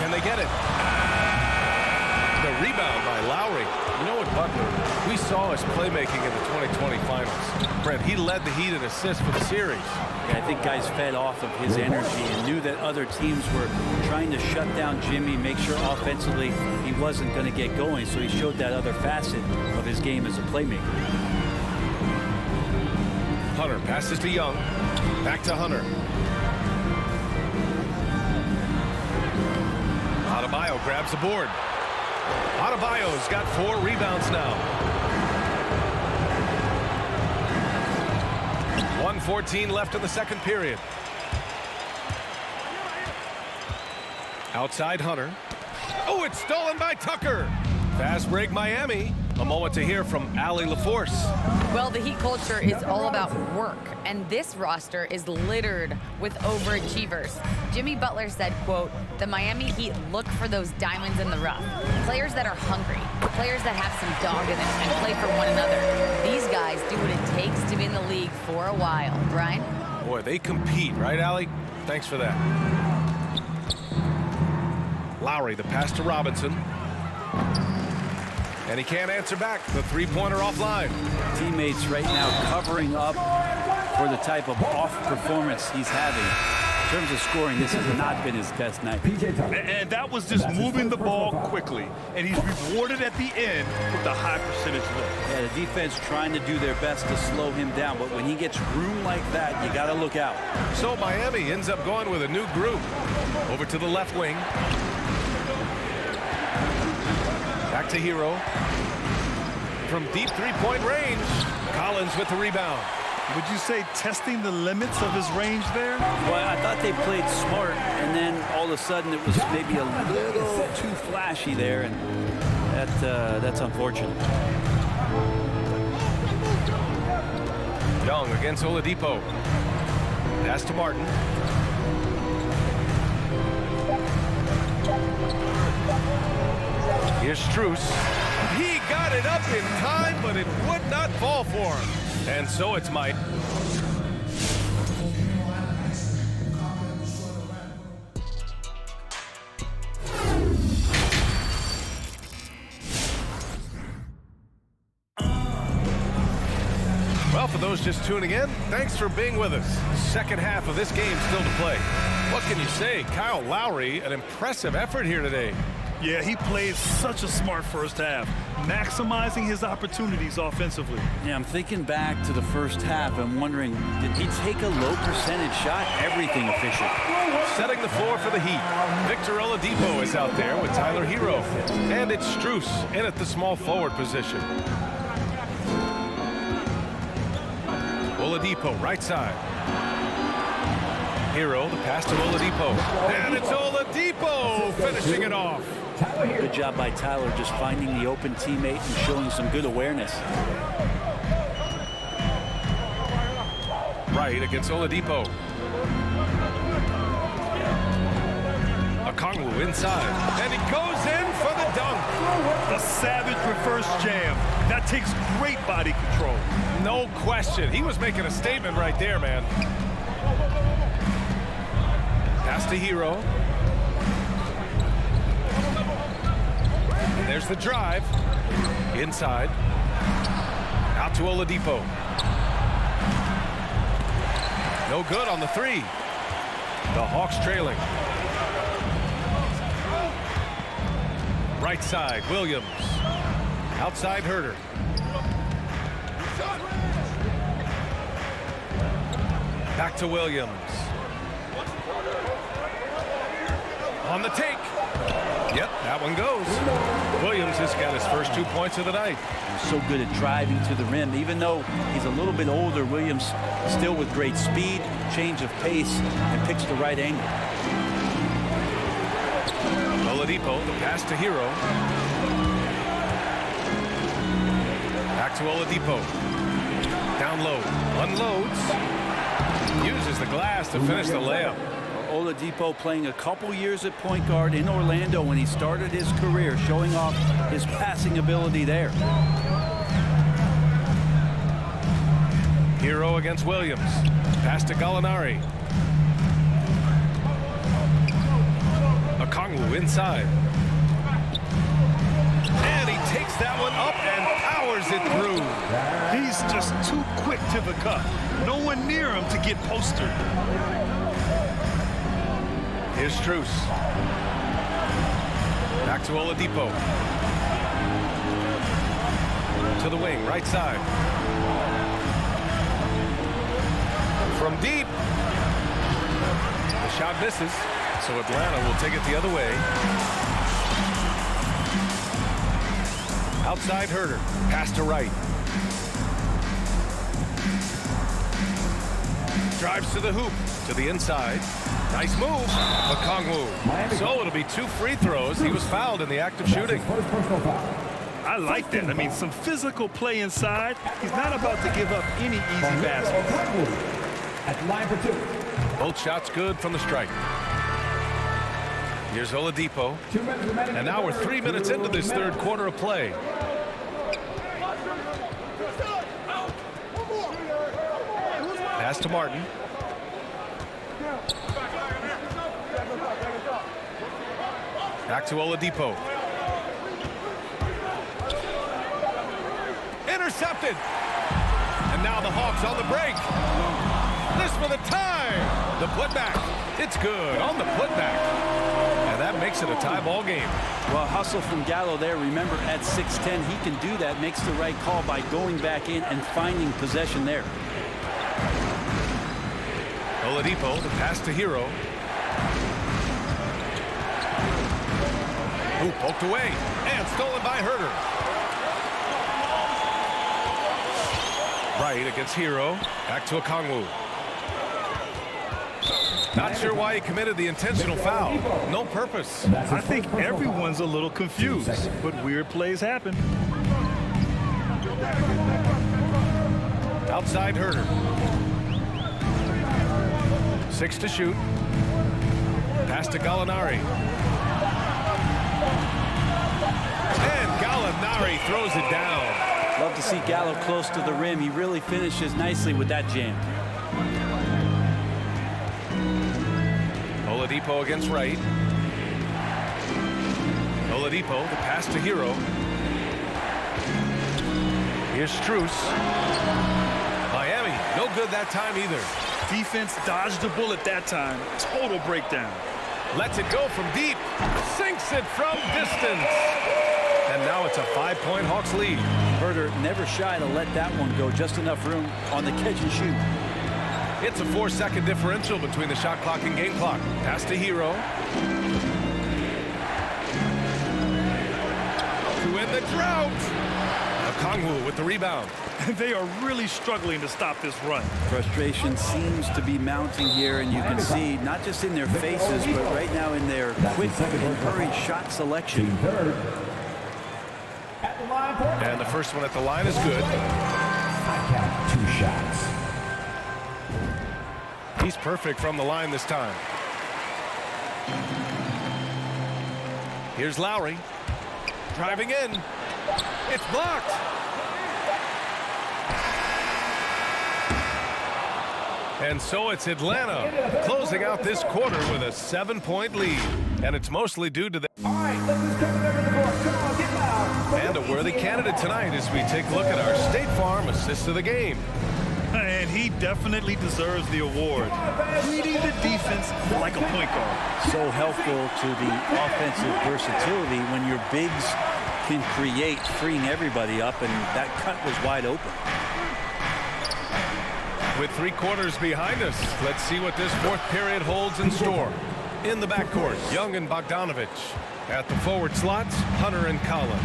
Can they get it? The rebound by Lowry. You know what Butler, we saw his playmaking in the 2020 finals. Brent, he led the Heat in assists for the series. Yeah, I think guys fed off of his energy and knew that other teams were trying to shut down Jimmy, make sure offensively he wasn't going to get going, so he showed that other facet of his game as a playmaker. Hunter passes to Young. Back to Hunter. Adebayo grabs the board. Adebayo's got 4 rebounds now. 1:14 left in the second period. Outside Hunter. Oh, it's stolen by Tucker. Fast break Miami. A moment to hear from Allie LaForce. Well, the Heat culture is all about work, and this roster is littered with overachievers. Jimmy Butler said, quote, "The Miami Heat look for those diamonds in the rough. Players that are hungry, players that have some dog in them and play for one another. These guys do what it takes to be in the league for a while." Brian? Boy, they compete, right, Allie? Thanks for that. Lowry, the pass to Robinson. And he can't answer back. The three-pointer offline. Teammates right now covering up for the type of off performance he's having. In terms of scoring, this has not been his best night. And that was just moving the ball quickly. And he's rewarded at the end with a high percentage look. Yeah, the defense trying to do their best to slow him down. But when he gets room like that, you got to look out. So Miami ends up going with a new group. Over to the left wing. Back to Hero. From deep three-point range, Collins with the rebound. Would you say testing the limits of his range there? Well, I thought they played smart, and then all of a sudden it was maybe a little too flashy there, and that's unfortunate. Young against Oladipo. Pass to Martin. Here's Strus. He got it up in time, but it would not fall for him. And so it's Mike. Well, for those just tuning in, thanks for being with us. Second half of this game still to play. What can you say? Kyle Lowry, an impressive effort here today. Yeah, he played such a smart first half, maximizing his opportunities offensively. Yeah, I'm thinking back to the first half and wondering, did he take a low percentage shot? Everything efficient. Setting the floor for the Heat. Victor Oladipo is out there with Tyler Hero. And it's Strus in at the small forward position. Oladipo, right side. Hero, the pass to Oladipo. And it's Oladipo finishing it off. Good job by Tyler just finding the open teammate and showing some good awareness. Right against Oladipo. Okongwu inside. And he goes in for the dunk. A savage reverse jam. That takes great body control. No question. He was making a statement right there, man. Pass to Hero. And there's the drive. Inside. Out to Oladipo. No good on the three. The Hawks trailing. Right side, Williams. Outside, Herter. Back to Williams. On the take. Yep, that one goes. Williams has got his first 2 points of the night. He's so good at driving to the rim. Even though he's a little bit older, Williams still with great speed, change of pace, and picks the right angle. Oladipo, the pass to Hero. Back to Oladipo. Down low. Unloads. Uses the glass to finish the layup. Oladipo playing a couple years at point guard in Orlando when he started his career, showing off his passing ability there. Hero against Williams. Pass to Gallinari. Okongwu inside. And he takes that one up and it through. He's just too quick to the cup. No one near him to get postered. Here's Strus. Back to Oladipo. To the wing, right side. From deep. The shot misses, so Atlanta will take it the other way. Outside Herter, pass to right. Drives to the hoop, to the inside. Nice move, Okongwu. So it'll be 2 free throws. He was fouled in the act of shooting. I like that. I mean, some physical play inside. He's not about to give up any easy baskets. At line for 2. Both shots good from the strike. Here's Oladipo. And now we're 3 minutes into this third quarter of play. Pass to Martin. Back to Oladipo. Intercepted. And now the Hawks on the break. This for the tie. The putback. It's good on the putback. And that makes it a tie ball game. Well, hustle from Gallo there. Remember, at 6'10", he can do that. Makes the right call by going back in and finding possession there. Oladipo, the pass to Hero. Ooh, poked away and stolen by Herter. Right against Hero. Back to Okongwu. Not sure why he committed the intentional foul. No purpose. I think everyone's a little confused, but weird plays happen. Outside Herter. 6 to shoot. Pass to Gallinari. And Gallinari throws it down. Love to see Gallo close to the rim. He really finishes nicely with that jam. Oladipo against right. Oladipo, the pass to Hero. Here's Strus. Miami, no good that time either. Defense dodged the bullet that time. Total breakdown. Lets it go from deep. Sinks it from distance. And now it's a 5-point Hawks lead. Herter never shy to let that one go. Just enough room on the catch and shoot. It's a 4-second differential between the shot clock and game clock. Pass to Hero. To win the drought. Okongwu with the rebound. They are really struggling to stop this run. Frustration seems to be mounting here, and you can see not just in their faces, but right now in their quick and hurried shot selection. And the first one at the line is good. I count 2 shots. He's perfect from the line this time. Here's Lowry. Driving in. It's blocked. And so it's Atlanta closing out this quarter with a 7-point lead. And it's mostly due to the... All right, look who's coming over the court. Come on, get loud. And a worthy candidate tonight as we take a look at our State Farm assist of the game. And he definitely deserves the award. Reading the defense like a point guard. So helpful to the offensive versatility when your bigs can create, freeing everybody up, and that cut was wide open. With 3 quarters behind us, let's see what this fourth period holds in store. In the backcourt, Young and Bogdanovich. At the forward slots, Hunter and Collins.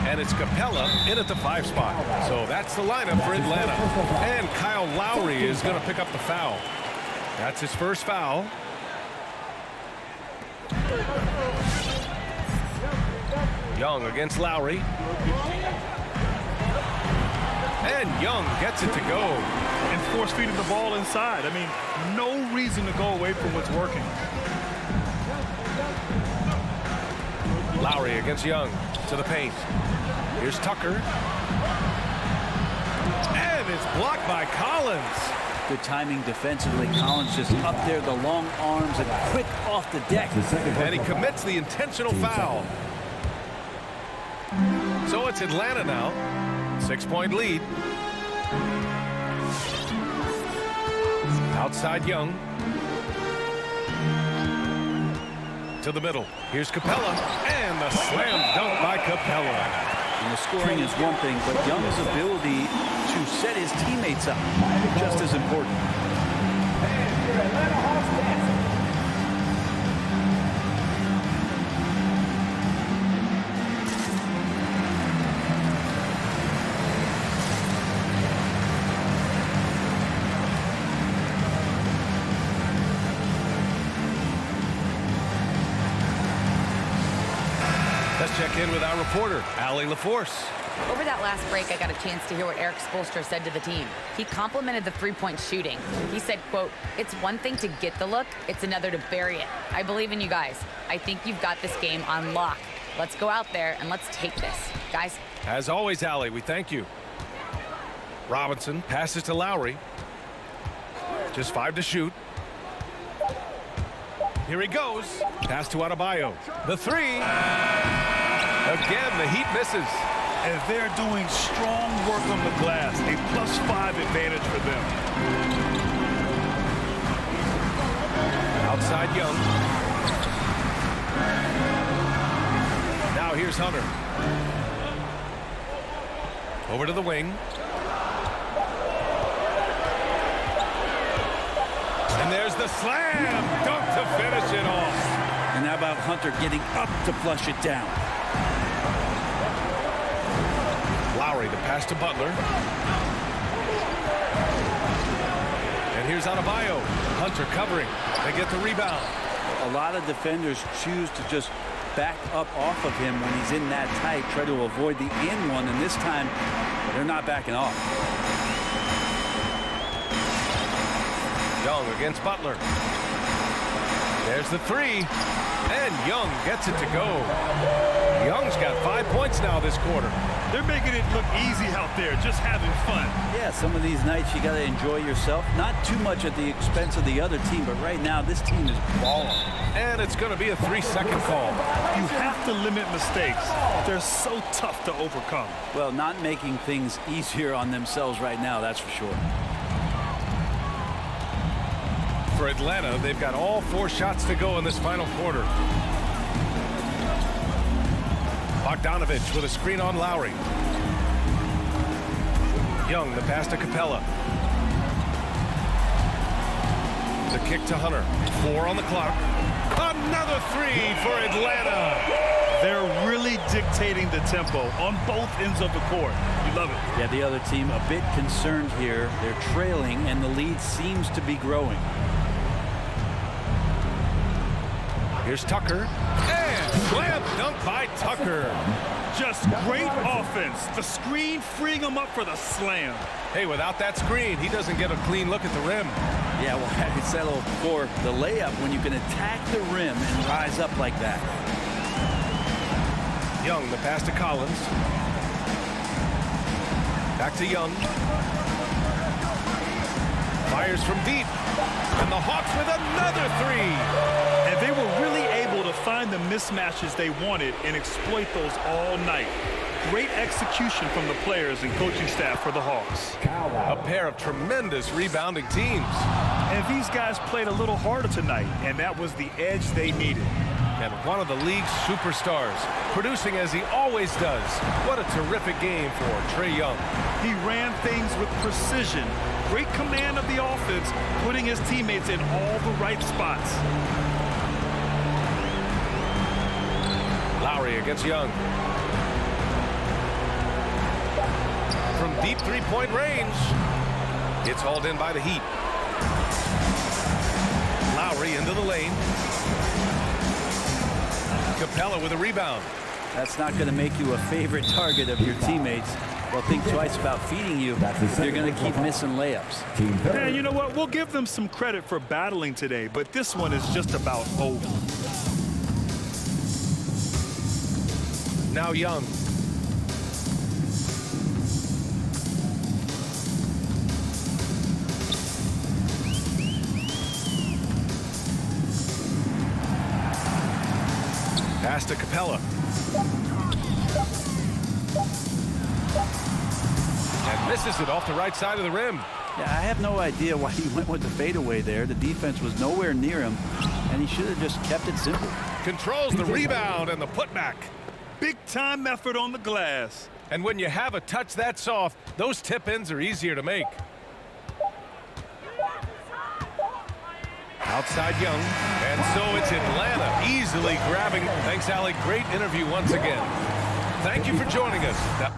And it's Capella in at the 5 spot. So that's the lineup for Atlanta. And Kyle Lowry is going to pick up the foul. That's his first foul. Young against Lowry. And Young gets it to go. And force-feeding the ball inside. I mean, no reason to go away from what's working. Lowry against Young to the paint. Here's Tucker. And it's blocked by Collins. Good timing defensively. Collins just up there, the long arms, and quick off the deck. And he commits the intentional foul. So it's Atlanta now. 6-point lead. Outside Young. To the middle. Here's Capella. And the slam dunk by Capella. And the scoring is one thing, but Young's ability to set his teammates up just as important. And your Atlanta Hawks dancer. Let's check in with our reporter, Allie LaForce. Over that last break, I got a chance to hear what Eric Spoelstra said to the team. He complimented the three-point shooting. He said, quote, "It's one thing to get the look, it's another to bury it. I believe in you guys. I think you've got this game on lock. Let's go out there and let's take this. Guys." As always, Allie, we thank you. Robinson passes to Lowry. Just 5 to shoot. Here he goes. Pass to Adebayo. The 3. Again, the Heat misses. And they're doing strong work on the glass. A +5 advantage for them. Outside Young. Now here's Hunter. Over to the wing. And there's the slam dunk to finish it off. And how about Hunter getting up to flush it down? Lowry to pass to Butler. And here's Adebayo. Hunter covering. They get the rebound. A lot of defenders choose to just back up off of him when he's in that tight, try to avoid the in one, and this time they're not backing off. Young against Butler. There's the 3. And Young gets it to go. Young's got 5 points now this quarter. They're making it look easy out there, just having fun. Yeah, some of these nights you got to enjoy yourself. Not too much at the expense of the other team, but right now this team is balling. And it's going to be a 3-second call. You have to limit mistakes. They're so tough to overcome. Well, not making things easier on themselves right now, that's for sure. For Atlanta, they've got all 4 shots to go in this final quarter. Bogdanovich with a screen on Lowry. Young, the pass to Capella. The kick to Hunter. 4 on the clock. Another 3 for Atlanta. They're really dictating the tempo on both ends of the court. You love it. Yeah, the other team a bit concerned here. They're trailing, and the lead seems to be growing. Here's Tucker. And slam dunk by Tucker. Just great offense. The screen freeing him up for the slam. Hey, without that screen, he doesn't get a clean look at the rim. Yeah, well, I settle for the layup when you can attack the rim and rise up like that. Young, the pass to Collins. Back to Young. Fires from deep. And the Hawks with another 3. And they were really able to find the mismatches they wanted and exploit those all night. Great execution from the players and coaching staff for the Hawks. A pair of tremendous rebounding teams. And these guys played a little harder tonight, and that was the edge they needed. And one of the league's superstars, producing as he always does. What a terrific game for Trae Young. He ran things with precision. Great command of the offense, putting his teammates in all the right spots. Lowry against Young. From deep 3-point range. It's hauled in by the Heat. Lowry into the lane. Capella with a rebound. That's not going to make you a favorite target of your teammates. They'll think twice about feeding you if you're going to keep missing layups. And you know what? We'll give them some credit for battling today, but this one is just about over. Now Young. Pass to Capella. Misses it off the right side of the rim. Yeah, I have no idea why he went with the fadeaway there. The defense was nowhere near him, and he should have just kept it simple. Controls the rebound and the putback. Big time effort on the glass. And when you have a touch that soft, those tip-ins are easier to make. Outside Young, and so it's Atlanta easily grabbing. Thanks, Allie. Great interview once again. Thank you for joining us. Now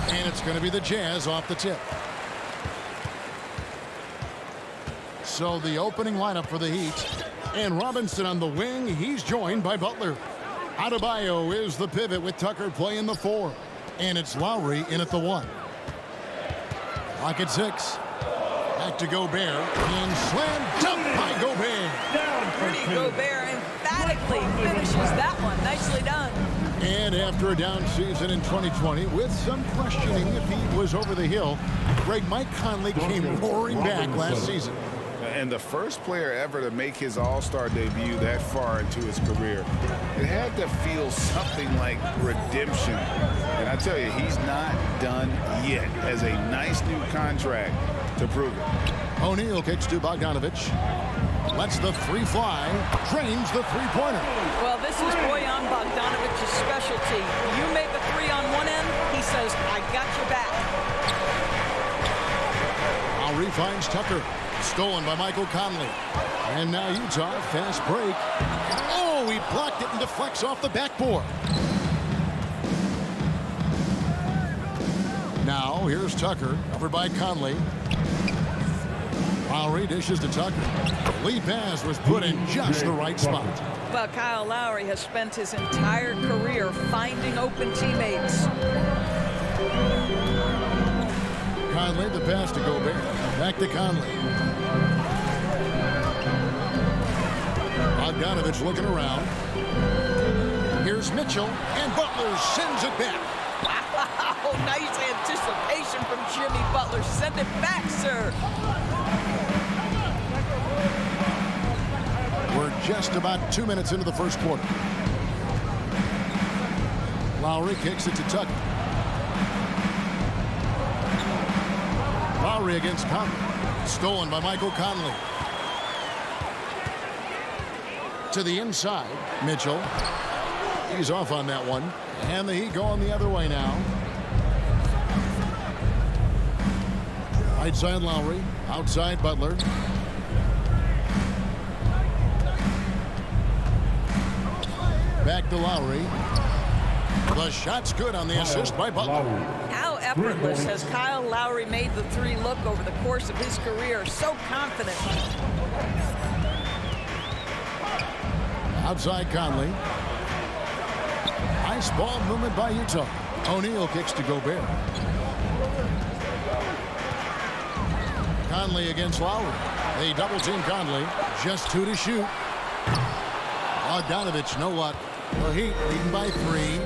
And it's going to be the Jazz off the tip. So the opening lineup for the Heat. And Robinson on the wing. He's joined by Butler. Adebayo is the pivot with Tucker playing the 4. And it's Lowry in at the 1. Clock at 6. Back to Gobert. And slam dunk by Gobert. Rudy Gobert emphatically finishes that one. Nicely done. And after a down season in 2020, with some questioning if he was over the hill, Mike Conley came roaring back last season. And the first player ever to make his All-Star debut that far into his career, it had to feel something like redemption. And I tell you, he's not done yet. Has a nice new contract to prove it. O'Neal kicks to Bogdanovich. Lets the 3 fly. Drains the 3-pointer. Well, this is Bojan Bogdanovich's specialty. You make a 3 on one end, he says, I got your back. Lowry finds Tucker. Stolen by Michael Conley. And now Utah, fast break. Oh, he blocked it and deflects off the backboard. Now, here's Tucker, covered by Conley. Lowry dishes to Tucker. The lead pass was put in just the right spot. Well, Kyle Lowry has spent his entire career finding open teammates. Conley, the pass to Gobert. Back to Conley. Bogdanovich looking around. Here's Mitchell, and Butler sends it back. Wow, nice anticipation from Jimmy Butler. Send it back, sir. We're just about 2 minutes into the first quarter. Lowry kicks it to Tucker. Lowry against Conley. Stolen by Michael Conley. To the inside, Mitchell. He's off on that one. And the Heat going the other way now. Right side Lowry. Outside Butler. Back to Lowry. The shot's good on the assist by Butler. How effortless has Kyle Lowry made the 3 look over the course of his career? So confident. Outside Conley. Nice ball movement by Utah. O'Neal kicks to Gobert. Conley against Lowry. They double team Conley. Just 2 to shoot. Bogdanovich, no luck. The Heat leading by 3.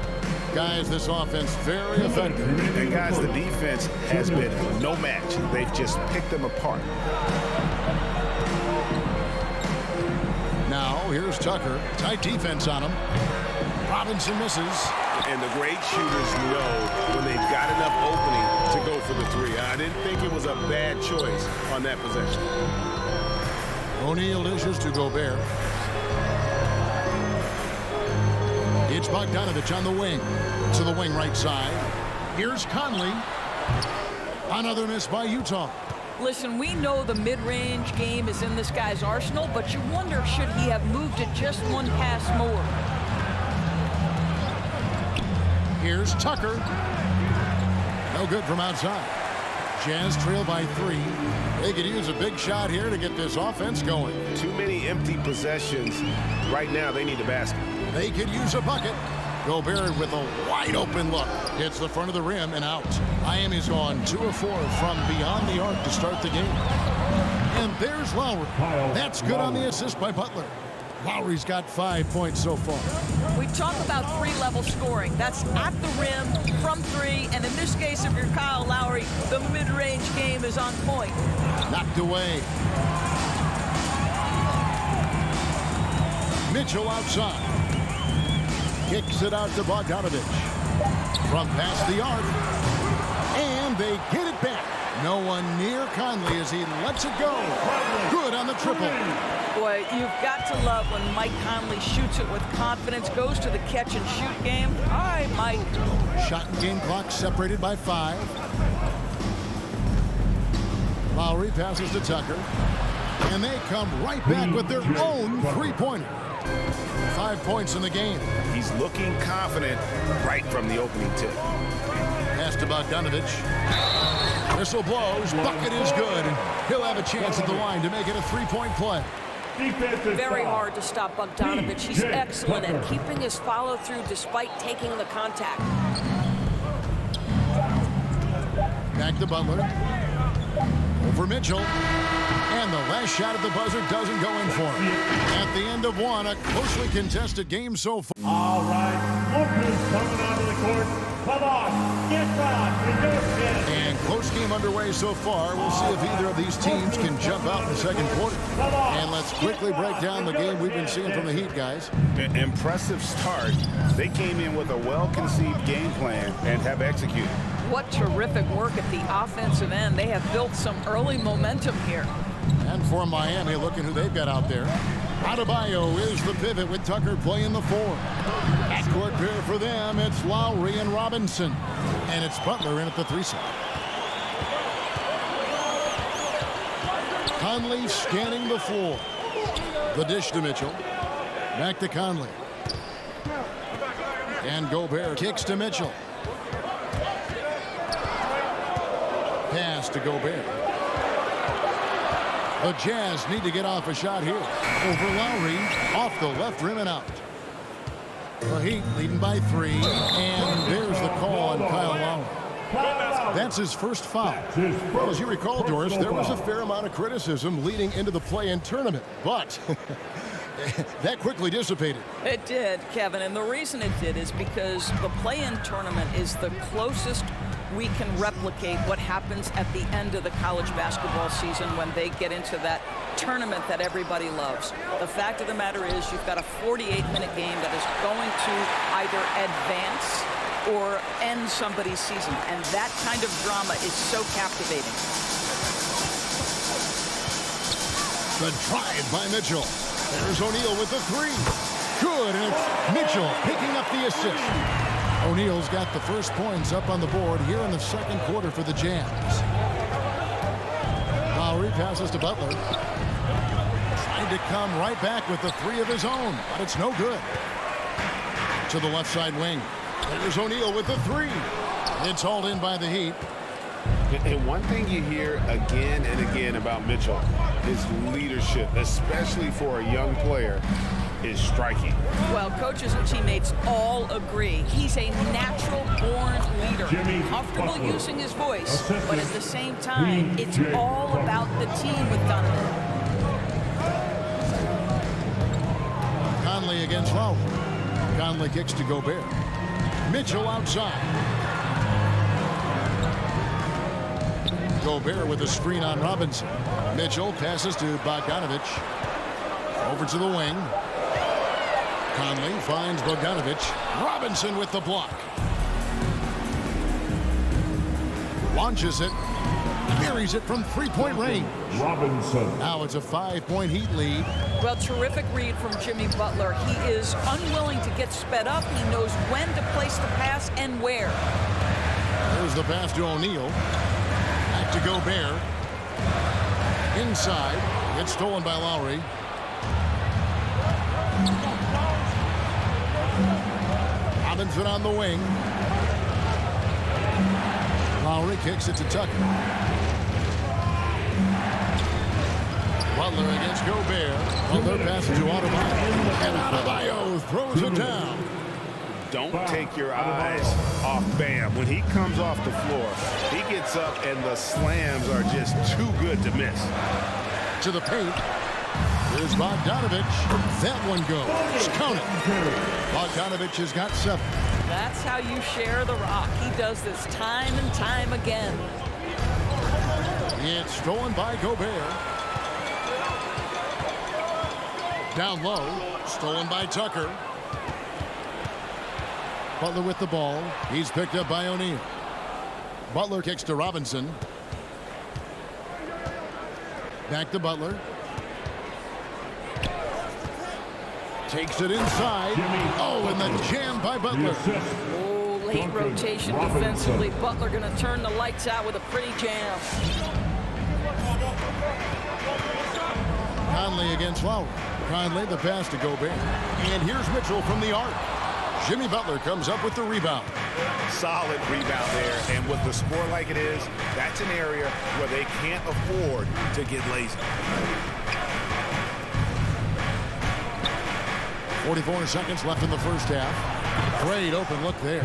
Guys, this offense very effective. And guys, the defense has been no match. They've just picked them apart. Now, here's Tucker. Tight defense on him. Robinson misses. And the great shooters know when they've got enough opening to go for the 3. I didn't think it was a bad choice on that possession. O'Neal dishes to Gobert. It's Bogdanovich on the wing. To the wing right side. Here's Conley. Another miss by Utah. Listen, we know the mid-range game is in this guy's arsenal, but you wonder, should he have moved it just 1 pass more? Here's Tucker. No good from outside. Jazz trail by 3. They could use a big shot here to get this offense going. Too many empty possessions. Right now, they need a basket. They could use a bucket. Gobert with a wide open look. Hits the front of the rim and out. Miami's gone 2 of 4 from beyond the arc to start the game. And there's Lowry. That's good on the assist by Butler. Lowry's got 5 points so far. We talk about 3-level scoring. That's at the rim, from 3, and in this case, if you're Kyle Lowry, the mid-range game is on point. Knocked away. Mitchell outside. Kicks it out to Bogdanovich. From past the arc. And they get it back. No one near Conley as he lets it go. Good on the triple. Boy, you've got to love when Mike Conley shoots it with confidence, goes to the catch-and-shoot game. All right, Mike. Shot and game clock separated by 5. Lowry passes to Tucker. And they come right back with their own 3-pointer. 5 points in the game. He's looking confident right from the opening tip. Pass Pass to Bogdanovich. Whistle blows. Bucket is good. And he'll have a chance at the line to make it a three-point play. Very hard to stop Bogdanovich. He's excellent at keeping his follow-through despite taking the contact. Back to Butler. Over Mitchell. And the last shot at the buzzer doesn't go in for him. At the end of one, a closely contested game so far. All right, Booker's coming onto the court. Come on, get back in your pit. And close game underway so far. We'll see if either of these teams can jump out in the second quarter. And let's quickly break down the game we've been seeing from the Heat, guys. Impressive start. They came in with a well-conceived game plan and have executed. What terrific work at the offensive end. They have built some early momentum here. And for Miami, looking who they've got out there. Adebayo is the pivot with Tucker playing the four. Backcourt pair for them, it's Lowry and Robinson. And it's Butler in at the 3 slot. Conley scanning the floor. The dish to Mitchell. Back to Conley. And Gobert kicks to Mitchell. Pass to Gobert. The Jazz need to get off a shot here. Over Lowry, off the left rim and out. The Heat leading by 3, and there's the call on Kyle Lowry. That's his first foul. Well, as you recall, Doris, there was a fair amount of criticism leading into the play-in tournament, but that quickly dissipated. It did, Kevin, and the reason it did is because the play-in tournament is the closest we can replicate what happens at the end of the college basketball season when they get into that tournament that everybody loves. The fact of the matter is you've got a 48-minute game that is going to either advance or end somebody's season, and that kind of drama is so captivating. The drive by Mitchell. There's O'Neal with the 3. Good, and it's Mitchell picking up the assist. O'Neal's got the first points up on the board here in the second quarter for the Jazz. Lowry passes to Butler. Trying to come right back with the 3 of his own, but it's no good. To the left side wing. There's O'Neal with the 3. It's hauled in by the Heat. And one thing you hear again and again about Mitchell is leadership, especially for a young player, is striking. Well, coaches and teammates all agree. He's a natural-born leader, comfortable using his voice, but at the same time, it's all about the team with Donovan. Conley against Lowry. Conley kicks to Gobert. Mitchell outside. Gobert with a screen on Robinson. Mitchell passes to Bogdanovich. Over to the wing. Conley finds Bogdanovich. Robinson with the block. Launches it. Buries it from 3-point range. Robinson. Now it's a 5-point Heat lead. Well, terrific read from Jimmy Butler. He is unwilling to get sped up. He knows when to place the pass and where. There's the pass to O'Neal. Back to Gobert. Inside. It's stolen by Lowry. Robinson on the wing. Lowry kicks it to Tucker. Butler against Gobert. Butler passes to Adebayo. And Adebayo throws it down. Don't take your eyes off Bam. When he comes off the floor, he gets up and the slams are just too good to miss. To the paint. Here's Bogdanovich. That one goes. Count it. Bogdanovich has got 7. That's how you share the rock. He does this time and time again. It's stolen by Gobert. Down low. Stolen by Tucker. Butler with the ball. He's picked up by O'Neal. Butler kicks to Robinson. Back to Butler. Takes it inside. Oh, and the jam by Butler. Oh, late rotation defensively. Butler going to turn the lights out with a pretty jam. Conley against Lowry. Conley the pass to Gobert. And here's Mitchell from the arc. Jimmy Butler comes up with the rebound. Solid rebound there, and with the score like it is, that's an area where they can't afford to get lazy. 44 seconds left in the first half. Great open look there.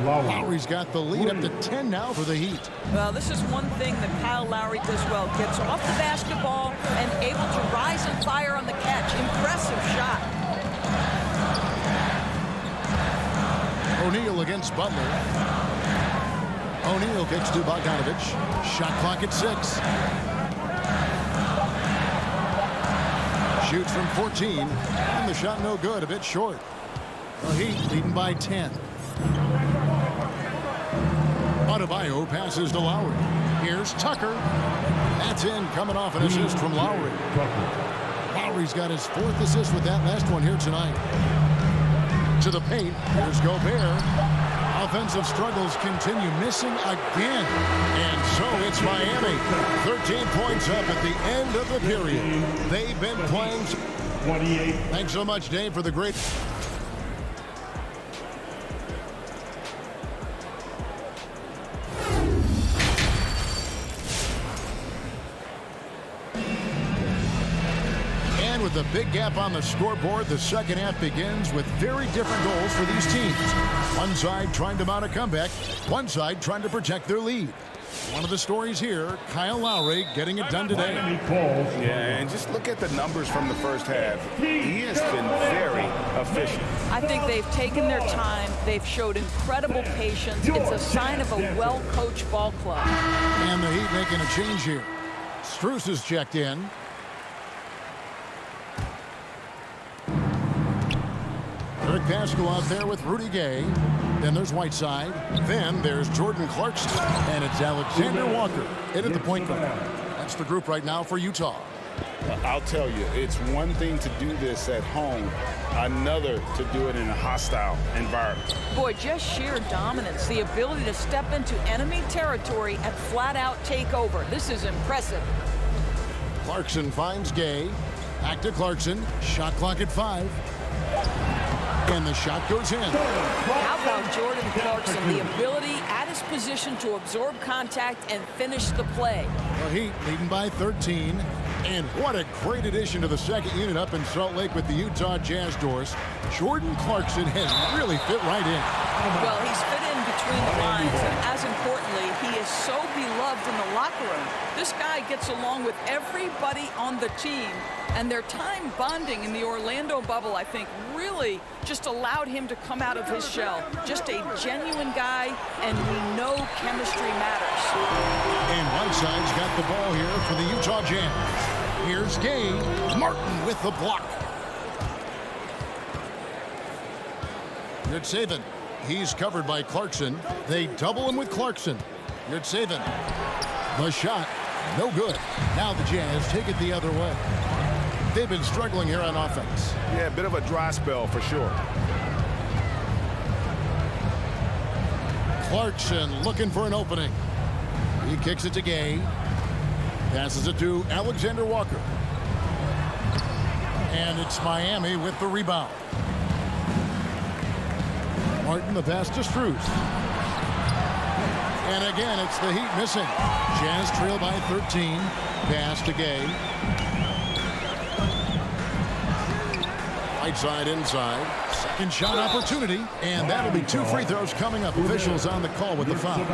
Lowry's got the lead up to 10 now for the Heat. Well, this is one thing that Kyle Lowry does well. Gets off the basketball and able to rise and fire on the catch. Impressive shot. O'Neal against Butler. O'Neal kicks to Bogdanovich. Shot clock at 6. Shoots from 14, and the shot no good, a bit short. The Heat leading by 10. Adebayo passes to Lowry. Here's Tucker. That's in, coming off an assist from Lowry. Lowry's got his 4th assist with that last one here tonight. To the paint, here's Gobert. Offensive struggles continue, missing again. And so it's Miami. 13 points up at the end of the period. They've been playing. 28. Thanks so much, Dave, for the great. And with a big gap on the scoreboard, the second half begins with very different goals for these teams. One side trying to mount a comeback, one side trying to protect their lead. One of the stories here, Kyle Lowry getting it done today. Yeah, and just look at the numbers from the first half. He has been very efficient. I think they've taken their time. They've showed incredible patience. It's a sign of a well-coached ball club. And the Heat making a change here. Strus is checked in. Eric Pascal out there with Rudy Gay. Then there's Whiteside. Then there's Jordan Clarkson. And it's Alexander Walker in at the point guard. That's the group right now for Utah. I'll tell you, it's one thing to do this at home, another to do it in a hostile environment. Boy, just sheer dominance, the ability to step into enemy territory and flat out take over. This is impressive. Clarkson finds Gay. Back to Clarkson. Shot clock at 5. And the shot goes in. How about Jordan Clarkson, the ability at his position to absorb contact and finish the play. The Heat leading by 13. And what a great addition to the second unit up in Salt Lake with the Utah Jazz doors. Jordan Clarkson has really fit right in. Well, he's fit in between the lines, and as importantly, he is so beloved in the locker room. This guy gets along with everybody on the team, and their time bonding in the Orlando bubble, I think, really just allowed him to come out of his shell. Just a genuine guy, and we know chemistry matters. And Whiteside's got the ball here for the Utah Jazz. Here's Gay. Martin with the block. Yurtseven. He's covered by Clarkson. They double him with Clarkson. Yurtseven. The shot. No good. Now the Jazz take it the other way. They've been struggling here on offense. Yeah, a bit of a dry spell for sure. Clarkson looking for an opening. He kicks it to Gay. Passes it to Alexander Walker. And it's Miami with the rebound. Martin, the pass to Strus. And again, it's the Heat missing. Jazz trail by 13. Pass to Gay. Right side inside. Second shot opportunity. And that'll be 2 free throws coming up. Officials on the call with the foul.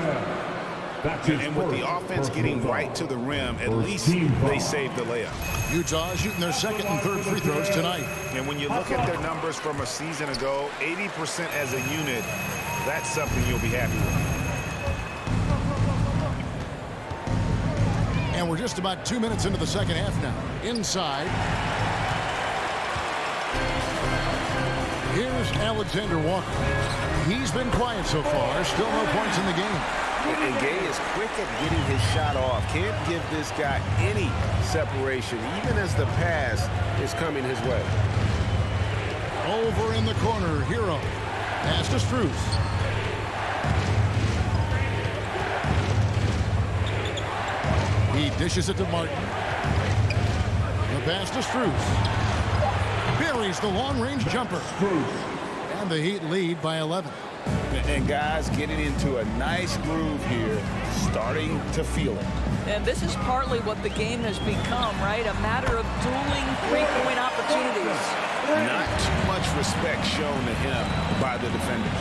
And with the offense getting right to the rim, at least they saved the layup. Utah shooting their second and third free throws tonight. And when you look at their numbers from a season ago, 80% as a unit, that's something you'll be happy with. And we're just about 2 minutes into the second half now. Inside. Here's Alexander Walker. He's been quiet so far. Still no points in the game. And Gay is quick at getting his shot off. Can't give this guy any separation, even as the pass is coming his way. Over in the corner, Hero. Pass to Strus. He dishes it to Martin. The pass to Strus. Buries the long-range jumper. And the Heat lead by 11. And guys getting into a nice groove here, starting to feel it. And this is partly what the game has become, right? A matter of dueling three-point opportunities. Not too much respect shown to him by the defenders.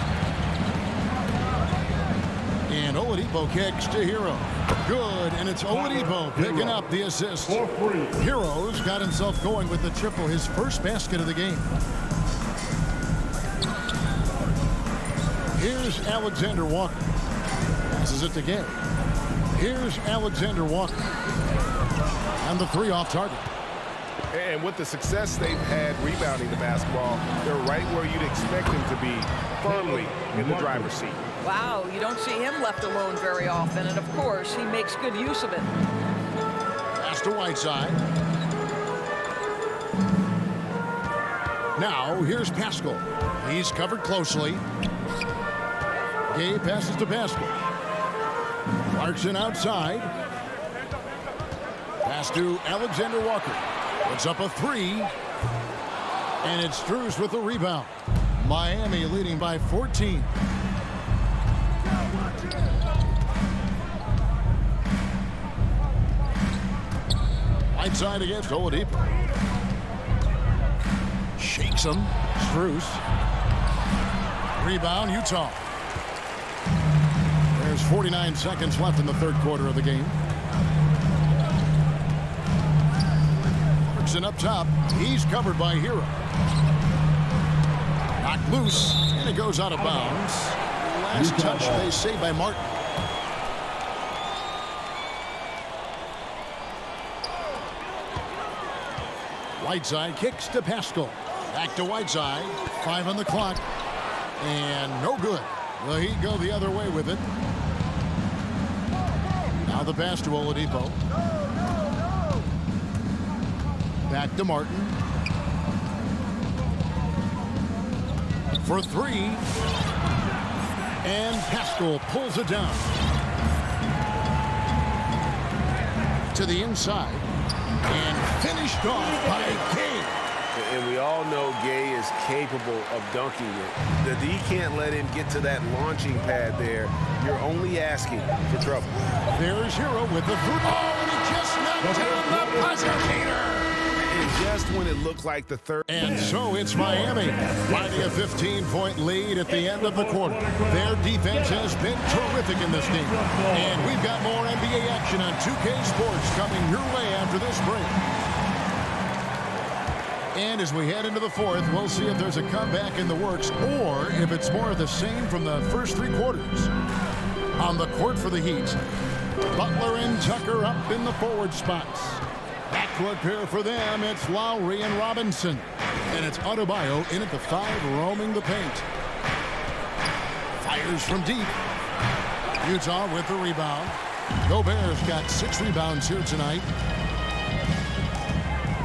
And Oladipo kicks to Hero. Good, and it's Oladipo picking up the assist. Hero's got himself going with the triple, his first basket of the game. Here's Alexander Walker. Passes it to Gay. Here's Alexander Walker. And the three off target. And with the success they've had rebounding the basketball, they're right where you'd expect them to be, firmly in the driver's seat. Wow, you don't see him left alone very often, and of course, he makes good use of it. Pass to Whiteside. Now, here's Pascal. He's covered closely. Gay passes to Pascal. Clarkson outside. Pass to Alexander Walker. Puts up a three. And it's Strus with the rebound. Miami leading by 14. Whiteside against Oladipo. Shakes him. Strus. Rebound, Utah. There's 49 seconds left in the third quarter of the game. Clarkson up top. He's covered by Hero. Knocked loose, and it goes out of bounds. Last touch, they say, by Martin. Whiteside kicks to Pascal. Back to Whiteside. 5 on the clock. And no good. The Heat go the other way with it. Now the pass to Oladipo. Back to Martin. For three. And Pascal pulls it down. To the inside. And finished off by Gay. And we all know Gay is capable of dunking it. That he can't let him get to that launching pad there. You're only asking for trouble. There's Hero with the three. Oh, and he just knocked down the buzzer. And just when it looked like the third. And so it's Miami finding a 15-point lead at the end of the quarter. Their defense has been terrific in this game. And we've got more NBA action on 2K Sports coming your way after this break. And as we head into the fourth, we'll see if there's a comeback in the works or if it's more of the same from the first three quarters. On the court for the Heat, Butler and Tucker up in the forward spots. Backcourt pair for them, it's Lowry and Robinson. And it's Adebayo in at the 5, roaming the paint. Fires from deep. Utah with the rebound. Gobert's got 6 rebounds here tonight.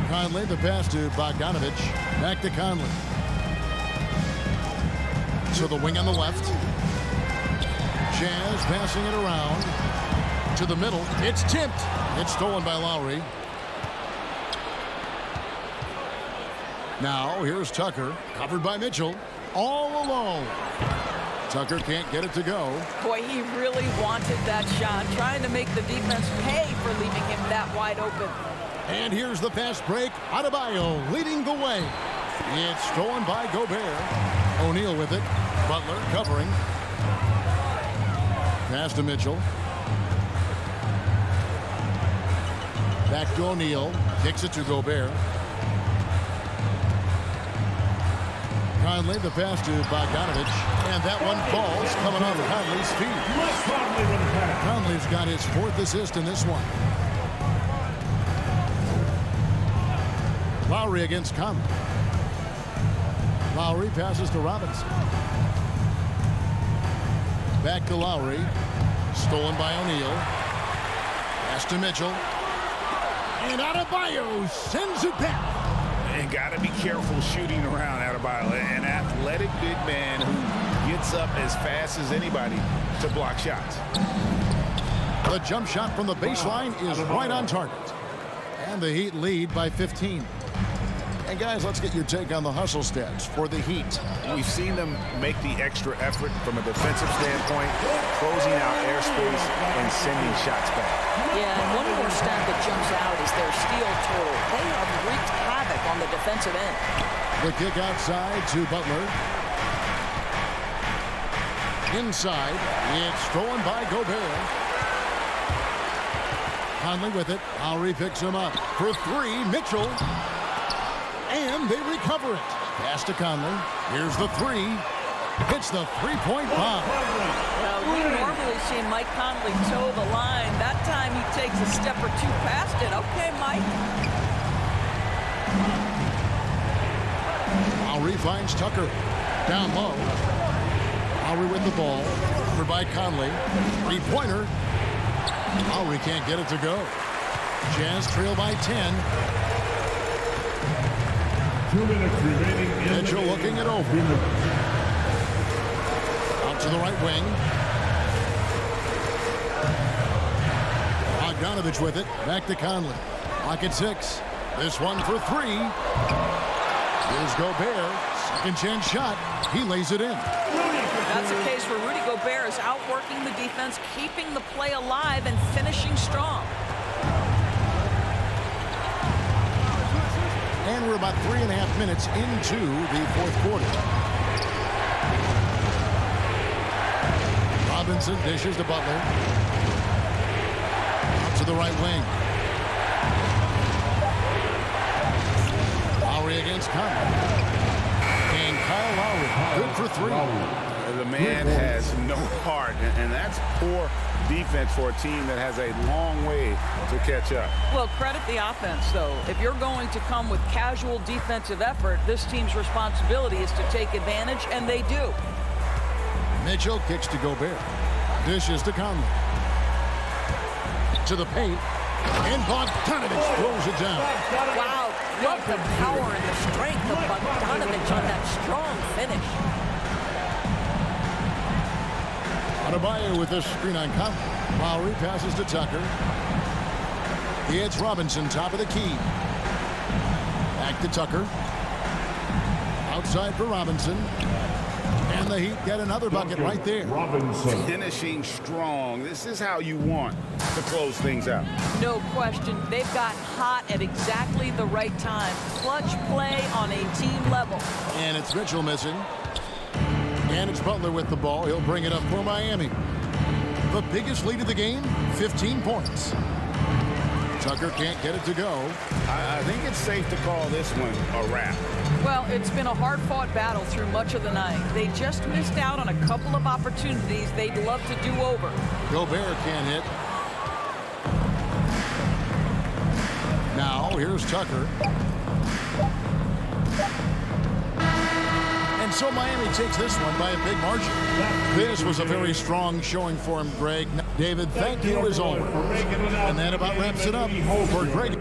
Conley, the pass to Bogdanovich. Back to Conley. To the wing on the left. Jazz passing it around. To the middle. It's tipped. It's stolen by Lowry. Now, here's Tucker. Covered by Mitchell. All alone. Tucker can't get it to go. Boy, he really wanted that shot. Trying to make the defense pay for leaving him that wide open. And here's the fast break. Adebayo leading the way. It's stolen by Gobert. O'Neal with it. Butler covering. Pass to Mitchell. Back to O'Neal. Kicks it to Gobert. Conley, the pass to Bogdanovich. And that one falls coming off Conley's feet. Conley's got his 4th assist in this one. Lowry against Conley. Lowry passes to Robinson. Back to Lowry. Stolen by O'Neal. Pass to Mitchell. And Adebayo sends it back. And got to be careful shooting around Adebayo. An athletic big man who gets up as fast as anybody to block shots. The jump shot from the baseline is right on target. And the Heat lead by 15. And guys, let's get your take on the hustle stats for the Heat. We've seen them make the extra effort from a defensive standpoint, closing out airspace and sending shots back. Yeah, and one more stat that jumps out is their steal total. They have wreaked havoc on the defensive end. The kick outside to Butler. Inside, it's stolen by Gobert. Conley with it. Lowry picks him up. For three, Mitchell. And they recover it. Pass to Conley. Here's the three. Hits the three-point bomb. Well, we normally see Mike Conley toe the line. That time he takes a step or two past it. Okay, Mike. Lowry finds Tucker. Down low. Lowry with the ball. Over by Conley. Three-pointer. Lowry can't get it to go. Jazz trail by 10. 2 minutes remaining in Mitchell looking it over. Out to the right wing. Bogdanovich with it. Back to Conley. Lock at 6. This one for three. Here's Gobert. Second chance shot. He lays it in. That's a case where Rudy Gobert is outworking the defense, keeping the play alive, and finishing strong. And we're about 3.5 minutes into the fourth quarter. Robinson dishes to Butler. Out to the right wing. Lowry against Conley. And Kyle Lowry, good for three. The man has no heart, and that's poor defense for a team that has a long way to catch up. Well, credit the offense, though. If you're going to come with casual defensive effort, this team's responsibility is to take advantage, and they do. Mitchell kicks to Gobert. Dishes to Conley. To the paint. And Bogdanovich throws it down. Wow, love the power and the strength of Bogdanovich on that strong finish. Adebayo with this screen on Conley. Lowry passes to Tucker. It's Robinson, top of the key. Back to Tucker. Outside for Robinson. And the Heat get another bucket right there. Robinson. Finishing strong. This is how you want to close things out. No question. They've got hot at exactly the right time. Clutch play on a team level. And it's Mitchell missing. And it's Butler with the ball. He'll bring it up for Miami. The biggest lead of the game, 15 points. Tucker can't get it to go. I think it's safe to call this one a wrap. Well, it's been a hard-fought battle through much of the night. They just missed out on a couple of opportunities they'd love to do over. Gobert can't hit. Now, here's Tucker. And so Miami takes this one by a big margin. This was a very strong showing for him, Greg. David, thank you as always. And that about wraps it up for Greg.